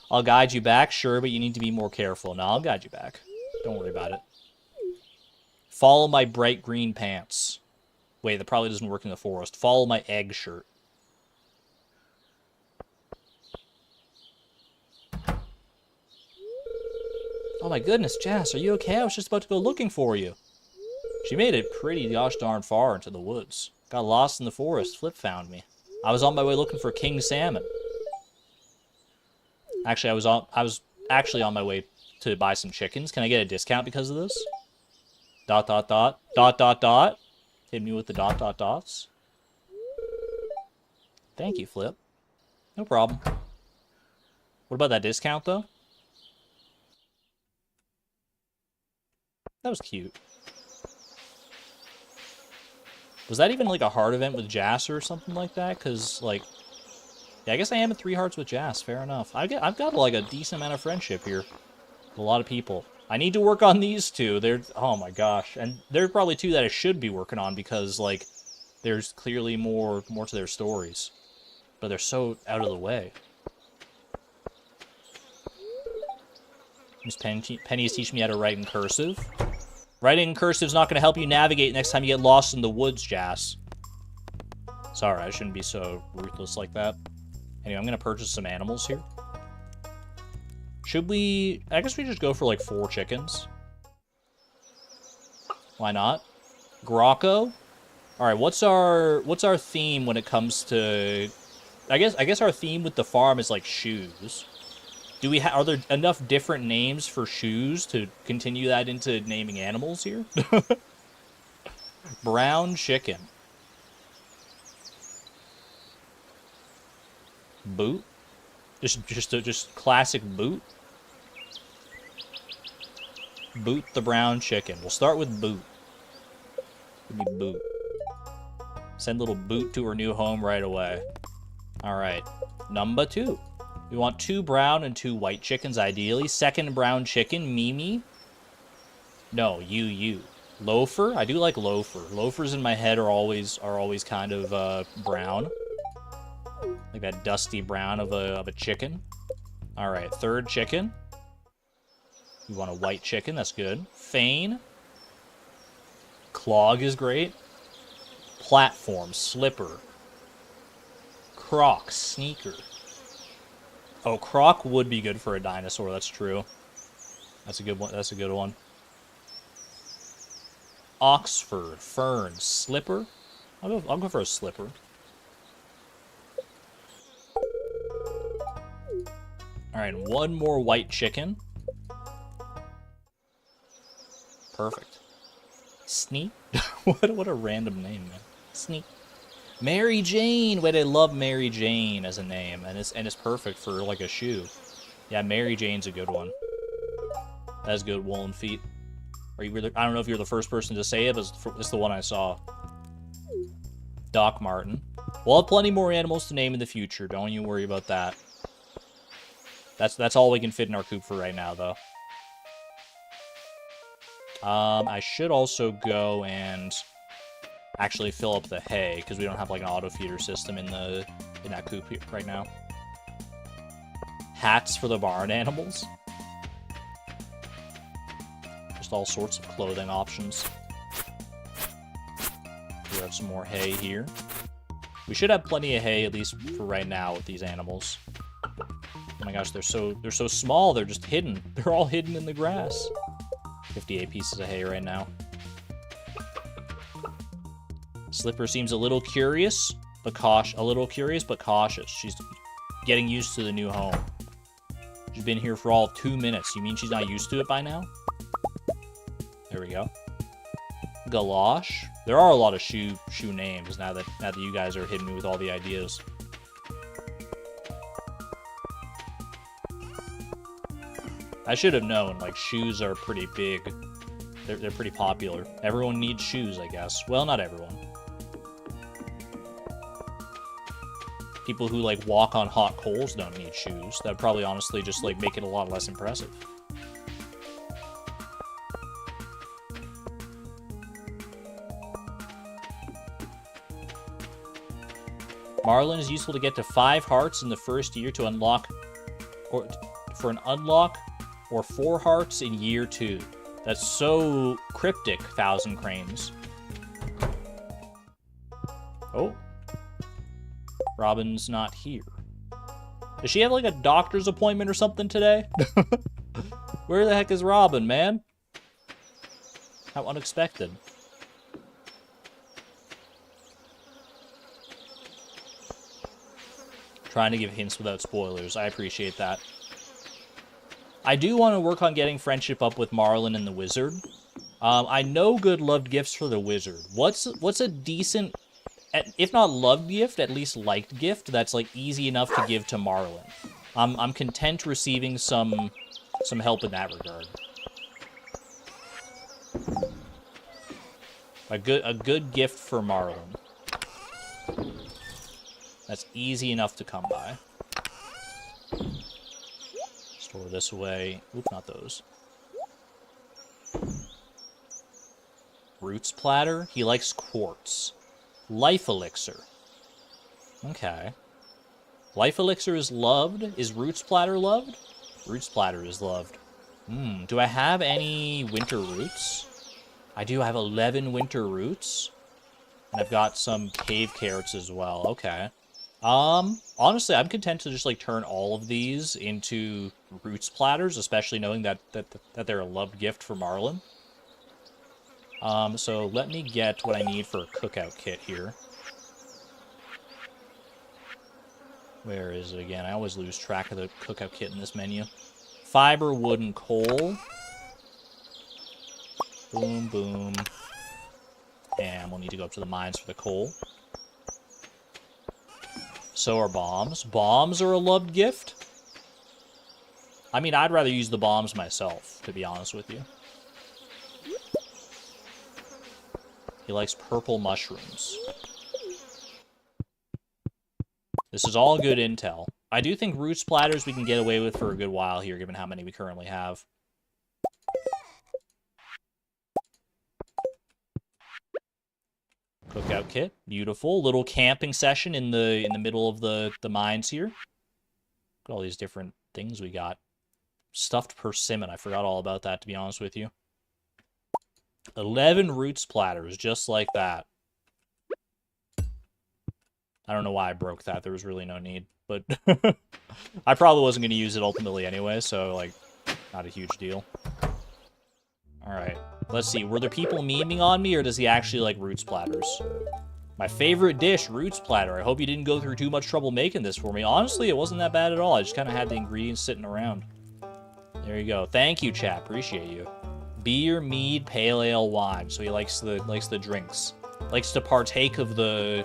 I'll guide you back, sure, but you need to be more careful. No, I'll guide you back. Don't worry about it. Follow my bright green pants. Wait, that probably doesn't work in the forest. Follow my egg shirt. Oh my goodness, Jas, are you okay? I was just about to go looking for you. She made it pretty gosh darn far into the woods. Got lost in the forest. Flip found me. I was on my way looking for king salmon. Actually, I was actually on my way to buy some chickens. Can I get a discount because of this? ... Hit me with the ... dots. Thank you, Flip. No problem. What about that discount, though? That was cute. Was that even, like, a heart event with Jas or something like that? Because, like... Yeah, I guess I am at 3 hearts with Jas. Fair enough. I've got, like, a decent amount of friendship here. With a lot of people. I need to work on these two. They're... Oh, my gosh. And they're probably 2 that I should be working on because, like, there's clearly more to their stories. But they're so out of the way. Miss Penny is teaching me how to write in cursive. Writing in cursive is not going to help you navigate next time you get lost in the woods, Jas. Sorry, I shouldn't be so ruthless like that. Anyway, I'm going to purchase some animals here. Should we... I guess we just go for like 4 chickens. Why not? Grocco? Alright, what's our theme when it comes to... I guess our theme with the farm is like shoes. Are there enough different names for shoes to continue that into naming animals here? Brown chicken. Boot? Just classic boot? Boot the brown chicken. We'll start with boot. Give me boot. Send little boot to her new home right away. Alright. Number 2. We want 2 brown and 2 white chickens, ideally. Second brown chicken, Mimi. No, you. Loafer? I do like loafer. Loafers in my head are always kind of brown. Like that dusty brown of a chicken. Alright, third chicken. We want a white chicken, that's good. Fane. Clog is great. Platform, slipper. Croc, sneaker. Oh, croc would be good for a dinosaur, that's true. That's a good one, that's a good one. Oxford, fern, slipper. I'll go for a slipper. Alright, one more white chicken. Perfect. Sneak? What a random name, man. Sneak. Mary Jane! Wait, I love Mary Jane as a name, and it's perfect for like a shoe. Yeah, Mary Jane's a good one. That's good, woolen feet. Are you really, I don't know if you're the first person to say it, but it's the one I saw. Doc Martin. We'll have plenty more animals to name in the future, don't you worry about that. That's all we can fit in our coop for right now, though. I should also go and actually fill up the hay, because we don't have like an auto feeder system in that coop right now. Hats for the barn animals. Just all sorts of clothing options. We have some more hay here. We should have plenty of hay, at least for right now, with these animals. Oh my gosh, they're so small, they're just hidden. They're all hidden in the grass. 58 pieces of hay right now. Slipper seems a little curious, but cautious. She's getting used to the new home. She's been here for all 2 minutes. You mean she's not used to it by now? There we go. Galosh. There are a lot of shoe names now that you guys are hitting me with all the ideas. I should have known, like, shoes are pretty big. They're pretty popular. Everyone needs shoes, I guess. Well, not everyone. People who, like, walk on hot coals don't need shoes. That would probably honestly just, like, make it a lot less impressive. Marlin is useful to get to 5 hearts in the first year to unlock, or for an unlock, or 4 hearts in year 2. That's so cryptic, Thousand Cranes. Oh. Robin's not here. Does she have like a doctor's appointment or something today? Where the heck is Robin, man? How unexpected. Trying to give hints without spoilers. I appreciate that. I do want to work on getting friendship up with Marlin and the Wizard. I know good loved gifts for the Wizard. What's a decent, if not loved gift, at least liked gift that's like easy enough to give to Marlin? I'm content receiving some help in that regard. A good gift for Marlin. That's easy enough to come by. Store this away. Oop, not those. Roots platter. He likes quartz. Life elixir. Okay. Life elixir is loved. Is roots platter loved? Roots platter is loved. Do I have any winter roots? I do. I have 11 winter roots. And I've got some cave carrots as well. Okay. Honestly, I'm content to just, like, turn all of these into roots platters, especially knowing that they're a loved gift for Marlin. So let me get what I need for a cookout kit here. Where is it again? I always lose track of the cookout kit in this menu. Fiber, wood, and coal. Boom, boom. And we'll need to go up to the mines for the coal. So are bombs. Bombs are a loved gift. I mean, I'd rather use the bombs myself, to be honest with you. He likes purple mushrooms. This is all good intel. I do think root splatters we can get away with for a good while here, given how many we currently have. Cookout kit, beautiful. Little camping session in the middle of the mines here. Look at all these different things we got. Stuffed persimmon, I forgot all about that, to be honest with you. 11 root splatters, just like that. I don't know why I broke that. There was really no need, but I probably wasn't going to use it ultimately anyway, so, like, not a huge deal. Alright, let's see. Were there people memeing on me, or does he actually like root splatters? My favorite dish, root splatter. I hope you didn't go through too much trouble making this for me. Honestly, it wasn't that bad at all. I just kind of had the ingredients sitting around. There you go. Thank you, chat. Appreciate you. Beer, mead, pale ale, wine. So he likes the drinks. Likes to partake of the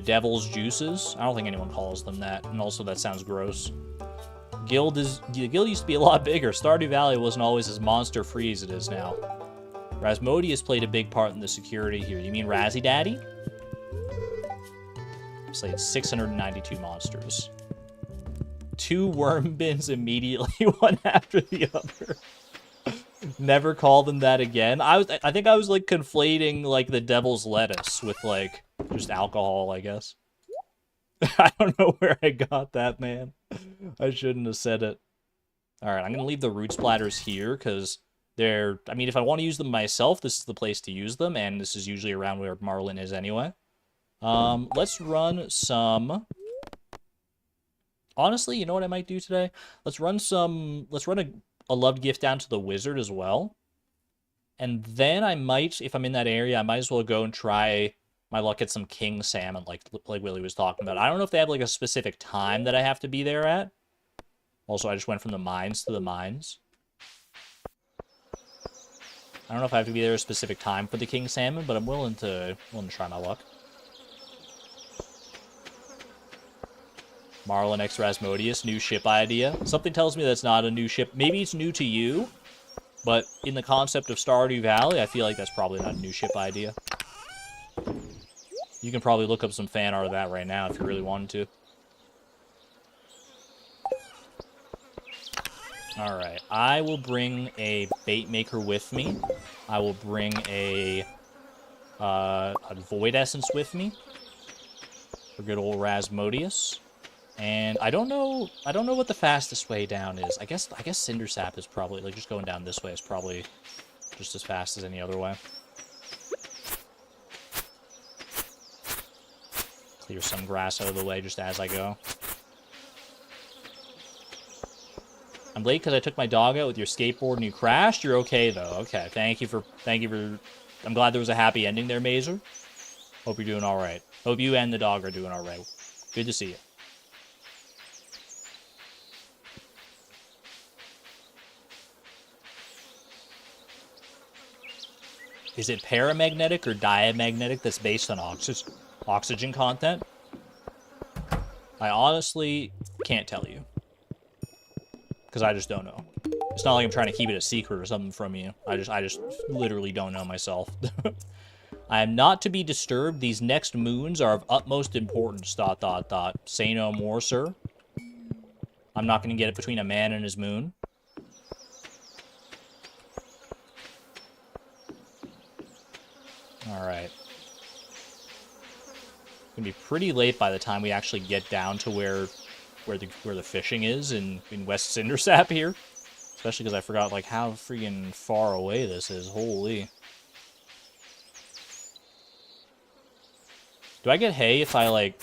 devil's juices. I don't think anyone calls them that. And also that sounds gross. The guild used to be a lot bigger. Stardew Valley wasn't always as monster-free as it is now. Rasmodius played a big part in the security here. You mean Razzie Daddy? Slayed 692 monsters. 2 worm bins immediately, one after the other. Never call them that again. I think I was like conflating like the devil's lettuce with like just alcohol, I guess. I don't know where I got that, man. I shouldn't have said it. Alright, I'm gonna leave the root splatters here because they're, I mean, if I want to use them myself, this is the place to use them, and this is usually around where Marlin is anyway. Let's run some... Honestly, you know what I might do today? Let's run a loved gift down to the wizard as well. And then I might, if I'm in that area, I might as well go and try my luck at some king salmon, like Willie was talking about. I don't know if they have like a specific time that I have to be there at. Also, I just went from the mines to the mines. I don't know if I have to be there at a specific time for the king salmon, but I'm willing to try my luck. Marlin X Rasmodius, new ship idea. Something tells me that's not a new ship. Maybe it's new to you, but in the concept of Stardew Valley, I feel like that's probably not a new ship idea. You can probably look up some fan art of that right now if you really wanted to. Alright, I will bring a bait maker with me. I will bring a void essence with me for good old Rasmodius. And I don't know what the fastest way down is. I guess Cinder Sap is probably, like, just going down this way is probably just as fast as any other way. Clear some grass out of the way just as I go. I'm late because I took my dog out with your skateboard and you crashed. You're okay though. Okay, thank you for. I'm glad there was a happy ending there, Mazer. Hope you're doing all right. Hope you and the dog are doing all right. Good to see you. Is it paramagnetic or diamagnetic that's based on oxygen content? I honestly can't tell you. Because I just don't know. It's not like I'm trying to keep it a secret or something from you. I just literally don't know myself. I am not to be disturbed. These next moons are of utmost importance, ... Say no more, sir. I'm not going to get it between a man and his moon. Alright. It's gonna be pretty late by the time we actually get down to where the fishing is in West Cindersap here. Especially because I forgot like how freaking far away this is. Holy. Do I get hay if I like...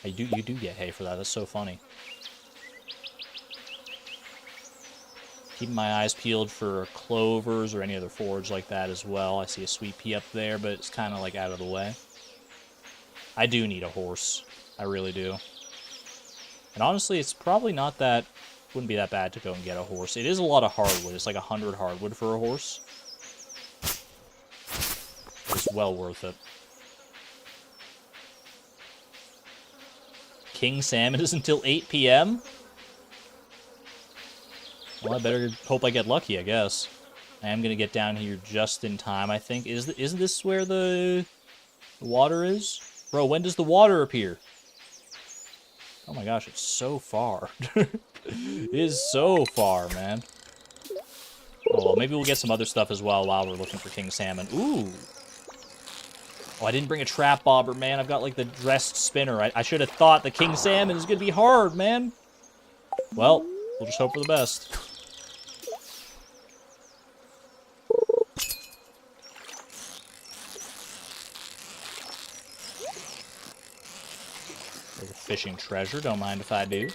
You do get hay for that. That's so funny. Keeping my eyes peeled for clovers or any other forage like that as well. I see a sweet pea up there, but it's kind of like out of the way. I do need a horse. I really do. And honestly, it's probably not that... Wouldn't be that bad to go and get a horse. It is a lot of hardwood. It's like 100 hardwood for a horse. It's well worth it. King Salmon is until 8 p.m.? Well, I better hope I get lucky, I guess. I am going to get down here just in time, I think. Isn't this where the water is? Bro, when does the water appear? Oh my gosh, it's so far. It is so far, man. Oh, well, maybe we'll get some other stuff as well while we're looking for King Salmon. Ooh. Oh, I didn't bring a trap bobber, man. I've got, like, the dressed spinner. I should have thought the King Salmon is going to be hard, man. Well, we'll just hope for the best. There's a fishing treasure. Don't mind if I do.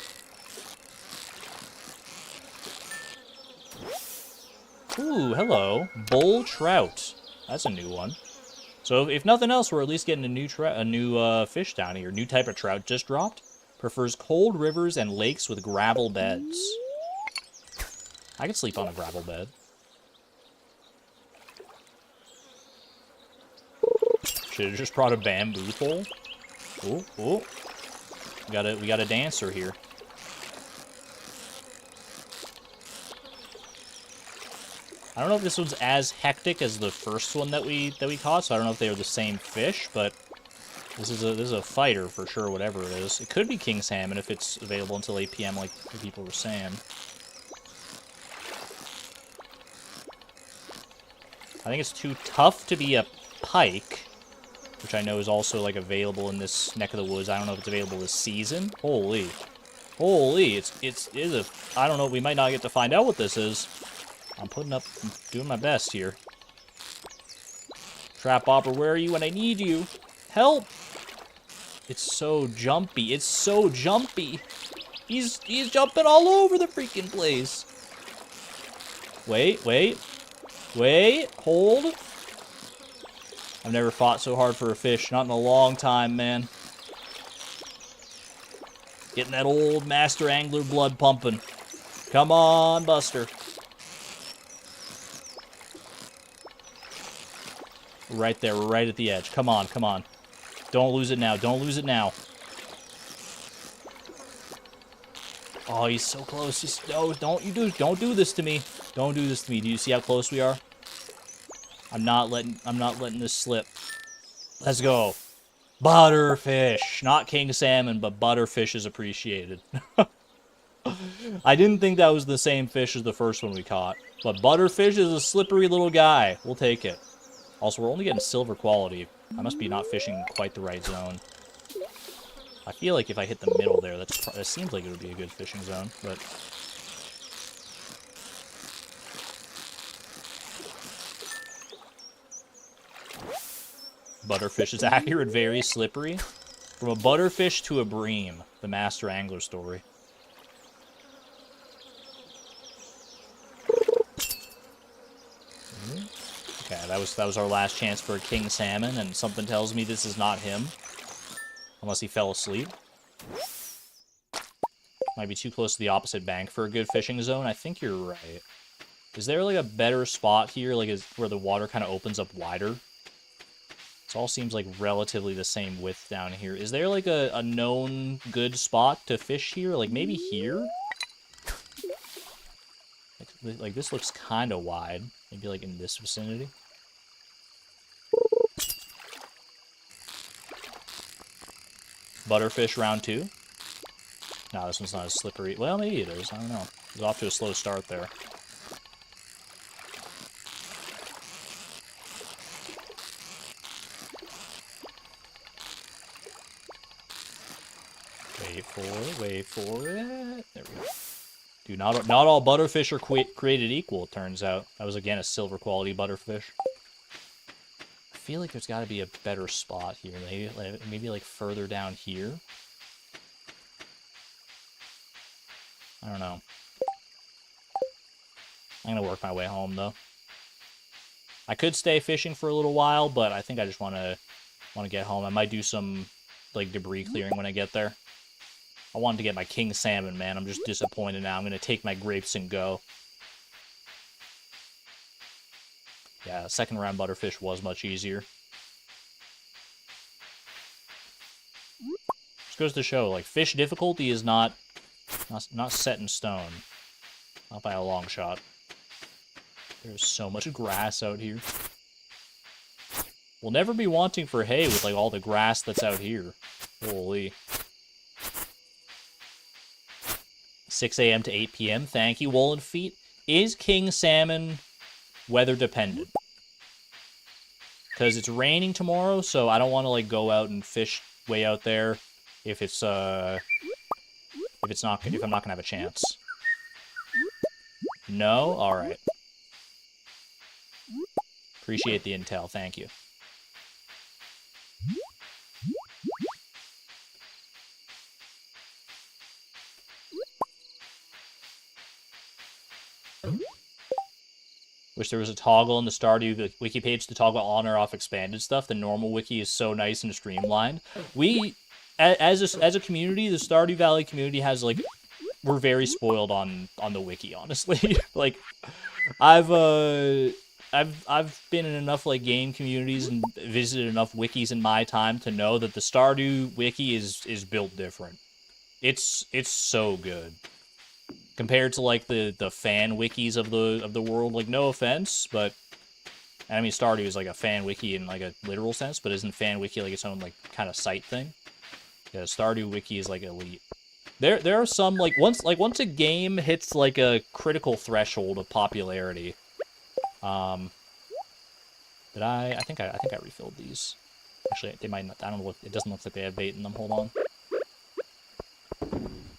Ooh, hello. Bull trout. That's a new one. So if nothing else, we're at least getting a new fish down here. New type of trout just dropped. Prefers cold rivers and lakes with gravel beds. I could sleep on a gravel bed. Should have just brought a bamboo pole. Oh, oh. We got a dancer here. I don't know if this one's as hectic as the first one that we caught, so I don't know if they are the same fish, but this is a fighter for sure, whatever it is. It could be King Salmon if it's available until 8 p.m. like the people were saying. I think it's too tough to be a pike, which I know is also like available in this neck of the woods. I don't know if it's available this season. Holy, it is a. I don't know. We might not get to find out what this is. I'm doing my best here. Trap bobber, where are you when I need you? Help! It's so jumpy. It's so jumpy. He's jumping all over the freaking place. Wait, hold. I've never fought so hard for a fish. Not in a long time, man. Getting that old master angler blood pumping. Come on, Buster. Right there, right at the edge. Come on, come on. Don't lose it now. Don't lose it now. Oh, he's so close. No, don't do this to me. Don't do this to me. Do you see how close we are? I'm not letting this slip. Let's go. Butterfish. Not king salmon, but butterfish is appreciated. I didn't think that was the same fish as the first one we caught. But butterfish is a slippery little guy. We'll take it. Also, we're only getting silver quality. I must be not fishing in quite the right zone. I feel like if I hit the middle there, that seems like it would be a good fishing zone, but... Butterfish is accurate, very slippery. From a butterfish to a bream, the master angler story. Okay, that was our last chance for a king salmon, and something tells me this is not him. Unless he fell asleep. Might be too close to the opposite bank for a good fishing zone. I think you're right. Is there like a better spot here, like where the water kind of opens up wider? It all seems like relatively the same width down here. Is there like a known good spot to fish here? Like maybe here? Like this looks kind of wide. Maybe like in this vicinity. Butterfish round 2. No, this one's not as slippery. Well, maybe it is. I don't know. It's off to a slow start there. Wait for it. There we go. Dude, not all butterfish are created equal, it turns out. That was, again, a silver quality butterfish. I feel like there's got to be a better spot here. Maybe like further down here. I don't know. I'm gonna work my way home, though. I could stay fishing for a little while, but I think I just want to get home. I might do some, like, debris clearing when I get there. I wanted to get my king salmon, man. I'm just disappointed now. I'm gonna take my grapes and go. Yeah, second round butterfish was much easier. Just goes to show, like, fish difficulty is not set in stone. Not by a long shot. There's so much grass out here. We'll never be wanting for hay with, like, all the grass that's out here. Holy. 6 a.m. to 8 p.m. Thank you, Woolen Feet. Is king salmon weather dependent? Because it's raining tomorrow, so I don't want to, like, go out and fish way out there if I'm not gonna have a chance. No? Alright. Appreciate the intel, thank you. Wish there was a toggle in the Stardew wiki page to toggle on or off expanded stuff. The normal wiki is so nice and streamlined. We, as a community, the Stardew Valley community has, like, we're very spoiled on the wiki, honestly. Like, I've been in enough, like, game communities and visited enough wikis in my time to know that the Stardew wiki is built different. It's so good. Compared to, like, the fan wikis of the world, like, no offense, but I mean, Stardew is like a fan wiki in, like, a literal sense, but isn't fan wiki like its own, like, kind of site thing? Yeah, Stardew wiki is, like, elite. There are some, like, once a game hits, like, a critical threshold of popularity. I think I refilled these. Actually, they might not. I don't know. It doesn't look like they have bait in them. Hold on.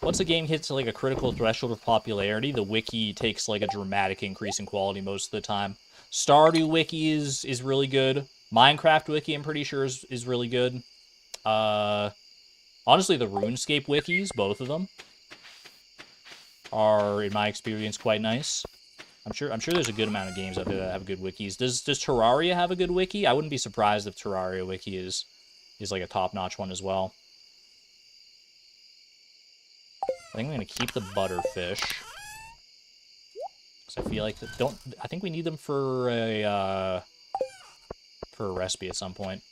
Once a game hits, like, a critical threshold of popularity, the wiki takes, like, a dramatic increase in quality most of the time. Stardew wiki is really good. Minecraft wiki, I'm pretty sure, is really good. Honestly, the RuneScape wikis, both of them, are, in my experience, quite nice. I'm sure there's a good amount of games out there that have good wikis. Does Terraria have a good wiki? I wouldn't be surprised if Terraria wiki is like a top-notch one as well. I think I'm gonna keep the butterfish. Cause I feel like I think we need them for a recipe at some point.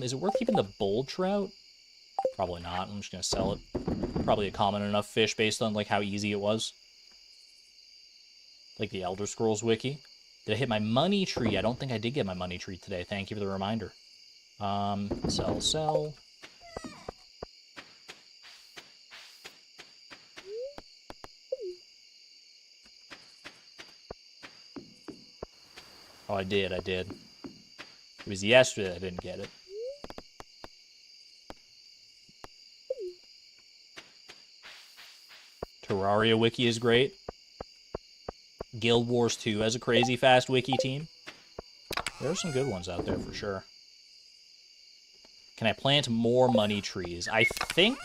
Is it worth keeping the bull trout? Probably not. I'm just gonna sell it. Probably a common enough fish based on, like, how easy it was. Like the Elder Scrolls wiki. Did I hit my money tree? I don't think I did get my money tree today. Thank you for the reminder. Sell. Oh, I did. It was yesterday I didn't get it. Terraria wiki is great. Guild Wars 2 has a crazy fast wiki team. There are some good ones out there for sure. Can I plant more money trees? I think,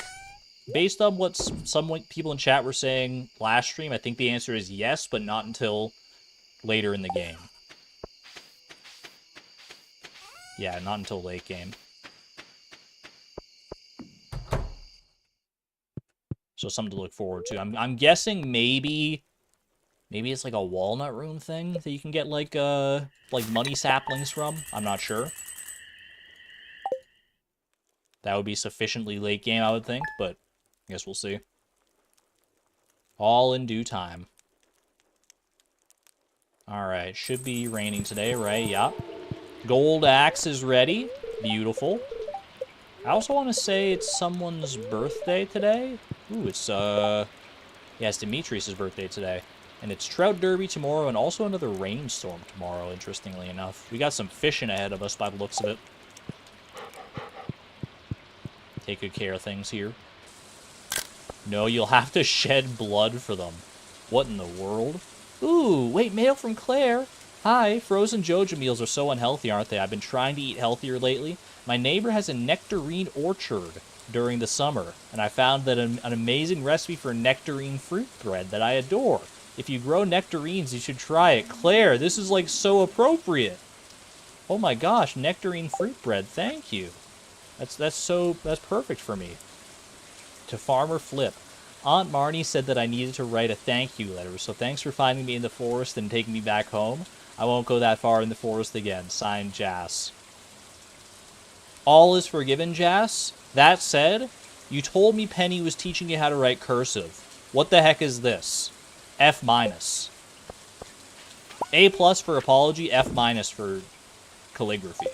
based on what some people in chat were saying last stream, I think the answer is yes, but not until later in the game. Yeah, not until late game. So something to look forward to. I'm guessing maybe it's like a walnut room thing that you can get like money saplings from. I'm not sure. That would be sufficiently late game, I would think, but I guess we'll see. All in due time. Alright, should be raining today, right? Yeah. Gold axe is ready. Beautiful. I also want to say it's someone's birthday today. Ooh, it's Demetrius' birthday today. And it's Trout Derby tomorrow and also another rainstorm tomorrow, interestingly enough. We got some fishing ahead of us by the looks of it. Take good care of things here. No, you'll have to shed blood for them. What in the world? Ooh, wait, mail from Claire. Hi, frozen Joja meals are so unhealthy, aren't they? I've been trying to eat healthier lately. My neighbor has a nectarine orchard. during the summer, and I found that an amazing recipe for nectarine fruit bread that I adore. If you grow nectarines, you should try it. Claire, this is like so appropriate. Oh my gosh, nectarine fruit bread, thank you. That's perfect for me. To Farmer Flip. Aunt Marnie said that I needed to write a thank you letter, so thanks for finding me in the forest and taking me back home. I won't go that far in the forest again. Signed, Jas. All is forgiven, Jas. That said, you told me Penny was teaching you how to write cursive. What the heck is this? F-. A+ for apology, F- for calligraphy.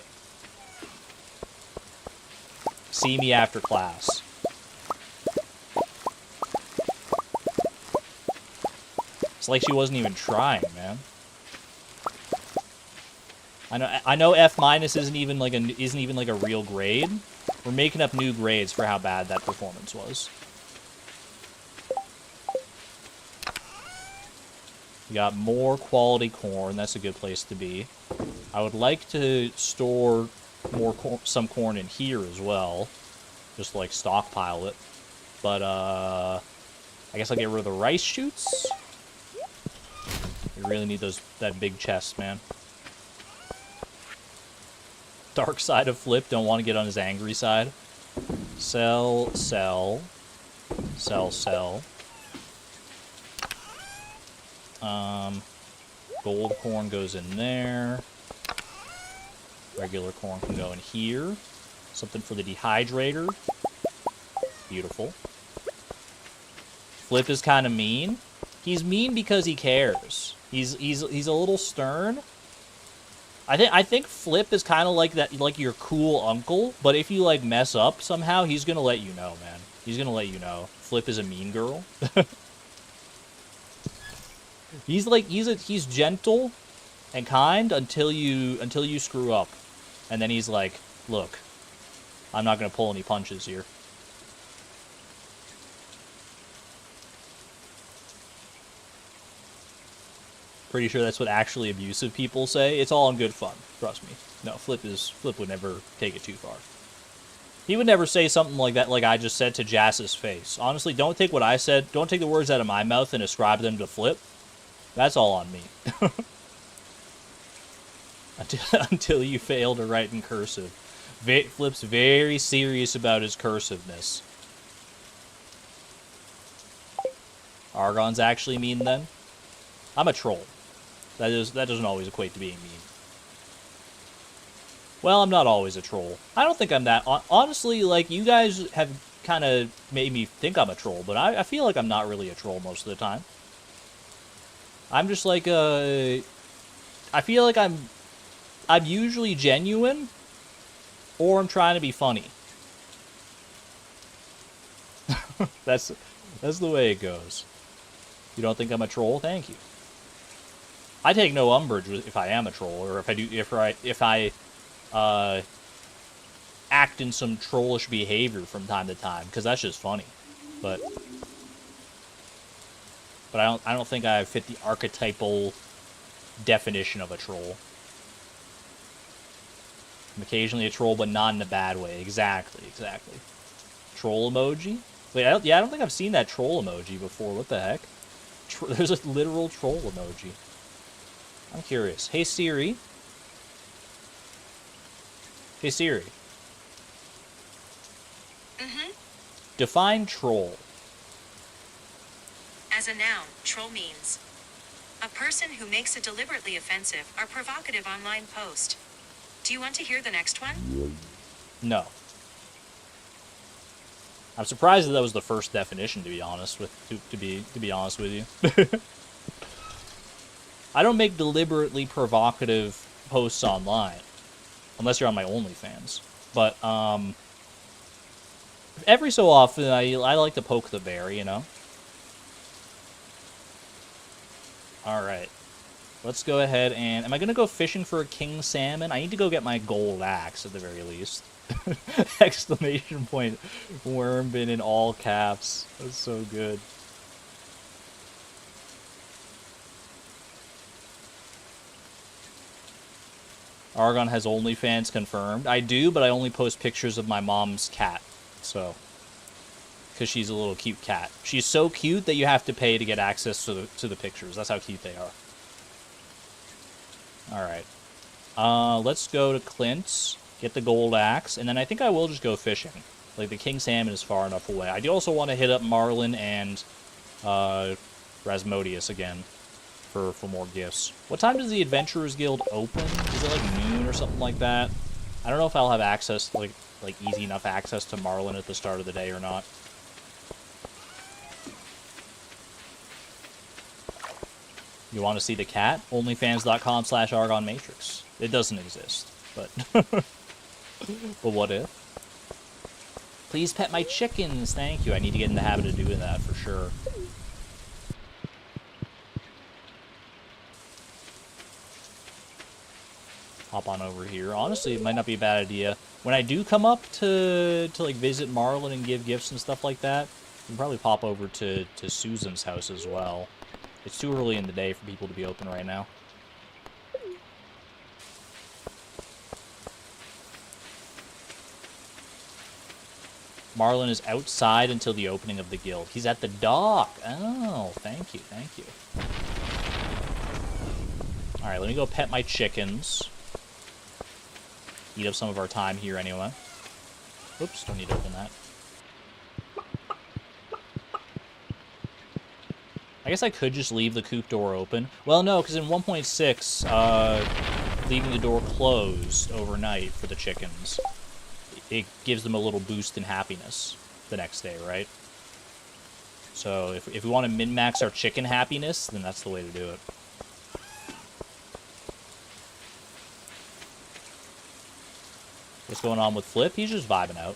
See me after class. It's like she wasn't even trying, man. I know F- isn't even like a real grade. We're making up new grades for how bad that performance was. We got more quality corn. That's a good place to be. I would like to store some corn in here as well, just like stockpile it. But I guess I'll get rid of the rice shoots. We really need that big chest, man. Dark side of Flip, don't want to get on his angry side. Sell, sell. Sell, sell. Gold corn goes in there. Regular corn can go in here. Something for the dehydrator. Beautiful. Flip is kind of mean. He's mean because he cares. He's a little stern. I think Flip is kind of like that, like your cool uncle. But if you like mess up somehow, he's gonna let you know, man. He's gonna let you know. Flip is a mean girl. He's gentle and kind until you screw up, and then he's like, look, I'm not gonna pull any punches here. Pretty sure that's what actually abusive people say. It's all in good fun. Trust me. No, Flip would never take it too far. He would never say something like that, like I just said to Jas's face. Honestly, don't take what I said. Don't take the words out of my mouth and ascribe them to Flip. That's all on me. Until you fail to write in cursive. Flip's very serious about his cursiveness. Argon's actually mean then? I'm a troll. That doesn't always equate to being mean. Well, I'm not always a troll. I don't think I'm that. Honestly, like, you guys have kind of made me think I'm a troll, but I feel like I'm not really a troll most of the time. I'm just like, I feel like I'm usually genuine, or I'm trying to be funny. That's the way it goes. You don't think I'm a troll? Thank you. I take no umbrage if I am a troll, or if I act in some trollish behavior from time to time, because that's just funny. But I don't think I fit the archetypal definition of a troll. I'm occasionally a troll, but not in a bad way. Exactly. Troll emoji? Wait, I don't think I've seen that troll emoji before. What the heck? There's a literal troll emoji. I'm curious. Hey Siri. Hey Siri. Define troll. As a noun, troll means a person who makes a deliberately offensive or provocative online post. Do you want to hear the next one? No. I'm surprised that was the first definition, to be honest to be honest with you. I don't make deliberately provocative posts online, unless you're on my OnlyFans. But every so often, I like to poke the bear, you know. All right, let's go ahead and am I gonna go fishing for a king salmon? I need to go get my gold axe at the very least. Exclamation point! Wormbin in all caps. That's so good. Argon has OnlyFans confirmed. I do, but I only post pictures of my mom's cat. So, because she's a little cute cat. She's so cute that you have to pay to get access to the pictures. That's how cute they are. All right. Let's go to Clint's, get the gold axe, and then I think I will just go fishing. Like, the king salmon is far enough away. I do also want to hit up Marlin and Rasmodius again for more gifts. What time does the Adventurers Guild open? Is it like noon or something like that? I don't know if I'll have access, like easy enough access to Marlin at the start of the day or not. You want to see the cat? Onlyfans.com/ArgonMatrix. It doesn't exist, but but what if? Please pet my chickens. Thank you. I need to get in the habit of doing that for sure. Hop on over here. Honestly, it might not be a bad idea. When I do come up to like visit Marlin and give gifts and stuff like that, I can probably pop over to Susan's house as well. It's too early in the day for people to be open right now. Marlin is outside until the opening of the guild. He's at the dock. Oh, thank you, thank you. Alright, let me go pet my chickens. Eat up some of our time here anyway. Oops, don't need to open that. I guess I could just leave the coop door open. Well, no, because in 1.6, leaving the door closed overnight for the chickens, it gives them a little boost in happiness the next day, right? So if we want to min-max our chicken happiness, then that's the way to do it. What's going on with Flip? He's just vibing out.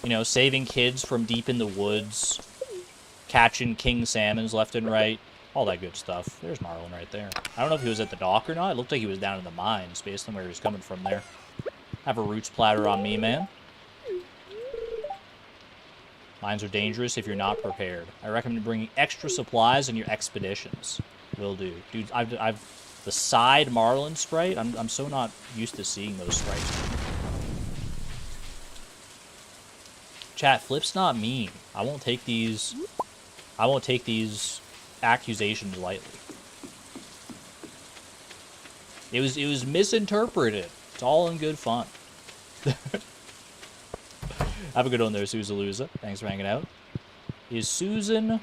You know, saving kids from deep in the woods, catching king salmons left and right, all that good stuff. There's Marlin right there. I don't know if he was at the dock or not. It looked like he was down in the mines based on where he was coming from there. Have a roots platter on me, man. Mines are dangerous if you're not prepared. I recommend bringing extra supplies on your expeditions. Will do. Dude, I've the side Marlin sprite, I'm so not used to seeing those sprites. Chat, Flip's not mean. I won't take these accusations lightly. It was misinterpreted. It's all in good fun. Have a good one there, Susaluza. Thanks for hanging out. Is Susan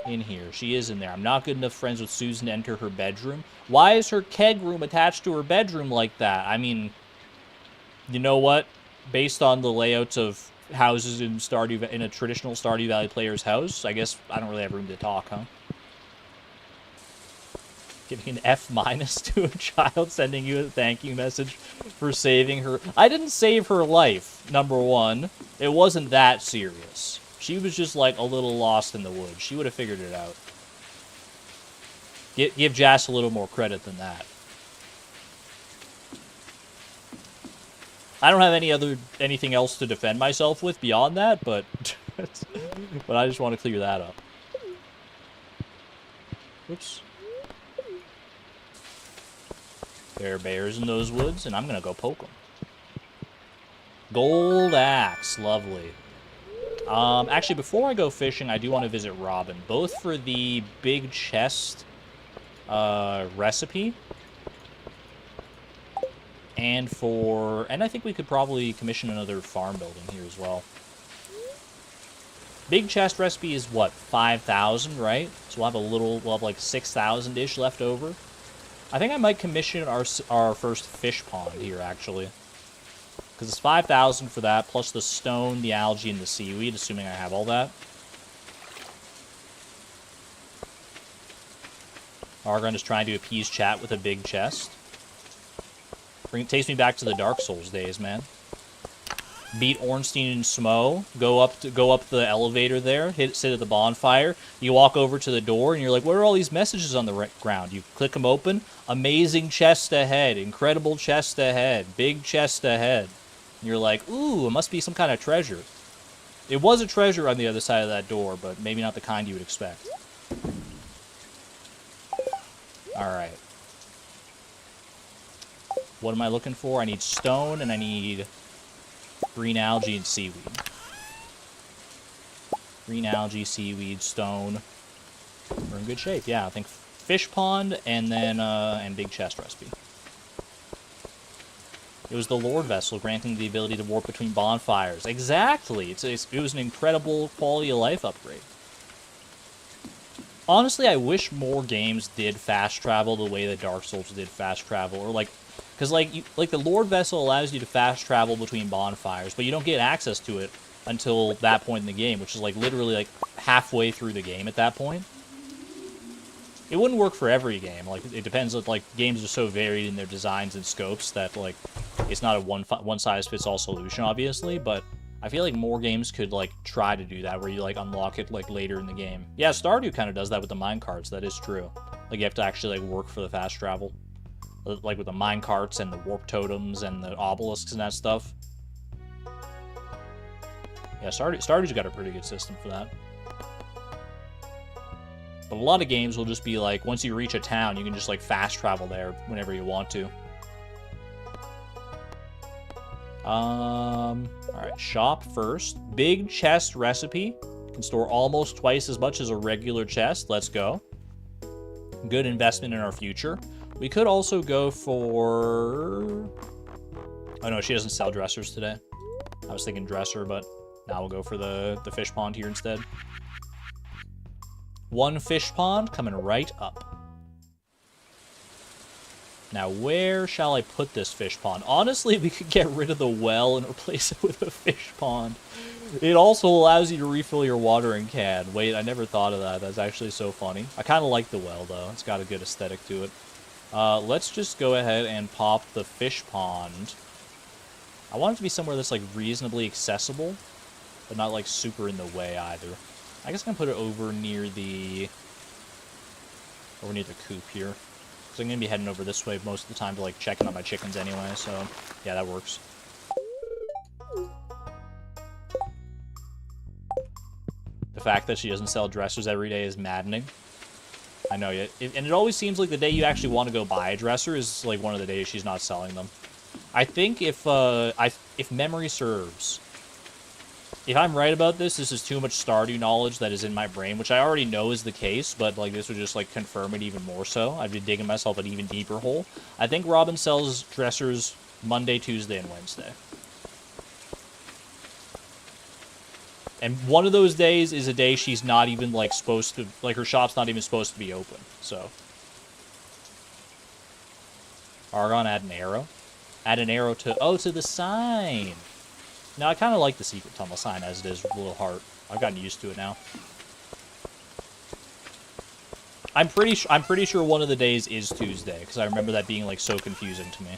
in here? She is in there. I'm not good enough friends with Susan to enter her bedroom. Why is her keg room attached to her bedroom like that? I mean, you know what? Based on the layouts of houses in a traditional Stardew Valley player's house, I guess I don't really have room to talk, huh? Giving an F- to a child, sending you a thank you message for saving her. I didn't save her life, number one. It wasn't that serious. She was just like a little lost in the woods. She would have figured it out. Give Jas a little more credit than that. I don't have anything else to defend myself with beyond that, but but I just want to clear that up. Oops. There are bears in those woods, and I'm gonna go poke them. Gold axe, lovely. Actually, before I go fishing, I do want to visit Robin, both for the big chest recipe. And I think we could probably commission another farm building here as well. Big chest recipe is what, 5,000, right? So we'll have like 6,000-ish left over. I think I might commission our first fish pond here, actually. Because it's 5,000 for that, plus the stone, the algae, and the seaweed, assuming I have all that. Argon is trying to appease chat with a big chest. Takes me back to the Dark Souls days, man. Beat Ornstein and Smo, go up the elevator there, sit at the bonfire. You walk over to the door, and you're like, what are all these messages on the ground? You click them open. Amazing chest ahead. Incredible chest ahead. Big chest ahead. And you're like, ooh, it must be some kind of treasure. It was a treasure on the other side of that door, but maybe not the kind you would expect. Alright. What am I looking for? I need stone, and I need Green algae and seaweed. Green algae, seaweed, stone. We're in good shape. Yeah, I think fish pond and then and big chest recipe. It was the Lord vessel granting the ability to warp between bonfires. Exactly. It was an incredible quality of life upgrade. Honestly, I wish more games did fast travel the way that Dark Souls did fast travel, or like, because like the Lord vessel allows you to fast travel between bonfires, but you don't get access to it until that point in the game, which is like literally like halfway through the game at that point. It wouldn't work for every game. Like, it depends on, like, games are so varied in their designs and scopes that, like, it's not a one-size-fits-all solution, obviously, but I feel like more games could, like, try to do that, where you, like, unlock it, like, later in the game. Yeah, Stardew kind of does that with the minecarts, that is true. Like, you have to actually, like, work for the fast travel. Like, with the minecarts and the warp totems and the obelisks and that stuff. Yeah, Stardew's got a pretty good system for that. But a lot of games will just be like, once you reach a town, you can just like fast travel there whenever you want to. Alright, shop first. Big chest recipe. Can store almost twice as much as a regular chest. Let's go. Good investment in our future. We could also go for... Oh no, she doesn't sell dressers today. I was thinking dresser, but now we'll go for the fish pond here instead. One fish pond coming right up. Now, where shall I put this fish pond? Honestly, we could get rid of the well and replace it with a fish pond. It also allows you to refill your watering can. Wait, I never thought of that. That's actually so funny. I kind of like the well, though. It's got a good aesthetic to it. Let's just go ahead and pop the fish pond. I want it to be somewhere that's, like, reasonably accessible, but not, like, super in the way either. I guess I'm going to put it over near the coop here. Because I'm going to be heading over this way most of the time to, like, check in on my chickens anyway, so, yeah, that works. The fact that she doesn't sell dressers every day is maddening. I know, and it always seems like the day you actually want to go buy a dresser is, like, one of the days she's not selling them. I think if memory serves... If I'm right about this, this is too much Stardew knowledge that is in my brain, which I already know is the case, but, like, this would just, like, confirm it even more so. I'd be digging myself an even deeper hole. I think Robin sells dressers Monday, Tuesday, and Wednesday. And one of those days is a day she's not even, like, supposed to... Like, her shop's not even supposed to be open, so... Argon, add an arrow. Add an arrow to... Oh, to the sign! Now, I kind of like the secret tunnel sign as it is with a little heart. I've gotten used to it now. I'm pretty sure one of the days is Tuesday, because I remember that being, like, so confusing to me.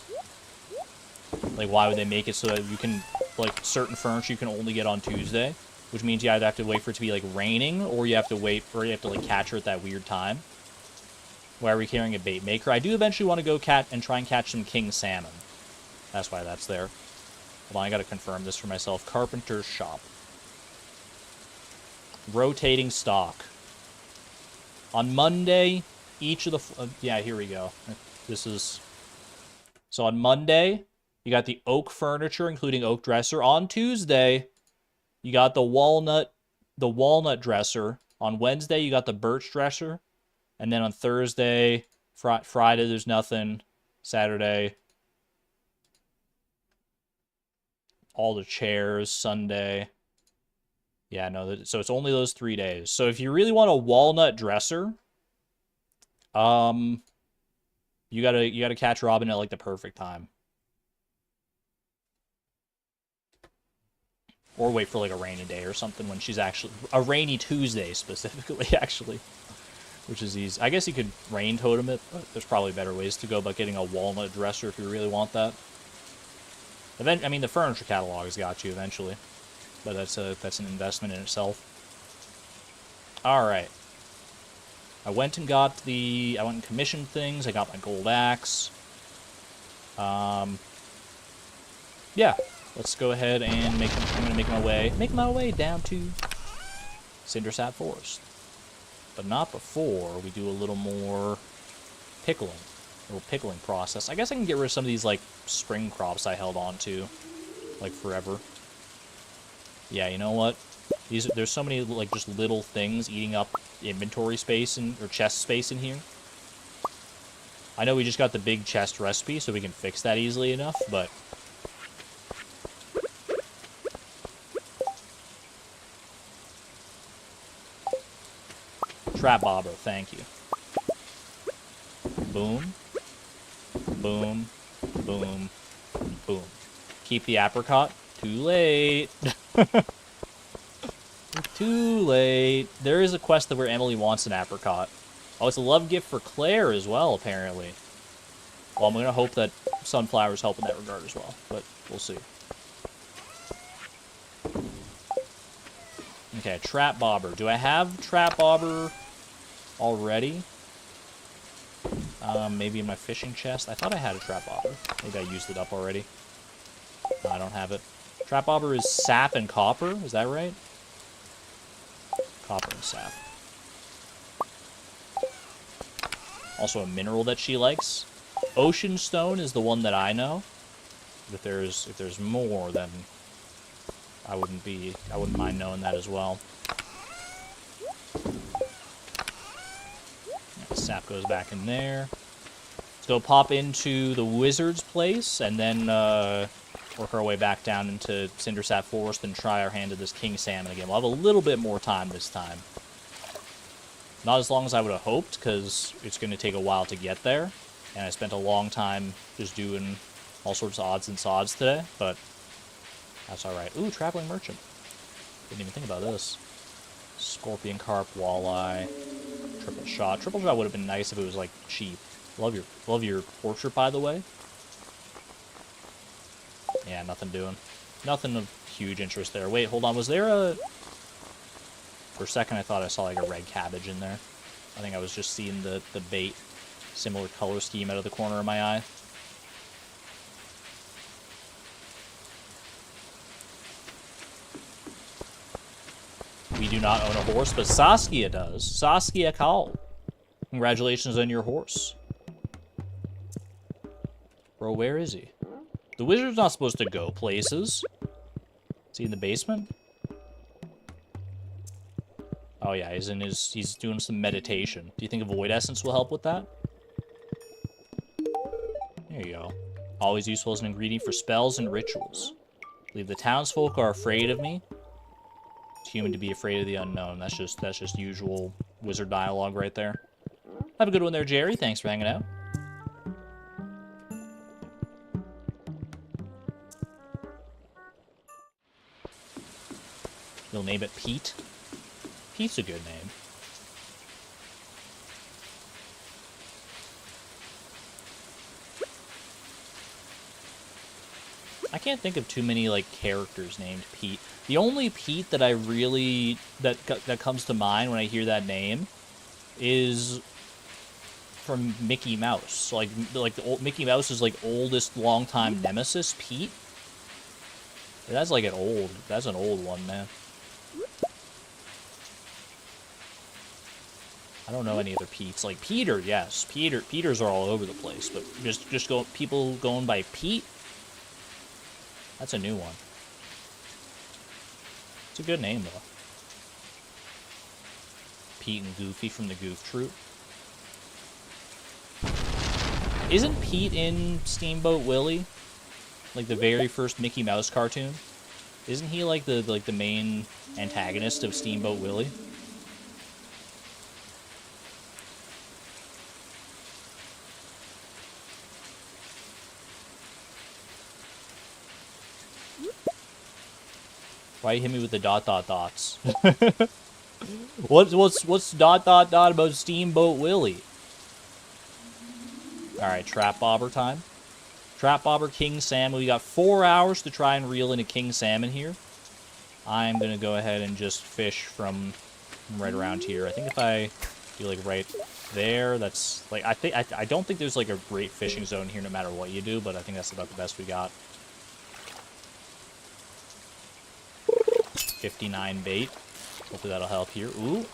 Like, why would they make it so that you can, like, certain furniture you can only get on Tuesday? Which means you either have to wait for it to be, like, raining, or you have to wait, or you have to, like, catch her at that weird time. Why are we carrying a bait maker? I do eventually want to go try and catch some king salmon. That's why that's there. Hold on, I gotta confirm this for myself. Carpenter's shop. Rotating stock. On Monday, each of the... yeah, here we go. This is... So on Monday, you got the oak furniture, including oak dresser. On Tuesday, you got the walnut dresser. On Wednesday, you got the birch dresser. And then on Thursday, Friday, there's nothing. Saturday... all the chairs, Sunday. Yeah, no, so it's only those 3 days. So if you really want a walnut dresser, you gotta catch Robin at, like, the perfect time. Or wait for, like, a rainy day or something when she's actually... A rainy Tuesday, specifically, actually. Which is easy. I guess you could rain totem it, but there's probably better ways to go about getting a walnut dresser if you really want that. I mean, the furniture catalog has got you eventually, but that's an investment in itself. All right, I went and commissioned things. I got my gold axe. Yeah, let's go ahead and I'm gonna make my way down to Cindersap Forest, but not before we do a little more pickling. Little pickling process. I guess I can get rid of some of these, like, spring crops I held on to. like forever. Yeah, you know what? There's so many like just little things eating up inventory space or chest space in here. I know we just got the big chest recipe, so we can fix that easily enough, but trap bobber, thank you. Boom. Boom. Boom. Boom. Keep the apricot. Too late. Too late. There is a quest where Emily wants an apricot. Oh, it's a love gift for Claire as well, apparently. Well, I'm going to hope that sunflowers help in that regard as well, but we'll see. Okay, trap bobber. Do I have trap bobber already? Maybe in my fishing chest. I thought I had a trap bobber. Maybe I used it up already. No, I don't have it. Trap bobber is sap and copper. Is that right? Copper and sap. Also a mineral that she likes. Ocean stone is the one that I know. If there's more, then I wouldn't mind knowing that as well. Yeah, sap goes back in there. Let's go pop into the wizard's place and then work our way back down into Cindersap Forest and try our hand at this king salmon again. We'll have a little bit more time this time. Not as long as I would have hoped, because it's going to take a while to get there. And I spent a long time just doing all sorts of odds and sods today, but that's alright. Ooh, traveling merchant. Didn't even think about this. Scorpion carp, walleye, triple shot. Triple shot would have been nice if it was, like, cheap. Love your portrait, by the way. Yeah, nothing doing. Nothing of huge interest there. Wait, hold on. Was there a... For a second, I thought I saw, like, a red cabbage in there. I think I was just seeing the bait. Similar color scheme out of the corner of my eye. We do not own a horse, but Saskia does. Saskia Kaul. Congratulations on your horse. Bro, where is he? The wizard's not supposed to go places. Is he in the basement? Oh yeah, he's doing some meditation. Do you think a void essence will help with that? There you go. Always useful as an ingredient for spells and rituals. I believe the townsfolk are afraid of me. It's human to be afraid of the unknown. That's just usual wizard dialogue right there. Have a good one there, Jerry. Thanks for hanging out. You'll name it Pete? Pete's a good name. I can't think of too many, like, characters named Pete. The only Pete that I really... that comes to mind when I hear that name is from Mickey Mouse. Like the old Mickey Mouse's, like, oldest longtime nemesis, Pete. That's like that's an old one, man. I don't know any other Pete's. Like, Peter, yes. Peters are all over the place, but people going by Pete? That's a new one. It's a good name, though. Pete and Goofy from the Goof Troop. Isn't Pete in Steamboat Willie? Like the very first Mickey Mouse cartoon? Isn't he like the main antagonist of Steamboat Willie? Why you hit me with the dots? What's about Steamboat Willie? Alright, trap bobber time. Trap bobber, king salmon. We got 4 hours to try and reel in a king salmon here. I'm gonna go ahead and just fish from right around here. I think if I do like right there, that's like I don't think there's like a great fishing zone here no matter what you do, but I think that's about the best we got. 59 bait. Hopefully that'll help here. Ooh.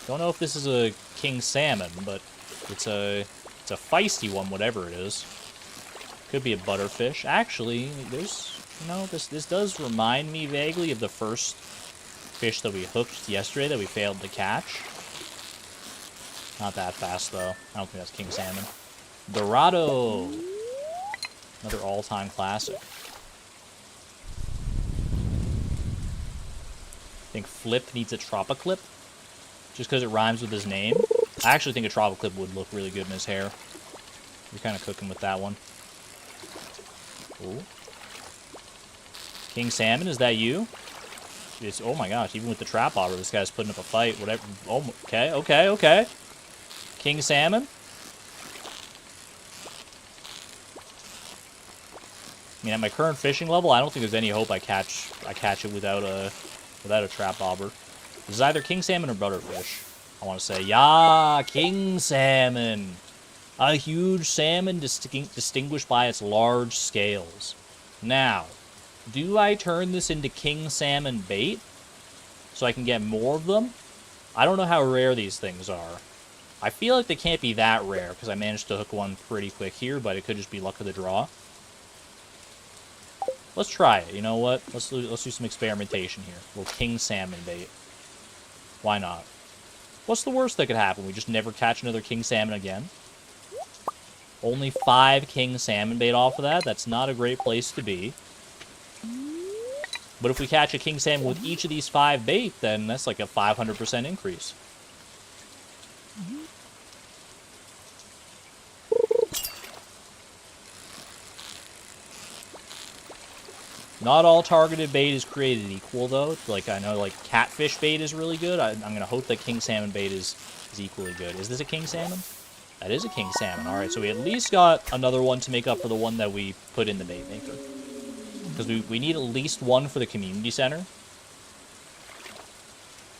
Don't know if this is a king salmon, but it's a feisty one, whatever it is. Could be a butterfish. Actually, there's, you know, this does remind me vaguely of the first fish that we hooked yesterday that we failed to catch. Not that fast, though. I don't think that's king salmon. Dorado! Another all-time classic. I think Flip needs a Tropiclip, just because it rhymes with his name. I actually think a Tropiclip would look really good in his hair. You're kind of cooking with that one. Ooh. King Salmon, is that you? It's, oh my gosh, even with the trap bobber, this guy's putting up a fight. Whatever. Oh, okay, okay, okay. King Salmon. I mean, at my current fishing level, I don't think there's any hope I catch it without a trap bobber. This is either king salmon or butterfish. I want to say, yeah, king salmon. A huge salmon distinguished by its large scales. Now, do I turn this into king salmon bait so I can get more of them? I don't know how rare these things are. I feel like they can't be that rare because I managed to hook one pretty quick here, but it could just be luck of the draw. Let's try it. You know what? Let's do some experimentation here. A little king salmon bait. Why not? What's the worst that could happen? We just never catch another king salmon again? Only 5 king salmon bait off of that? That's not a great place to be. But if we catch a king salmon with each of these 5 bait, then that's like a 500% increase. Not all targeted bait is created equal, though. Like, I know, like, catfish bait is really good. I'm going to hope that king salmon bait is equally good. Is this a king salmon? That is a king salmon. All right, so we at least got another one to make up for the one that we put in the bait maker. Because we need at least one for the community center.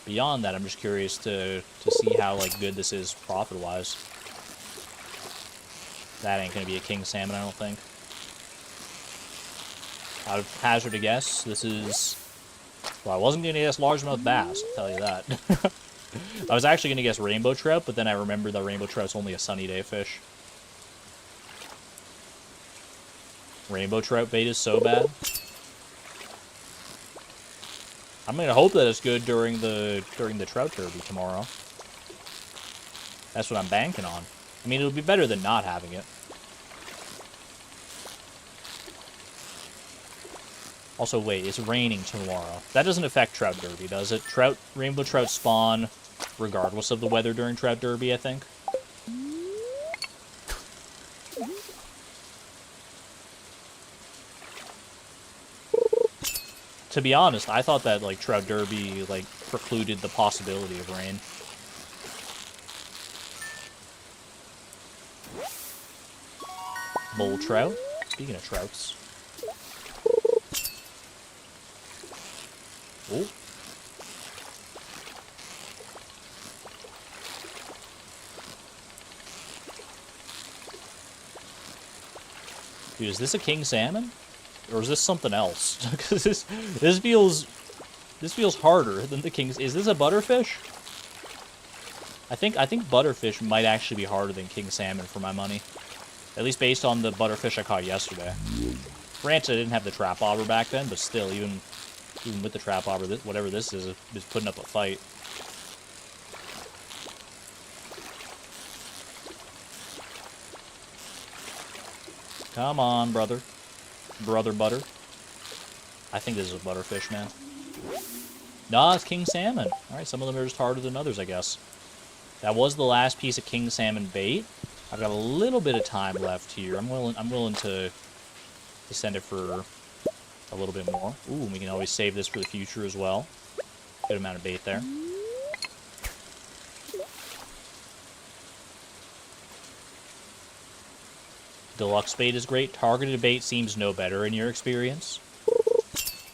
Beyond that, I'm just curious to see how, like, good this is profit-wise. That ain't going to be a king salmon, I don't think. I would hazard a guess. This is... Well, I wasn't going to guess largemouth bass, I'll tell you that. I was actually going to guess rainbow trout, but then I remembered that rainbow trout's only a sunny day fish. Rainbow trout bait is so bad. I'm going to hope that it's good during the trout derby tomorrow. That's what I'm banking on. I mean, it'll be better than not having it. Also, wait, it's raining tomorrow. That doesn't affect Trout Derby, does it? Rainbow trout spawn regardless of the weather during Trout Derby, I think. To be honest, I thought that, like, Trout Derby, like, precluded the possibility of rain. Bull trout. Speaking of trouts. Oh. Dude, is this a king salmon? Or is this something else? Because this feels harder than the king's. Is this a butterfish? I think butterfish might actually be harder than king salmon for my money. At least based on the butterfish I caught yesterday. Granted, I didn't have the trap bobber back then, but still, even with the trap bobber, whatever this is putting up a fight. Come on, brother. Brother butter. I think this is a butterfish, man. Nah, it's king salmon. Alright, some of them are just harder than others, I guess. That was the last piece of king salmon bait. I've got a little bit of time left here. I'm willing to send it for a little bit more. Ooh, we can always save this for the future as well. Good amount of bait there. Deluxe bait is great. Targeted bait seems no better in your experience.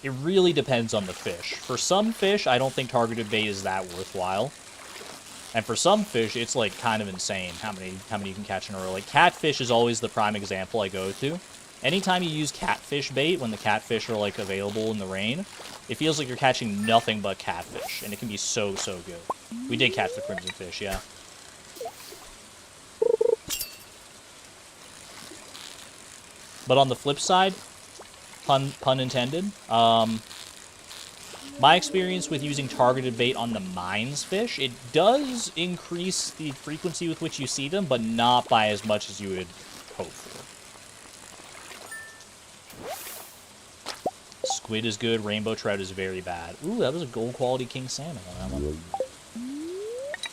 It really depends on the fish. For some fish, I don't think targeted bait is that worthwhile. And for some fish, it's like kind of insane how many you can catch in a row. Like catfish is always the prime example I go to. Anytime you use catfish bait when the catfish are like available in the rain, it feels like you're catching nothing but catfish, and it can be so good. We did catch the crimson fish, yeah. But on the flip side, pun intended, my experience with using targeted bait on the mines fish, it does increase the frequency with which you see them, but not by as much as you would hope for. Squid is good, rainbow trout is very bad. Ooh, that was a gold quality king salmon on that one.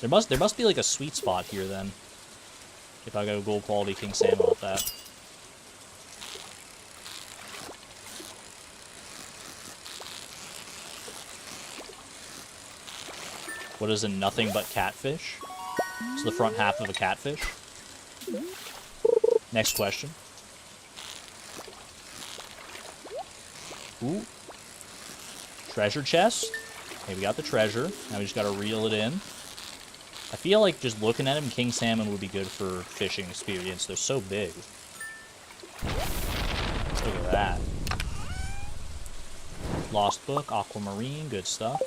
There must be like a sweet spot here then. If I go gold quality king salmon with that. What is a nothing but catfish? It's the front half of a catfish. Next question. Ooh. Treasure chest. Okay, we got the treasure. Now we just gotta reel it in. I feel like just looking at them, king salmon would be good for fishing experience. They're so big. Look at that. Lost book, aquamarine, good stuff.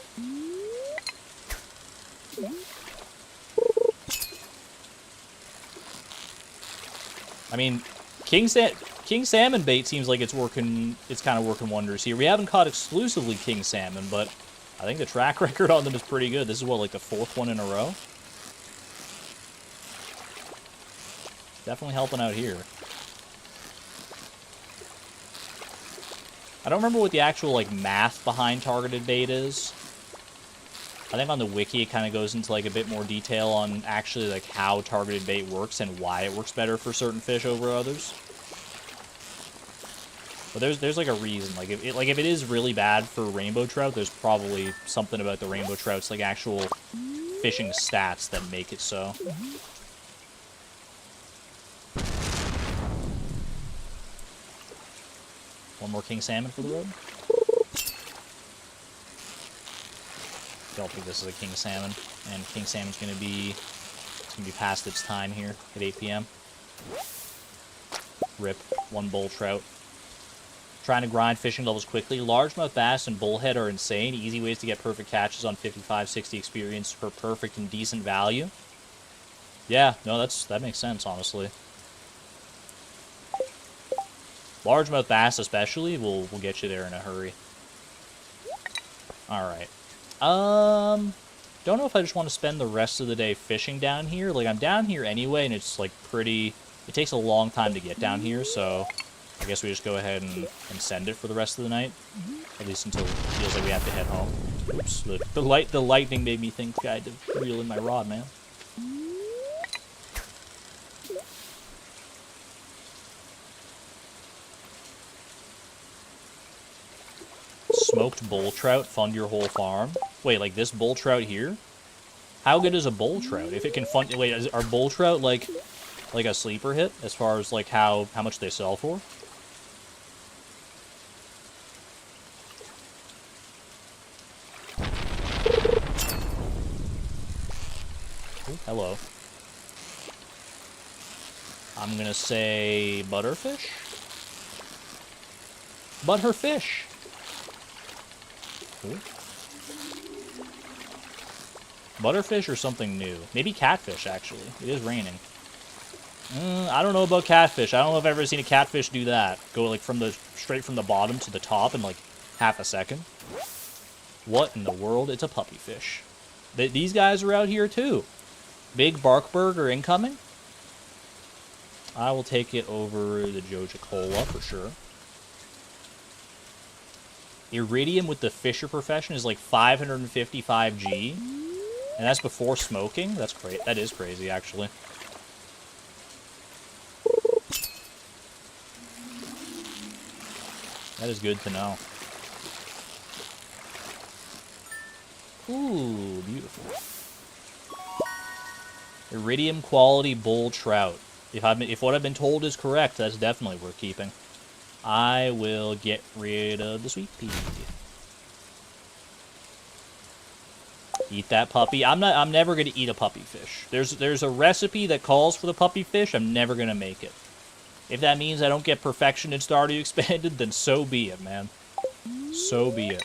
I mean, king salmon bait seems like it's kind of working wonders here. We haven't caught exclusively king salmon, but I think the track record on them is pretty good. This is what, like the 4th one in a row? Definitely helping out here. I don't remember what the actual like math behind targeted bait is. I think on the wiki it kind of goes into like a bit more detail on actually like how targeted bait works and why it works better for certain fish over others. But there's like a reason. Like if it is really bad for rainbow trout, there's probably something about the rainbow trout's like actual fishing stats that make it so. One more king salmon for the road. Don't think this is a king salmon, and king salmon's gonna be past its time here at 8 p.m. Rip, one bull trout. Trying to grind fishing levels quickly. Largemouth bass and bullhead are insane. Easy ways to get perfect catches on 55, 60 experience for perfect and decent value. Yeah, no, that makes sense, honestly. Largemouth bass especially will get you there in a hurry. Alright. Don't know if I just want to spend the rest of the day fishing down here. Like, I'm down here anyway, and it's, like, pretty... It takes a long time to get down here, so I guess we just go ahead and send it for the rest of the night. At least until it feels like we have to head home. Oops. The lightning made me think I had to reel in my rod, man. Smoked bull trout fund your whole farm. Wait, like this bull trout here? How good is a bull trout? If it can fund... Wait, are bull trout like a sleeper hit as far as like how much they sell for? Ooh, hello. I'm gonna say butterfish? Butterfish! Ooh. Butterfish or something new. Maybe catfish, actually. It is raining. I don't know about catfish. I don't know if I've ever seen a catfish do that. Go like straight from the bottom to the top in like half a second. What in the world? It's a puppy fish. These guys are out here too. Big bark burger incoming. I will take it over the Joja Cola for sure. Iridium with the Fisher profession is like 555G. And that's before smoking? That's great. That is crazy, actually. That is good to know. Ooh, beautiful. Iridium quality bull trout. If what I've been told is correct, that's definitely worth keeping. I will get rid of the sweet pea. Eat that puppy. I'm never gonna eat a puppy fish. There's a recipe that calls for the puppy fish. I'm never gonna make it. If that means I don't get perfection in Stardew Expanded, then so be it, man. So be it.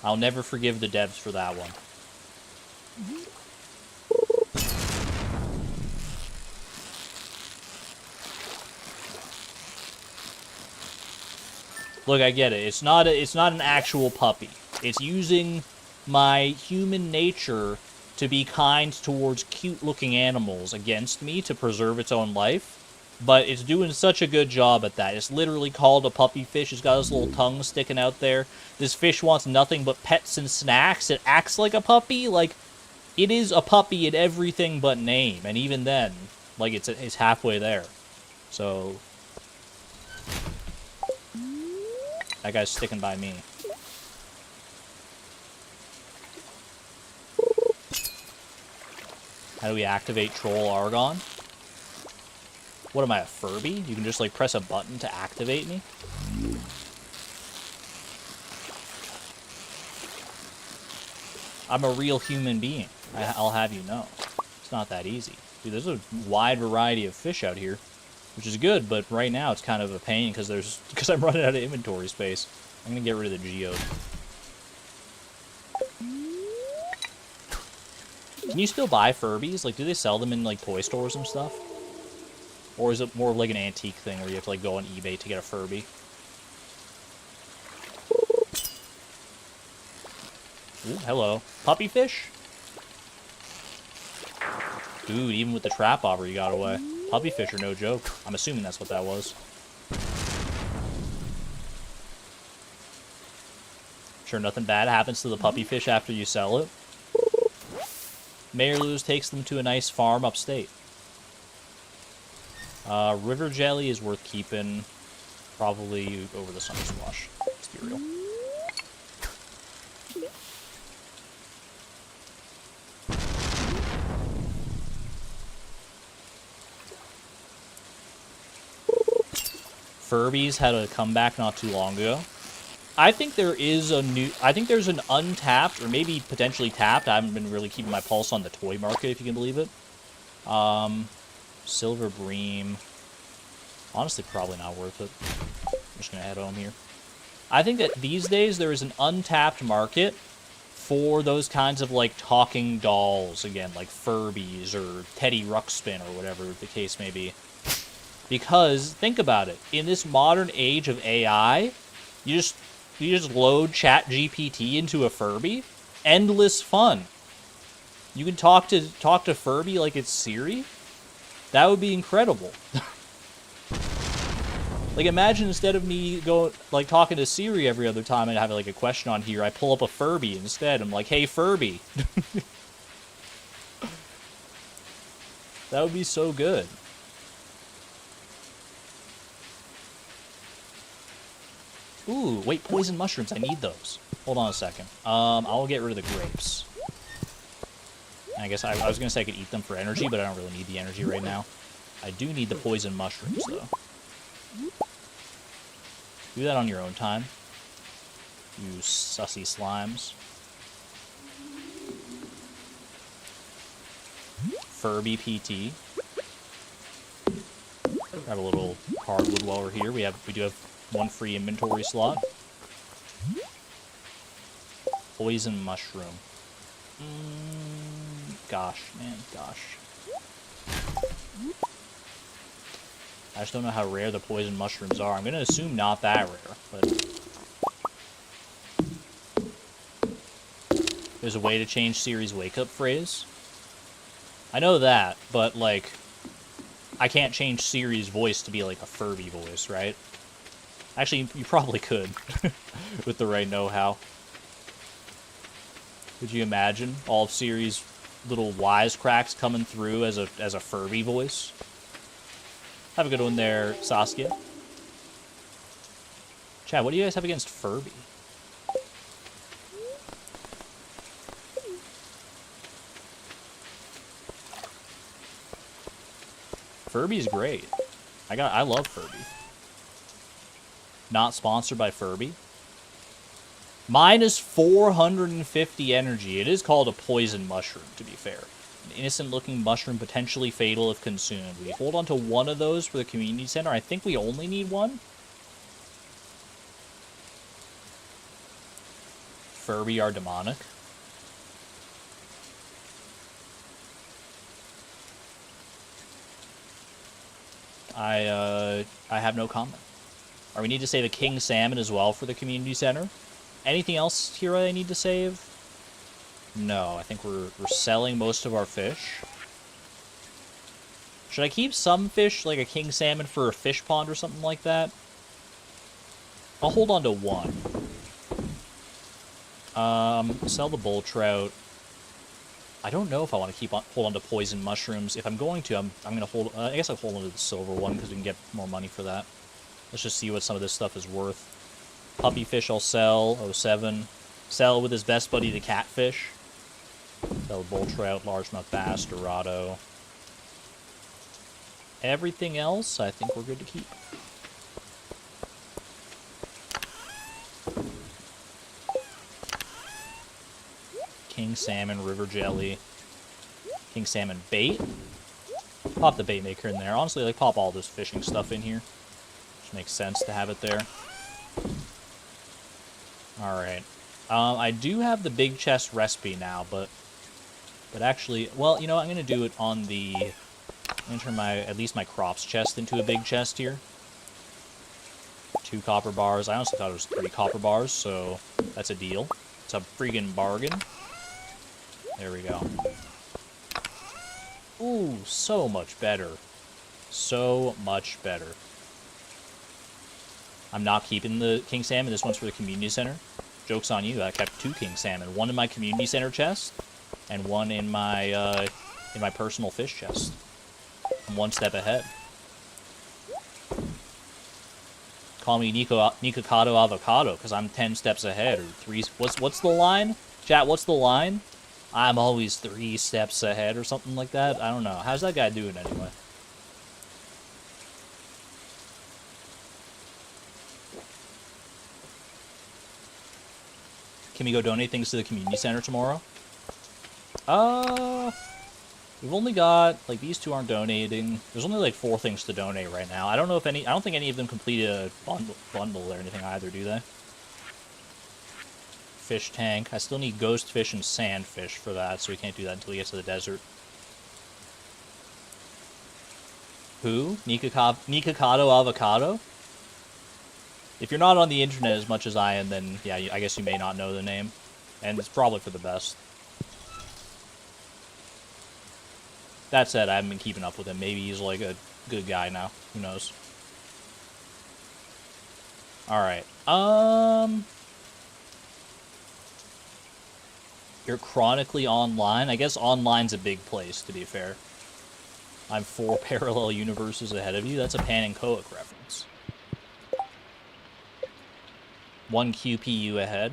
I'll never forgive the devs for that one. Look, I get it. It's not an actual puppy. It's using my human nature to be kind towards cute-looking animals against me to preserve its own life. But it's doing such a good job at that. It's literally called a puppy fish. It's got this little tongue sticking out there. This fish wants nothing but pets and snacks. It acts like a puppy. Like, it is a puppy in everything but name. And even then, like, it's halfway there. So... that guy's sticking by me. How do we activate Troll Argon? What am I, a Furby? You can just, like, press a button to activate me? I'm a real human being. I'll have you know. It's not that easy. Dude, there's a wide variety of fish out here, which is good, but right now it's kind of a pain because I'm running out of inventory space. I'm gonna get rid of the geode. Can you still buy Furbies? Like, do they sell them in, like, toy stores and stuff? Or is it more of, like, an antique thing where you have to, like, go on eBay to get a Furby? Ooh, hello. Puppy fish? Dude, even with the trap offer, you got away. Puppy fish are no joke. I'm assuming that's what that was. Sure, nothing bad happens to the puppy fish after you sell it. Mayor Lewis takes them to a nice farm upstate. River jelly is worth keeping. Probably over the summer squash. Let's be real. Furbies had a comeback not too long ago. I think there's an untapped, or maybe potentially tapped. I haven't been really keeping my pulse on the toy market, if you can believe it. Silver bream. Honestly, probably not worth it. I'm just gonna head home here. I think that these days there is an untapped market for those kinds of, like, talking dolls, again, like Furbies or Teddy Ruxpin or whatever the case may be. Because, think about it, in this modern age of AI, you just load ChatGPT into a Furby, endless fun. You can talk to Furby like it's Siri. That would be incredible. Like, imagine instead of me talking to Siri every other time and having, like, a question on here, I pull up a Furby instead. I'm like, hey, Furby. That would be so good. Ooh, wait, poison mushrooms. I need those. Hold on a second. I'll get rid of the grapes. I guess I was going to say I could eat them for energy, but I don't really need the energy right now. I do need the poison mushrooms, though. Do that on your own time. You sussy slimes. Furby PT. Grab a little hardwood while we're here. We do have one free inventory slot. Poison mushroom. Gosh, man, gosh. I just don't know how rare the poison mushrooms are. I'm gonna assume not that rare, but... There's a way to change Siri's wake-up phrase. I know that, but, like... I can't change Siri's voice to be, like, a Furby voice, right? Actually, you probably could, with the right know-how. Could you imagine all of Siri's little wisecracks coming through as a Furby voice? Have a good one there, Saskia. Chad, what do you guys have against Furby? Furby's great. I love Furby. Not sponsored by Furby. Minus 450 energy. It is called a poison mushroom, to be fair. An innocent-looking mushroom, potentially fatal if consumed. We hold on to one of those for the community center. I think we only need one. Furby are demonic. I have no comment. Or we need to save a king salmon as well for the community center. Anything else here I need to save? No, I think we're selling most of our fish. Should I keep some fish, like a king salmon, for a fish pond or something like that? I'll hold on to one. Sell the bull trout. I don't know if I want to hold on to poison mushrooms. If I'm going to, I'm going to hold... I guess I'll hold on to the silver one because we can get more money for that. Let's just see what some of this stuff is worth. Puppy fish I'll sell. 07. Sell with his best buddy, the catfish. Sell bull trout, largemouth bass, dorado. Everything else, I think we're good to keep. King salmon, river jelly. King salmon bait. Pop the bait maker in there. Honestly, like, pop all this fishing stuff in here. Just makes sense to have it there. Alright. I do have the big chest recipe now, but actually, well, you know, I'm going to do it on the... I'm going to turn at least my crops chest into a big chest here. 2 copper bars. I honestly thought it was 3 copper bars, so that's a deal. It's a freaking bargain. There we go. Ooh, so much better. So much better. I'm not keeping the king salmon. This one's for the community center. Joke's on you. I kept 2 king salmon. One in my community center chest, and one in my personal fish chest. I'm one step ahead. Call me Nikocado Avocado, because I'm 10 steps ahead, or 3... What's the line? Chat, what's the line? I'm always 3 steps ahead, or something like that. I don't know. How's that guy doing, anyway? Can we go donate things to the community center tomorrow? We've only got, like, these 2 aren't donating. There's only, like, 4 things to donate right now. I don't know if I don't think any of them completed a bundle or anything either, do they? Fish tank. I still need ghost fish and sand fish for that, so we can't do that until we get to the desert. Who? Nikocado Avocado? If you're not on the internet as much as I am, then, yeah, I guess you may not know the name. And it's probably for the best. That said, I haven't been keeping up with him. Maybe he's, like, a good guy now. Who knows? Alright. You're chronically online? I guess online's a big place, to be fair. I'm 4 parallel universes ahead of you. That's a Pan and Coic reference. 1 QPU ahead.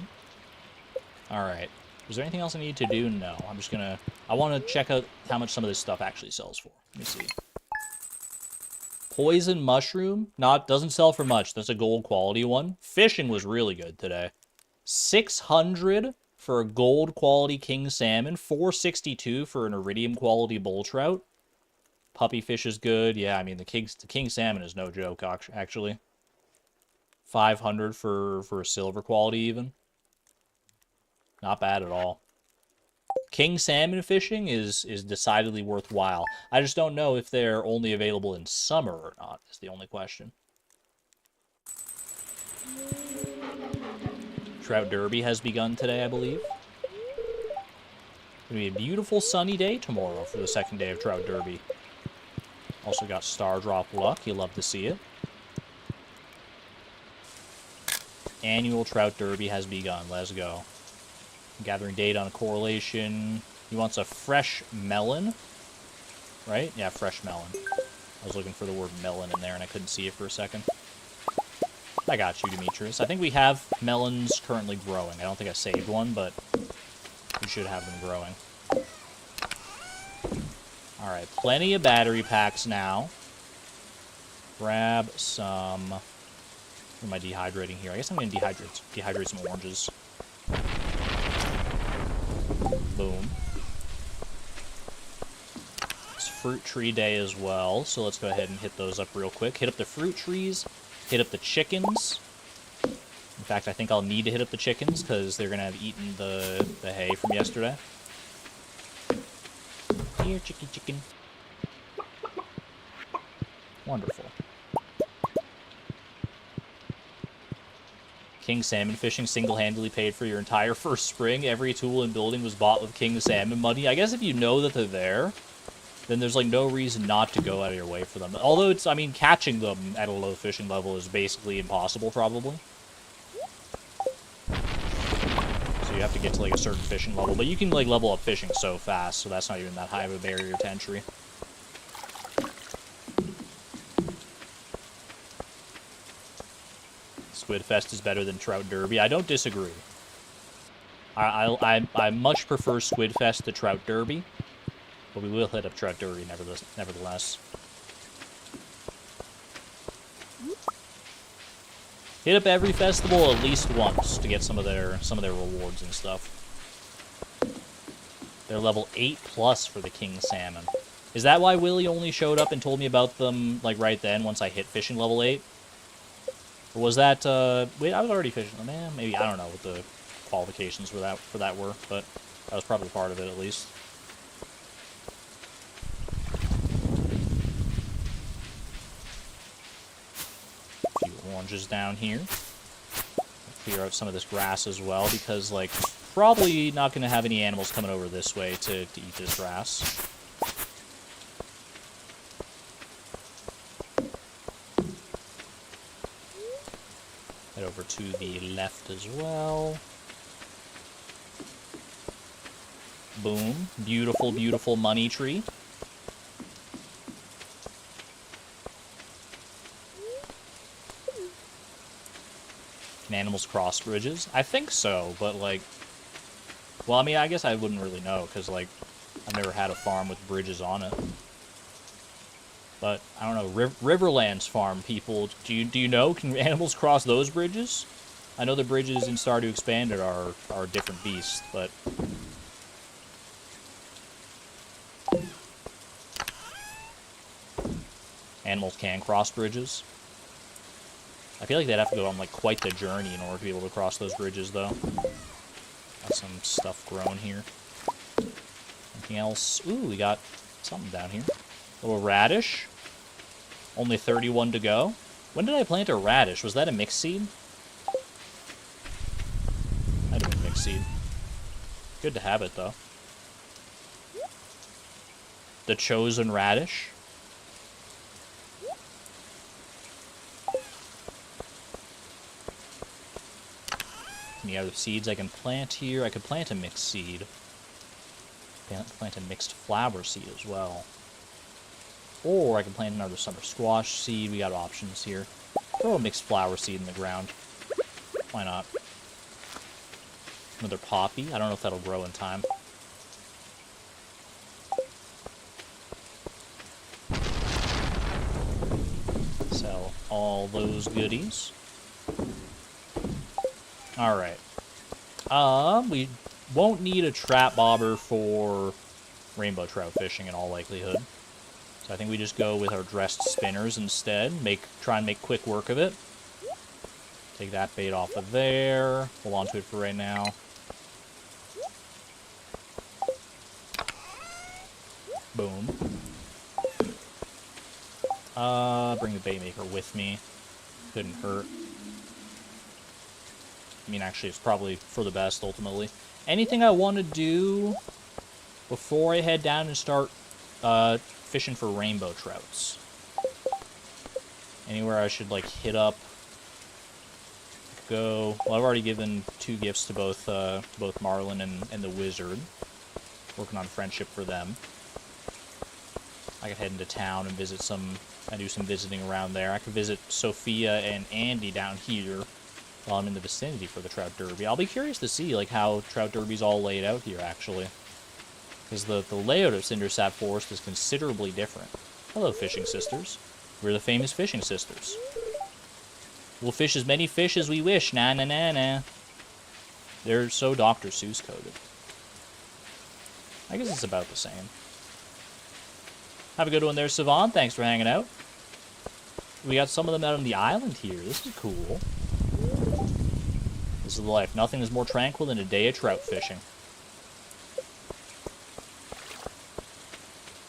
Alright. Is there anything else I need to do? No. I'm just gonna... I want to check out how much some of this stuff actually sells for. Let me see. Poison mushroom? Doesn't sell for much. That's a gold quality one. Fishing was really good today. 600 for a gold quality king salmon. 462 for an iridium quality bull trout. Puppy fish is good. Yeah, I mean, the king salmon is no joke, actually. 500 for a silver quality even. Not bad at all. King salmon fishing is decidedly worthwhile. I just don't know if they're only available in summer or not, is the only question. Trout Derby has begun today, I believe. It's going to be a beautiful sunny day tomorrow for the second day of Trout Derby. Also got Star Drop luck. You love to see it. Annual Trout Derby has begun. Let's go. Gathering data on correlation. He wants a fresh melon. Right? Yeah, fresh melon. I was looking for the word melon in there and I couldn't see it for a second. I got you, Demetrius. I think we have melons currently growing. I don't think I saved one, but we should have them growing. Alright, plenty of battery packs now. Grab some... What am I dehydrating here? I guess I'm going to dehydrate some oranges. Boom. It's fruit tree day as well, so let's go ahead and hit those up real quick. Hit up the fruit trees, hit up the chickens. In fact, I think I'll need to hit up the chickens because they're going to have eaten the hay from yesterday. Here, chicken. King salmon fishing single-handedly paid for your entire first spring. Every tool and building was bought with king salmon money. I guess if you know that they're there, then there's like no reason not to go out of your way for them. Although it's, I mean, catching them at a low fishing level is basically impossible, probably. So you have to get to like a certain fishing level, but you can like level up fishing so fast, so that's not even that high of a barrier to entry. Squid Fest is better than Trout Derby. I don't disagree. I much prefer Squid Fest to Trout Derby, but we will hit up Trout Derby nevertheless. Hit up every festival at least once to get some of their rewards and stuff. They're level 8+ for the king salmon. Is that why Willie only showed up and told me about them like right then once I hit fishing level 8? Or was that wait, I was already fishing them, man. Maybe, I don't know what the qualifications for that were, but that was probably part of it at least. A few oranges down here. Clear out some of this grass as well, because like probably not going to have any animals coming over this way to eat this grass. Head over to the left as well. Boom. Beautiful, beautiful money tree. Can animals cross bridges? I think so, but like... Well, I mean, I guess I wouldn't really know, because like, I've never had a farm with bridges on it. But, I don't know, Riverlands farm people, do you know, can animals cross those bridges? I know the bridges in Stardew Expanded are different beasts, but... Animals can cross bridges. I feel like they'd have to go on, like, quite the journey in order to be able to cross those bridges, though. Got some stuff grown here. Anything else? Ooh, we got something down here. A little radish. Only 31 to go. When did I plant a radish? Was that a mixed seed? Might have been a mixed seed. Good to have it, though. The chosen radish. Any other seeds I can plant here? I could plant a mixed seed. Plant a mixed flower seed as well. Or I can plant another summer squash seed. We got options here. Throw a mixed flower seed in the ground. Why not? Another poppy. I don't know if that'll grow in time. Sell all those goodies. Alright. We won't need a trap bobber for rainbow trout fishing in all likelihood. So I think we just go with our dressed spinners instead. Try and make quick work of it. Take that bait off of there. Hold on to it for right now. Boom. Bring the bait maker with me. Couldn't hurt. I mean, actually, it's probably for the best, ultimately. Anything I want to do before I head down and start fishing for rainbow trouts? Anywhere I should, like, hit up? Go... Well, I've already given 2 gifts to both Marlin and the Wizard. Working on friendship for them. I could head into town and visit I do some visiting around there. I could visit Sophia and Andy down here while I'm in the vicinity for the Trout Derby. I'll be curious to see, like, how Trout Derby's all laid out here, actually. Because the layout of Cindersap Forest is considerably different. Hello, fishing sisters. We're the famous fishing sisters. We'll fish as many fish as we wish. Na na na na. They're so Dr. Seuss coded. I guess it's about the same. Have a good one there, Savant. Thanks for hanging out. We got some of them out on the island here. This is cool. This is life. Nothing is more tranquil than a day of trout fishing.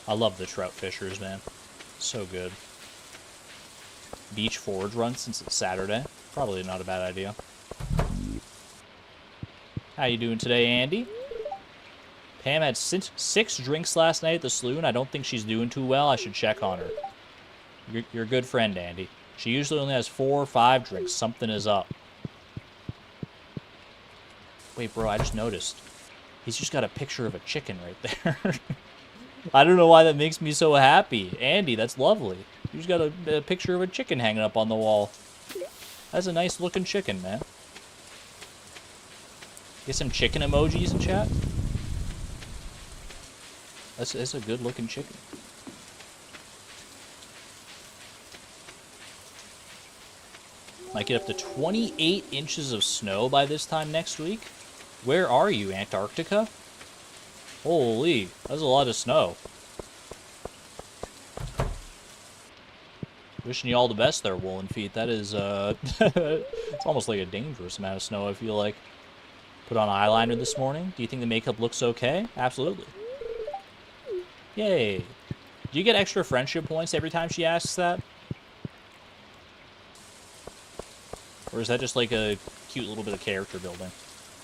I love the trout fishers, man. So good. Beach forage run since it's Saturday. Probably not a bad idea. How you doing today, Andy? Pam had 6 drinks last night at the saloon. I don't think she's doing too well. I should check on her. You're a good friend, Andy. She usually only has 4 or 5 drinks. Something is up. Wait, bro, I just noticed. He's just got a picture of a chicken right there. I don't know why that makes me so happy. Andy, that's lovely. You just got a picture of a chicken hanging up on the wall. That's a nice looking chicken, man. Get some chicken emojis in chat. That's a good looking chicken. Might get up to 28 inches of snow by this time next week. Where are you, Antarctica? Holy, that's a lot of snow. Wishing you all the best there, Woolen Feet. That is, it's almost like a dangerous amount of snow, I feel like. Put on eyeliner this morning. Do you think the makeup looks okay? Absolutely. Yay. Do you get extra friendship points every time she asks that? Or is that just like a cute little bit of character building?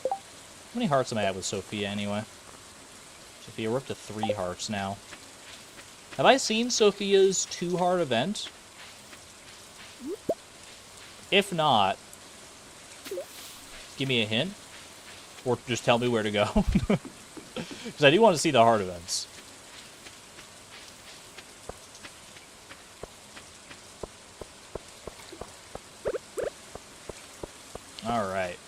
How many hearts am I at with Sophia anyway? Sophia, we're up to 3 hearts now. Have I seen Sophia's 2-heart event? If not, give me a hint. Or just tell me where to go. Because I do want to see the heart events. Alright.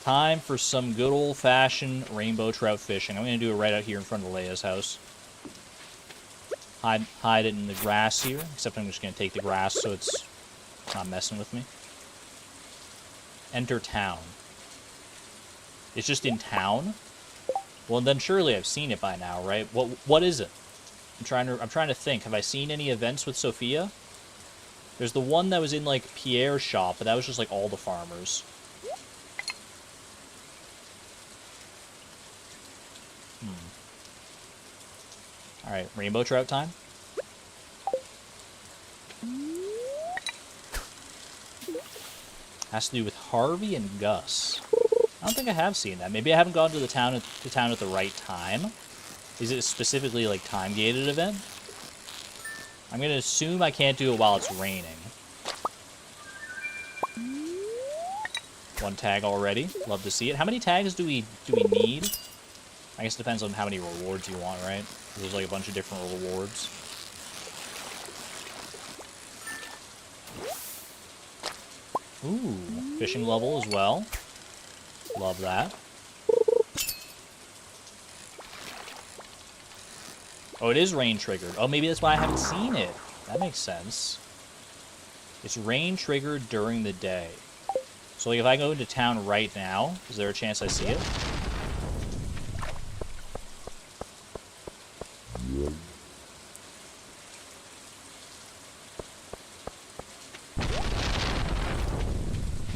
Time for some good old-fashioned rainbow trout fishing. I'm going to do it right out here in front of Leia's house. Hide it in the grass here. Except I'm just going to take the grass so it's not messing with me. Enter town. It's just in town? Well, then surely I've seen it by now, right? What is it? I'm trying to think. Have I seen any events with Sophia? There's the one that was in, like, Pierre's shop, but that was just, like, all the farmers. Alright, rainbow trout time. Has to do with Harvey and Gus. I don't think I have seen that. Maybe I haven't gone to the town at the right time. Is it specifically, like, time-gated event? I'm going to assume I can't do it while it's raining. 1 tag already. Love to see it. How many tags do we need? I guess it depends on how many rewards you want, right? There's like a bunch of different rewards. Ooh, fishing level as well. Love that. Oh, it is rain triggered. Oh, maybe that's why I haven't seen it. That makes sense. It's rain triggered during the day. So, like, if I go into town right now, is there a chance I see it?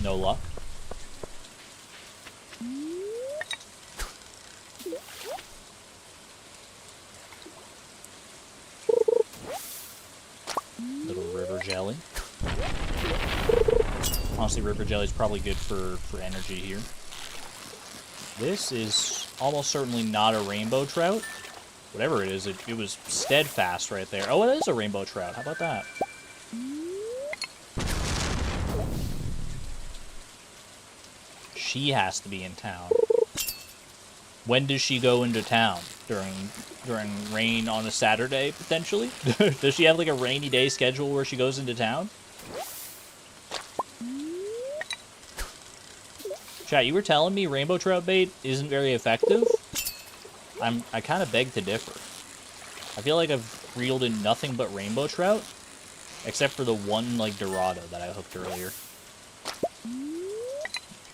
No luck. Little river jelly. Honestly, river jelly is probably good for energy here. This is almost certainly not a rainbow trout. Whatever it is, it was steadfast right there. Oh, it is a rainbow trout. How about that? She has to be in town. When does she go into town? During rain on a Saturday, potentially? Does she have like a rainy day schedule where she goes into town? Chat, you were telling me rainbow trout bait isn't very effective? I kind of beg to differ. I feel like I've reeled in nothing but rainbow trout, except for the one, like, Dorado that I hooked earlier.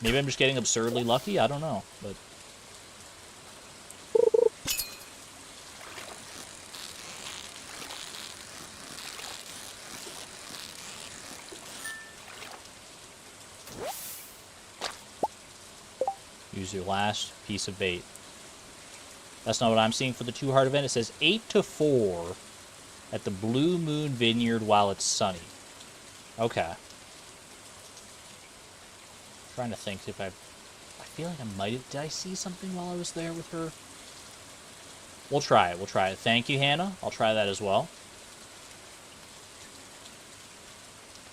Maybe I'm just getting absurdly lucky? I don't know, but... Use your last piece of bait. That's not what I'm seeing for the 2-heart event. It says 8 to 4 at the Blue Moon Vineyard while it's sunny. Okay. I'm trying to think if I feel like I might have... Did I see something while I was there with her? We'll try it. We'll try it. Thank you, Hannah. I'll try that as well.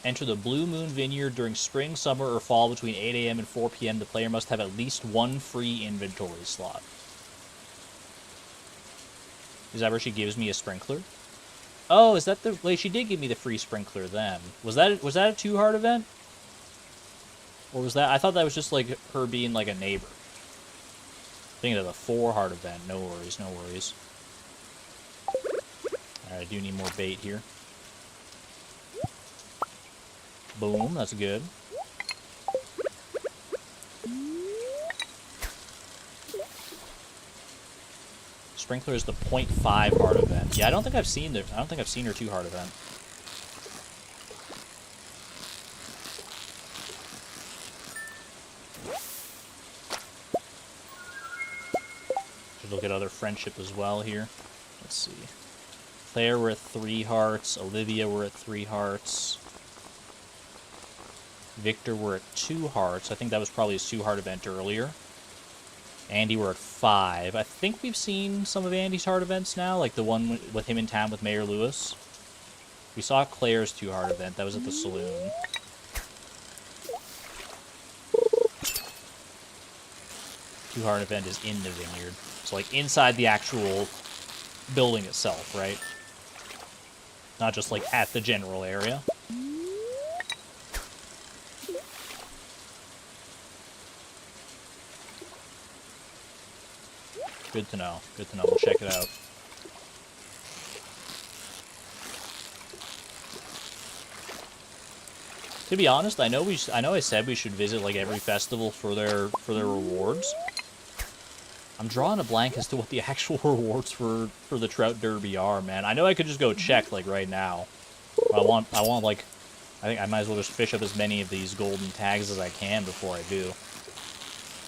Enter the Blue Moon Vineyard during spring, summer, or fall between 8 a.m. and 4 p.m. The player must have at least one free inventory slot. Is that where she gives me a sprinkler? Oh, is that the... Like, she did give me the free sprinkler then. Was that a 2 heart event? Or was that... I thought that was just, like, her being, like, a neighbor. Thinking of the 4 heart event. No worries, no worries. Alright, I do need more bait here. Boom, that's good. Sprinkler is the 0.5 heart event. Yeah, I don't think I've seen her 2 heart event. Should look at other friendship as well here. Let's see. Claire, we're at 3 hearts. Olivia, we're at 3 hearts. Victor, we're at 2 hearts. I think that was probably his 2 heart event earlier. Andy, we're at 5. I think we've seen some of Andy's heart events now, like the one with him in town with Mayor Lewis. We saw Claire's 2 heart event. That was at the saloon. Two heart event is in the vineyard. So, like, inside the actual building itself, right? Not just, like, at the general area. Good to know. Good to know. We'll check it out. To be honest, I know I said we should visit like every festival for their rewards. I'm drawing a blank as to what the actual rewards for the Trout Derby are, man. I know I could just go check like right now. But I want like, I think I might as well just fish up as many of these golden tags as I can before I do.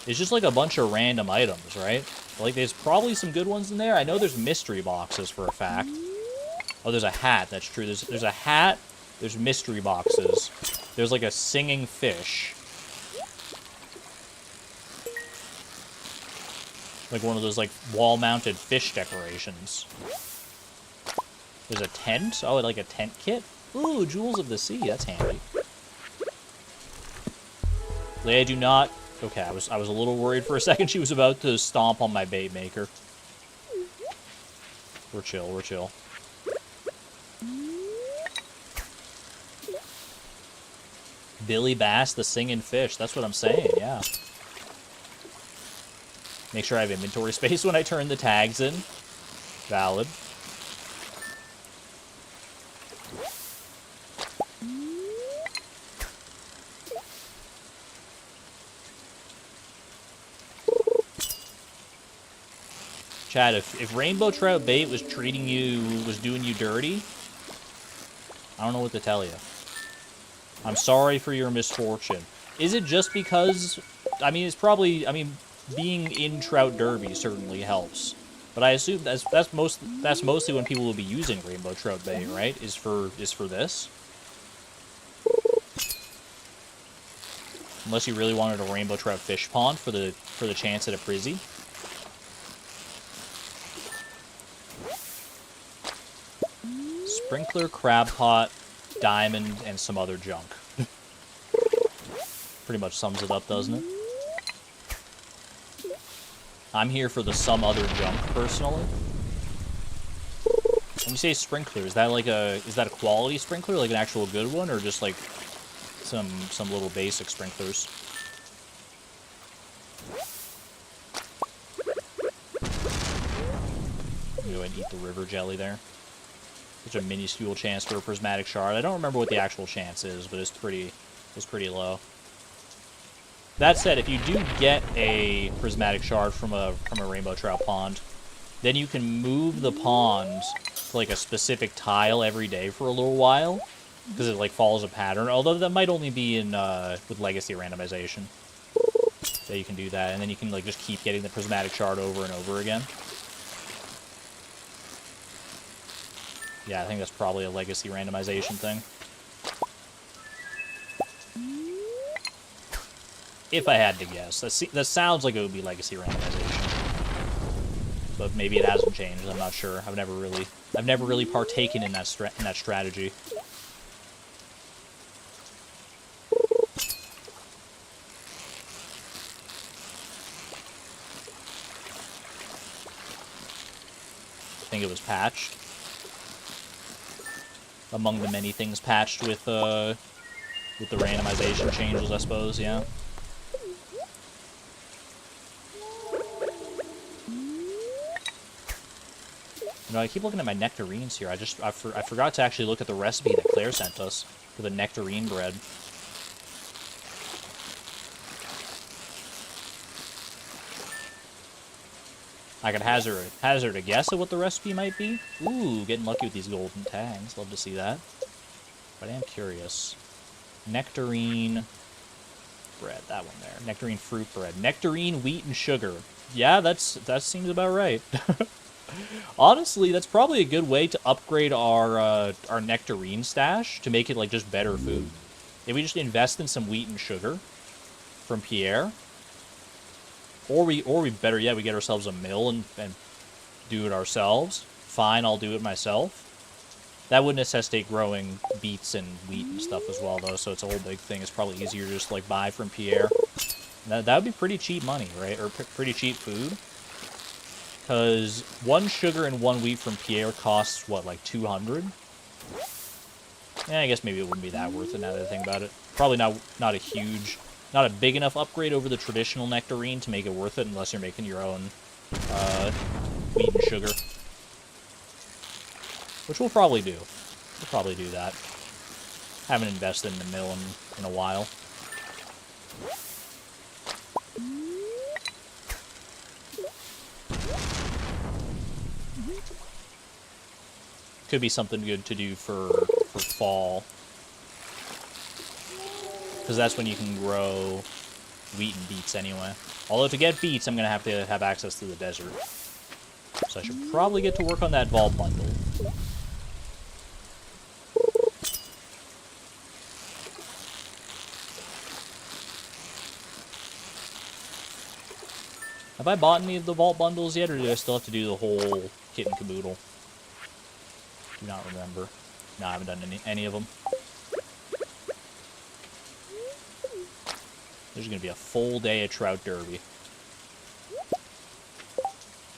It's just like a bunch of random items, right? Like, there's probably some good ones in there. I know there's mystery boxes for a fact. Oh, there's a hat. That's true. There's a hat. There's mystery boxes. There's, like, a singing fish. Like one of those, like, wall-mounted fish decorations. There's a tent. Oh, like a tent kit? Ooh, Jewels of the Sea. That's handy. Leia, do not... Okay, I was a little worried for a second. She was about to stomp on my bait maker. We're chill, we're chill. Billy Bass, the singing fish. That's what I'm saying, yeah. Make sure I have inventory space when I turn the tags in. Valid. Chad, if rainbow trout bait was doing you dirty, I don't know what to tell you. I'm sorry for your misfortune. Is it just because, I mean, it's probably, I mean, being in Trout Derby certainly helps. But I assume that's mostly when people will be using rainbow trout bait, right? Is for this. Unless you really wanted a rainbow trout fish pond for the chance at a prizzy. Sprinkler, crab pot, diamond, and some other junk. Pretty much sums it up, doesn't it? I'm here for the some other junk, personally. When you say sprinkler, is that like is that a quality sprinkler, like an actual good one, or just like some little basic sprinklers? Go ahead and eat the river jelly there. Such a minuscule chance for a prismatic shard. I don't remember what the actual chance is, but it's pretty low. That said, if you do get a prismatic shard from a rainbow trout pond, then you can move the pond to like a specific tile every day for a little while, because it like follows a pattern. Although that might only be in with legacy randomization that you can do that, and then you can like just keep getting the prismatic shard over and over again. Yeah, I think that's probably a legacy randomization thing. If I had to guess. That sounds like it would be legacy randomization. But maybe it hasn't changed. I'm not sure. I've never really partaken in that strategy. I think it was patched. Among the many things patched with the randomization changes, I suppose, yeah. You know, I keep looking at my nectarines here. I forgot to actually look at the recipe that Claire sent us for the nectarine bread. I could hazard a guess at what the recipe might be. Ooh, getting lucky with these golden tags. Love to see that. But I am curious. Nectarine bread, that one there. Nectarine fruit bread. Nectarine, wheat, and sugar. Yeah, that seems about right. Honestly, that's probably a good way to upgrade our nectarine stash to make it like just better food. If we just invest in some wheat and sugar from Pierre, or we better yet, we get ourselves a mill and do it ourselves. Fine, I'll do it myself. That would necessitate growing beets and wheat and stuff as well, though, so it's a whole big thing. It's probably easier to just like buy from Pierre. That would be pretty cheap money, right? Or pretty cheap food. Because 1 sugar and 1 wheat from Pierre costs, what, like 200? Yeah, I guess maybe it wouldn't be that worth it now that I think about it. Probably not a big enough upgrade over the traditional nectarine to make it worth it unless you're making your own wheat and sugar. Which we'll probably do. We'll probably do that. Haven't invested in the mill in a while. Could be something good to do for fall. Because that's when you can grow wheat and beets anyway. Although to get beets, I'm going to have access to the desert. So I should probably get to work on that vault bundle. Have I bought any of the vault bundles yet, or do I still have to do the whole kit and caboodle? Do not remember. No, I haven't done any of them. There's going to be a full day of Trout Derby.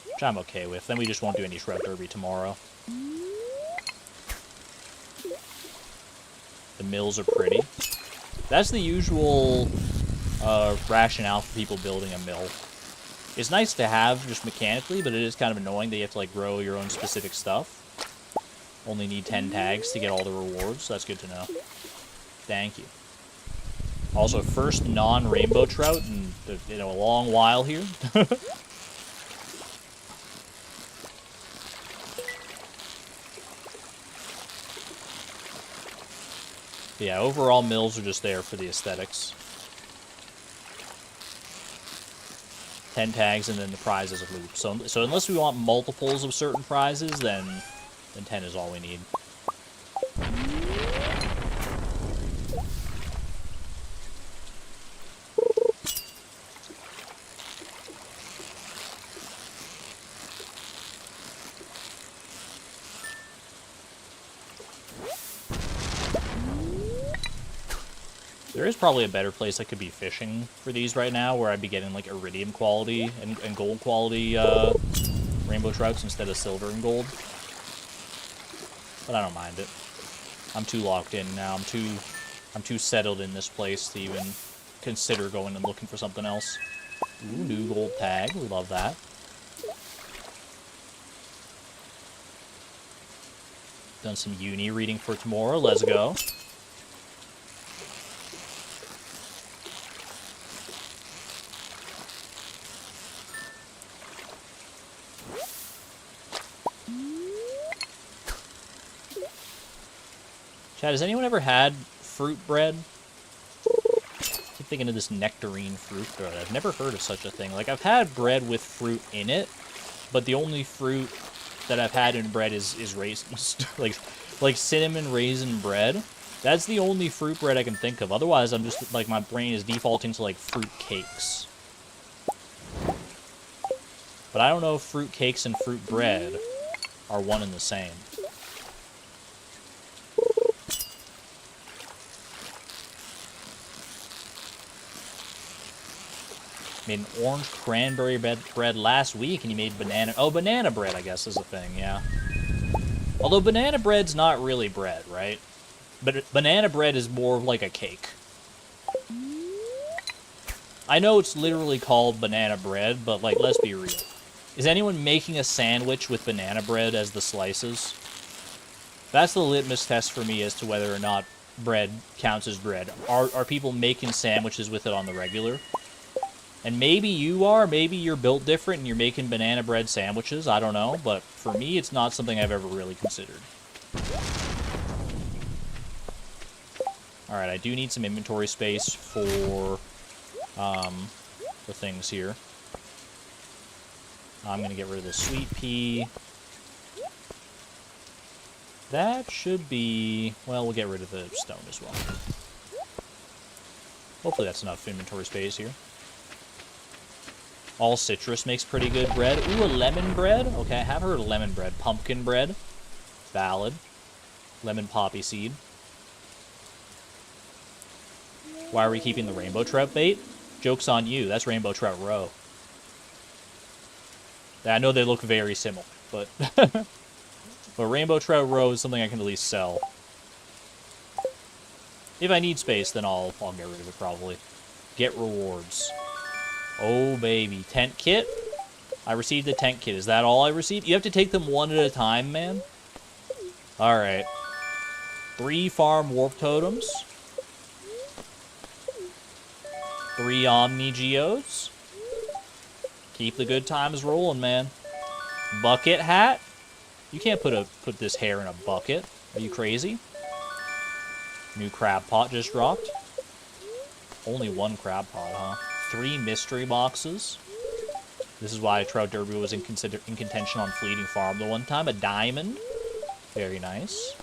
Which I'm okay with. Then we just won't do any Trout Derby tomorrow. The mills are pretty. That's the usual rationale for people building a mill. It's nice to have just mechanically, but it is kind of annoying that you have to like grow your own specific stuff. Only need 10 tags to get all the rewards, so that's good to know. Thank you. Also, first non-rainbow trout in a long while here. Yeah, overall mills are just there for the aesthetics. 10 tags and then the prize is a loop. So unless we want multiples of certain prizes, then 10 is all we need. There is probably a better place I could be fishing for these right now, where I'd be getting like iridium quality and gold quality rainbow trouts instead of silver and gold. But I don't mind it. I'm too locked in now. I'm too settled in this place to even consider going and looking for something else. Ooh, new gold tag. We love that. Done some uni reading for tomorrow. Let's go. Chad, has anyone ever had fruit bread? I keep thinking of this nectarine fruit bread. I've never heard of such a thing. Like, I've had bread with fruit in it, but the only fruit that I've had in bread is raisins. like cinnamon raisin bread. That's the only fruit bread I can think of. Otherwise, I'm just, like, my brain is defaulting to, like, fruit cakes. But I don't know if fruit cakes and fruit bread are one and the same. Made an orange cranberry bread last week, and you made banana... Oh, banana bread, I guess, is a thing, yeah. Although banana bread's not really bread, right? But banana bread is more like a cake. I know it's literally called banana bread, but, like, let's be real. Is anyone making a sandwich with banana bread as the slices? That's the litmus test for me as to whether or not bread counts as bread. Are people making sandwiches with it on the regular? And maybe you are, maybe you're built different and you're making banana bread sandwiches, I don't know, but for me it's not something I've ever really considered. Alright, I do need some inventory space for things here. I'm going to get rid of the sweet pea. That should be... Well, we'll get rid of the stone as well. Hopefully that's enough inventory space here. All citrus makes pretty good bread. Ooh, a lemon bread? Okay, I have heard of lemon bread. Pumpkin bread. Valid. Lemon poppy seed. Why are we keeping the rainbow trout bait? Joke's on you. That's rainbow trout roe. I know they look very similar, but... but rainbow trout roe is something I can at least sell. If I need space, then I'll get rid of it, probably. Get rewards. Oh, baby. Tent kit? I received the tent kit. Is that all I received? You have to take them one at a time, man? Alright. 3 farm warp totems. 3 Omni Geodes. Keep the good times rolling, man. Bucket hat? You can't put this hair in a bucket. Are you crazy? New crab pot just dropped. Only 1 crab pot, huh? 3 mystery boxes. This is why Trout Derby was in contention on Fleeting Farm the one time. A diamond. Very nice.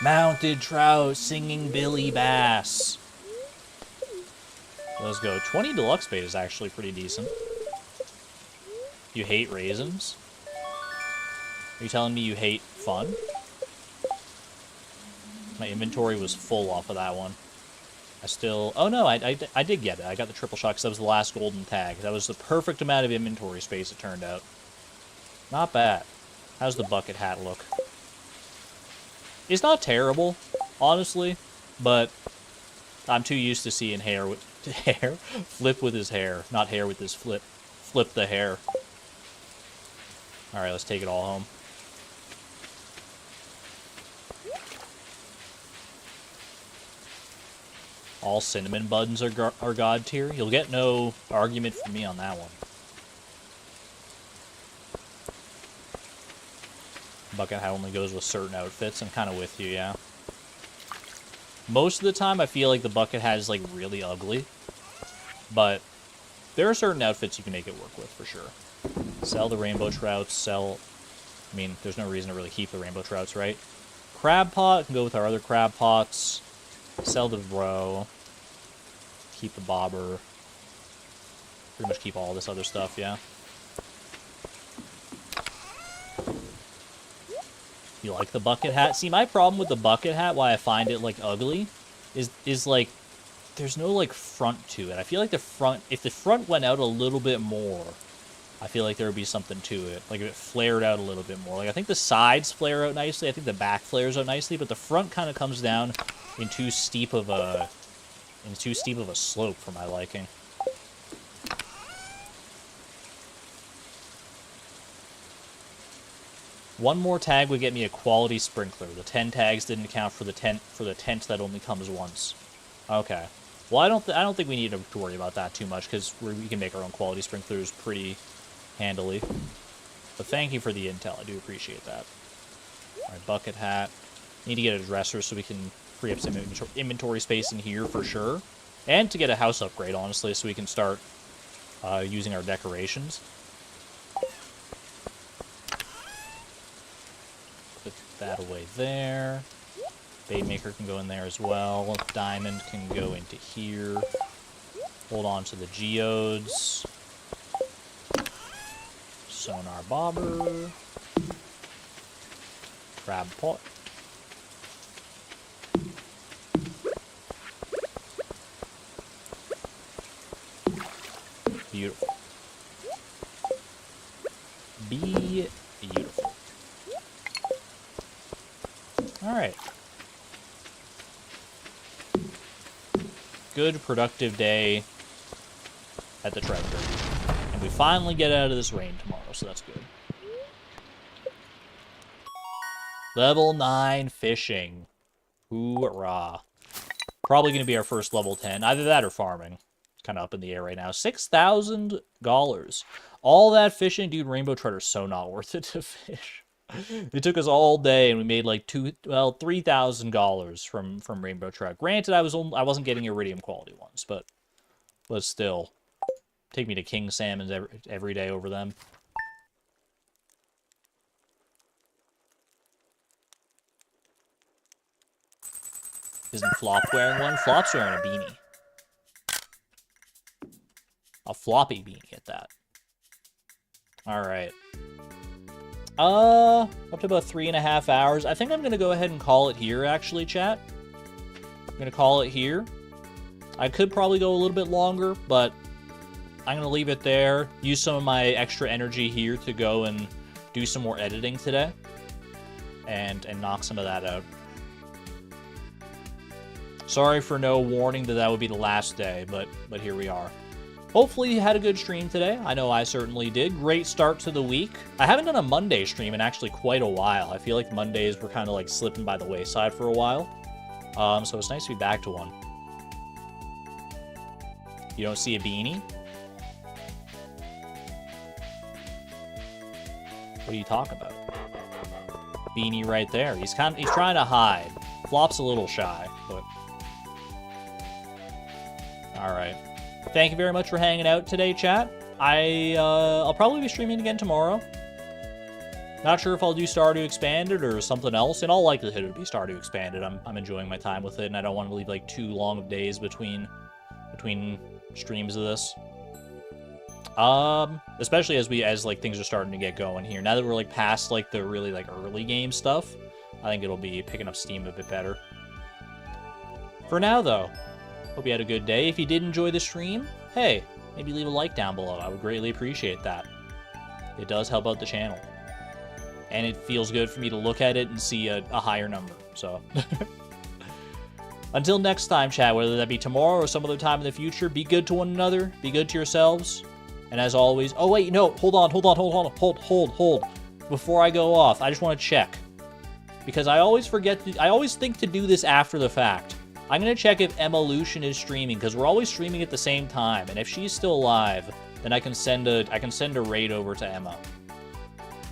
Mounted trout singing Billy Bass. Let's go. 20 deluxe bait is actually pretty decent. You hate raisins? Are you telling me you hate fun? My inventory was full off of that one. I still... Oh, no, I did get it. I got the triple shot because that was the last golden tag. That was the perfect amount of inventory space, it turned out. Not bad. How's the bucket hat look? It's not terrible, honestly, but I'm too used to seeing hair flip with his hair, not hair with his flip. Flip the hair. Alright, let's take it all home. All cinnamon buttons are god tier. You'll get no argument from me on that one. Bucket hat only goes with certain outfits. I'm kind of with you, yeah. Most of the time, I feel like the bucket hat is, like, really ugly. But there are certain outfits you can make it work with, for sure. Sell the rainbow trouts, sell... I mean, there's no reason to really keep the rainbow trouts, right? Crab pot can go with our other crab pots. Sell the roe. Keep the bobber. Pretty much keep all this other stuff, yeah. You like the bucket hat? See, my problem with the bucket hat, why I find it, like, ugly, is like, there's no, like, front to it. I feel like the front, if the front went out a little bit more, I feel like there would be something to it. Like, if it flared out a little bit more. Like, I think the sides flare out nicely. I think the back flares out nicely, but the front kind of comes down in too steep of a slope for my liking. One more tag would get me a quality sprinkler. The 10 tags didn't account for the tent that only comes once. Okay. Well, I don't think we need to worry about that too much because we can make our own quality sprinklers pretty handily. But thank you for the intel. I do appreciate that. All right, bucket hat. Need to get a dresser so we can free up some inventory space in here for sure. And to get a house upgrade, honestly, so we can start using our decorations. Put that away there. Bait maker can go in there as well. Diamond can go into here. Hold on to the geodes. Sonar bobber. Crab pot. Beautiful. Be beautiful. Alright. Good, productive day at the treasure. And we finally get out of this rain tomorrow, so that's good. Level 9 fishing. Hoorah. Probably going to be our first level 10. Either that or farming. Kind of up in the air right now. $6,000. All that fishing, dude, rainbow trout are so not worth it to fish. It took us all day, and we made like $3,000 from rainbow trout. Granted, I wasn't getting iridium quality ones, but still, take me to king salmons every day over them. Isn't Flop wearing one? Flop's wearing a beanie. A floppy beanie at that. Alright. Up to about 3.5 hours. I think I'm going to go ahead and call it here, actually, chat. I'm going to call it here. I could probably go a little bit longer, but I'm going to leave it there. Use some of my extra energy here to go and do some more editing today. And knock some of that out. Sorry for no warning that would be the last day, but here we are. Hopefully you had a good stream today. I know I certainly did. Great start to the week. I haven't done a Monday stream in actually quite a while. I feel like Mondays were kind of like slipping by the wayside for a while. So it's nice to be back to one. You don't see a beanie? What are you talking about? Beanie right there. He's trying to hide. Flop's a little shy, but all right. Thank you very much for hanging out today, chat. I'll probably be streaming again tomorrow. Not sure if I'll do Stardew Expanded or something else. In all likelihood, it would be Stardew Expanded. I'm enjoying my time with it, and I don't want to leave like too long of days between streams of this. Especially as like things are starting to get going here. Now that we're like past like the really like early game stuff, I think it'll be picking up steam a bit better. For now, though. Hope you had a good day. If you did enjoy the stream, hey, maybe leave a like down below. I would greatly appreciate that. It does help out the channel. And it feels good for me to look at it and see a higher number. So, until next time, chat, whether that be tomorrow or some other time in the future, be good to one another, be good to yourselves. And as always, oh wait, no, hold on. Before I go off, I just want to check. Because I always think to do this after the fact. I'm going to check if Evolution is streaming, because we're always streaming at the same time, and if she's still alive, then I can send a raid over to Emma.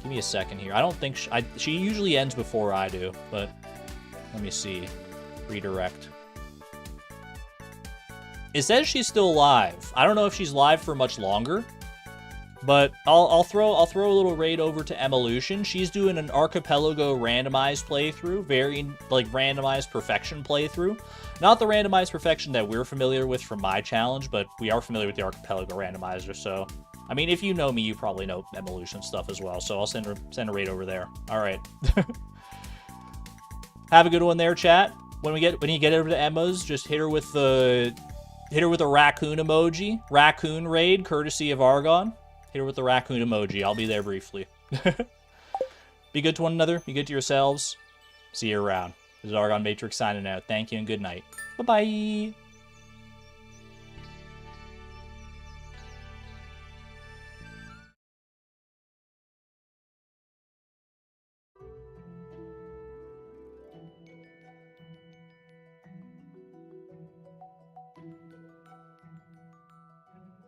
Give me a second here. I don't think she usually ends before I do, but let me see. Redirect. It says she's still live. I don't know if she's live for much longer, but I'll throw a little raid over to Evolution. She's doing an Archipelago randomized playthrough, very like randomized perfection playthrough. Not the randomized perfection that we're familiar with from my challenge, but we are familiar with the Archipelago randomizer. So, I mean, if you know me, you probably know Evolution stuff as well. So I'll send a raid over there. All right. Have a good one there, chat. When you get over to Emma's, just hit her with a raccoon emoji. Raccoon raid, courtesy of Argon. Hit her with the raccoon emoji. I'll be there briefly. Be good to one another. Be good to yourselves. See you around. This is Argon Matrix signing out. Thank you and good night. Bye-bye.